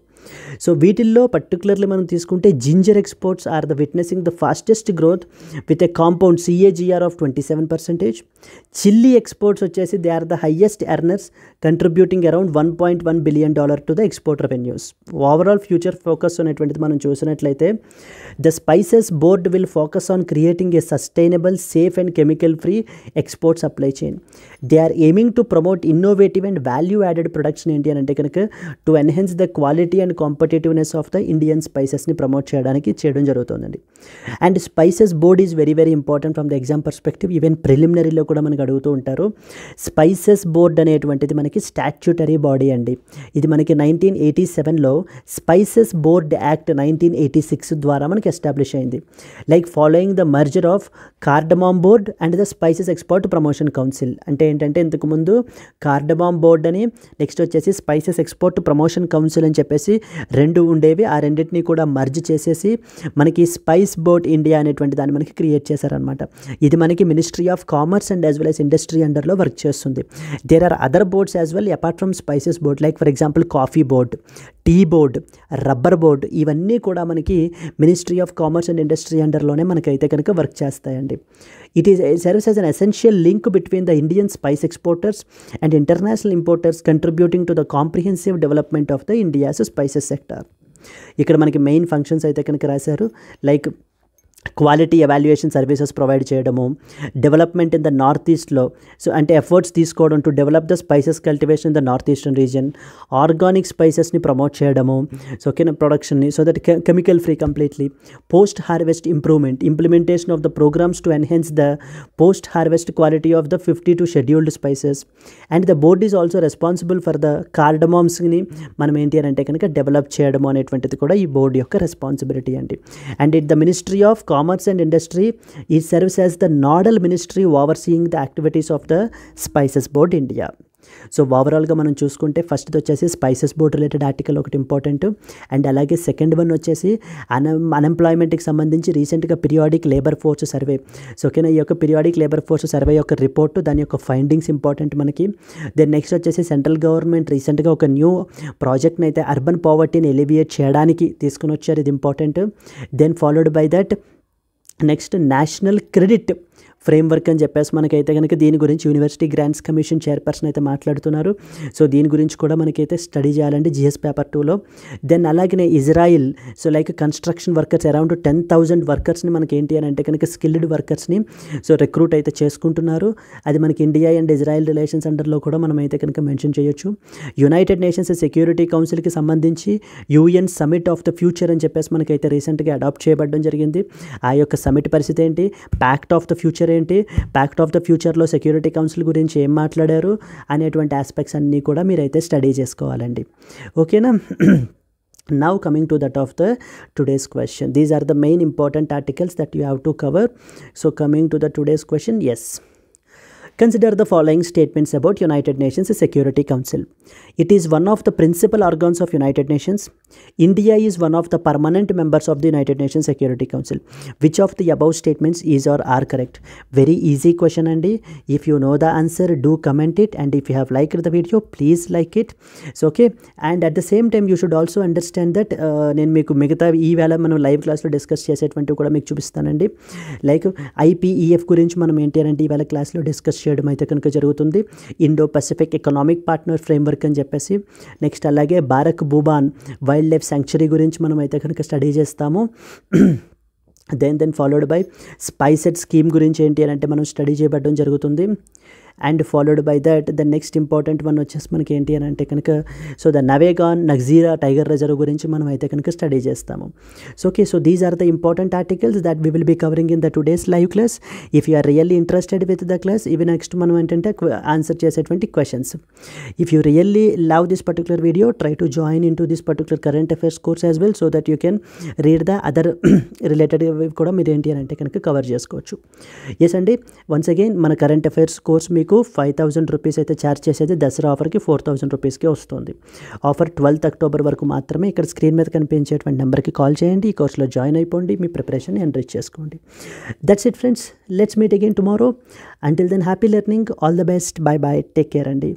సో వీటిల్లో పర్టికులర్లీ మనం తీసుకుంటే ginger exports are the witnessing the fastest growth with a compound CAGR of 27%. Chilli exports వచ్చేసి they are the highest earners contributing around $1.1 billion to the export revenues. Overall future focus అనేటువంటిది మనం చూసినట్లయితే the spices board will focus on creating a sustainable, safe and chemical-free export supply chain. They are aiming to promote innovative and value-added products in India and to enhance the quality and competitiveness of the Indian spices ni promote cheyadaniki cheyadam jarugutundandi. And spices board is very very important from the exam perspective. Even preliminary lo kuda manaku adugutu untaru. Spices board అనేటువంటిది మనకి statutory body అండి. ఇది మనకి 1987 లో spices board act 1986 ద్వారా మనకి establish అయింది. Like following the merger of cardamom board and the spices export promotion council. అంటే ఏంటంటే ఇంతకుముందు కార్డమామ్ బోర్డ్ అని నెక్స్ట్ వచ్చేసి స్పైసెస్ ఎక్స్పోర్ట్ ప్రమోషన్ కౌన్సిల్ అని చెప్పేసి రెండు ఉండేవి. ఆ రెండింటిని కూడా మర్జ్ చేసేసి మనకి స్పైస్ బోర్డ్ ఇండియా అనేటువంటి దాన్ని మనకి క్రియేట్ చేశారనమాట. ఇది మనకి ministry of commerce and as well as industry అండర్లో వర్క్ చేస్తుంది. There are other boards as well apart from spices board, like for example coffee board, tea board, rubber board, ఇవన్నీ కూడా మనకి ministry of commerce and industry అండర్లోనే మనకైతే కనుక work చేస్తాయండి. It is serves as an essential link between the Indian spice exporters and international importers contributing to the comprehensive development of the India's spices sector. ఇక్కడ మనకి main functions అయితే కనుక రాశారు, like quality evaluation services provide చేయడము, development in the north ఈస్ట్లో so అంటే efforts తీసుకోవడం to develop the spices cultivation in the north eastern region, organic స్పైసెస్ని ప్రమోట్ చేయడము, సో ఓకే ప్రొడక్షన్ని so that chemical free completely, post harvest improvement, implementation of the programmes to enhance the post harvest quality of the 52 scheduled spices. And the board is also responsible for the కార్డమామ్స్ని మనం ఏంటి అని అంటే కనుక develop చేయడము అనేటువంటిది కూడా ఈ board యొక్క రెస్పాన్సిబిలిటీ అండి. And it the ministry of commerce and industry ఈ serves as the nodal ministry overseeing the activities of the spices board India. So ఓవరాల్గా మనం చూసుకుంటే ఫస్ట్ వచ్చేసి స్పైసెస్ బోర్డ్ రిలేటెడ్ ఆర్టికల్ ఒకటి ఇంపార్టెంట్, అండ్ అలాగే second one వచ్చేసి అన్ఎంప్లాయ్మెంట్కి సంబంధించి రీసెంట్గా periodic labour force survey. So ఓకేనా, ఈ యొక్క పీరియాడిక్ లేబర్ ఫోర్స్ సర్వే యొక్క రిపోర్టు, దాని యొక్క ఫైండింగ్స్ ఇంపార్టెంట్ మనకి. దెన్ నెక్స్ట్ వచ్చేసి సెంట్రల్ గవర్నమెంట్ రీసెంట్గా ఒక న్యూ ప్రాజెక్ట్ని అయితే అర్బన్ పావర్టీని ఎలివియేట్ చేయడానికి తీసుకుని వచ్చారు, ఇది important. Then followed by that next national credit framework అని చెప్పేసి మనకైతే కనుక దీని గురించి యూనివర్సిటీ గ్రాంట్స్ కమిషన్ చైర్పర్సన్ అయితే మాట్లాడుతున్నారు. సో దీని గురించి కూడా మనకైతే స్టడీ చేయాలండి జిఎస్ పేపర్ 2లో. దెన్ అలాగనే Israel, so like construction workers around 10,000 వర్కర్స్ని మనకి ఏంటి అని అంటే కనుక స్కిల్డ్ వర్కర్స్ని సో రిక్రూట్ అయితే చేసుకుంటున్నారు. అది మనకి ఇండియా అండ్ ఇజ్రాయిల్ రిలేషన్స్ అండర్లో కూడా మనం అయితే కనుక మెన్షన్ చేయొచ్చు. యునైటెడ్ నేషన్స్ సెక్యూరిటీ కౌన్సిల్కి సంబంధించి UN Summit of the Future అని చెప్పేసి మనకైతే రీసెంట్గా అడాప్ట్ చేయబడడం జరిగింది. ఆ యొక్క సమిట్ పరిస్థితి ఏంటి, ప్యాక్ట్ ఆఫ్ ద ఫ్యూచర్ ఏంటి, ప్యాక్ట్ ఆఫ్ ద ఫ్యూచర్లో సెక్యూరిటీ కౌన్సిల్ గురించి ఏం మాట్లాడారు అనేటువంటి ఆస్పెక్ట్స్ అన్నీ కూడా మీరైతే స్టడీ చేసుకోవాలండి. ఓకేనా. Now coming to that of the today's question, these are the main important articles that you have to cover. So coming to the today's question, yes, consider the following statements about United Nations Security Council. It is one of the principal organs of United Nations. India is one of the permanent members of the United Nations Security Council. Which of the above statements is or are correct? Very easy question andi. If you know the answer, do comment it, and if you have liked the video, please like it. So okay, and at the same time you should also understand that నేను మీకు మిగతా ఈవేళ మనం live క్లాస్లో discuss చేసేటువంటివి కూడా మీకు చూపిస్తానండి. Like IPEF గురించి మనం ఏంటి అంటే ఈవేళ క్లాస్లో డిస్కస్ చేయడం అయితే కనుక జరుగుతుంది. Indo Pacific economic partner framework అని చెప్పేసి. నెక్స్ట్ అలాగే Barak Bhuban wildlife sanctuary గురించి మనం అయితే కనుక స్టడీ చేస్తాము. Then followed by SPICED scheme గురించి ఏంటి అని అంటే మనం స్టడీ చేయబడడం జరుగుతుంది. And followed by that the next important one వచ్చేసి మనకి ఏంటి అని అంటే కనుక so the Navegaon Nagzira tiger reserve గురించి మనం అయితే కనుక స్టడీ చేస్తాము. So okay, so these are the important articles that we will be covering in the today's live class. If you are really interested with the class, ఇవి next మనం ఏంటంటే answer చేసేటువంటి questions. If you really love this particular video, try to join in to this particular current affairs course as well, so that you can read the other related కూడా మీరు ఏంటి అని అంటే కనుక కవర్ చేసుకోవచ్చు. ఎస్ అండి, once again మన current affairs course మీకు 5,000 రూపీస్ అయితే ఛార్జ్ చేసేది దసరా ఆఫర్కి 4,000 రూపీస్కి వస్తుంది. ఆఫర్ 12th అక్టోబర్ వరకు మాత్రమే. ఇక్కడ స్క్రీన్ మీద కనిపించేటువంటి నెంబర్కి కాల్ చేయండి, ఈ కోర్సులో జాయిన్ అయిపోండి, మీ ప్రిపరేషన్ ఎన్రిచ్ చేసుకోండి. That's it friends, let's meet again tomorrow. Until then happy learning, all the best, bye bye, take care అండి.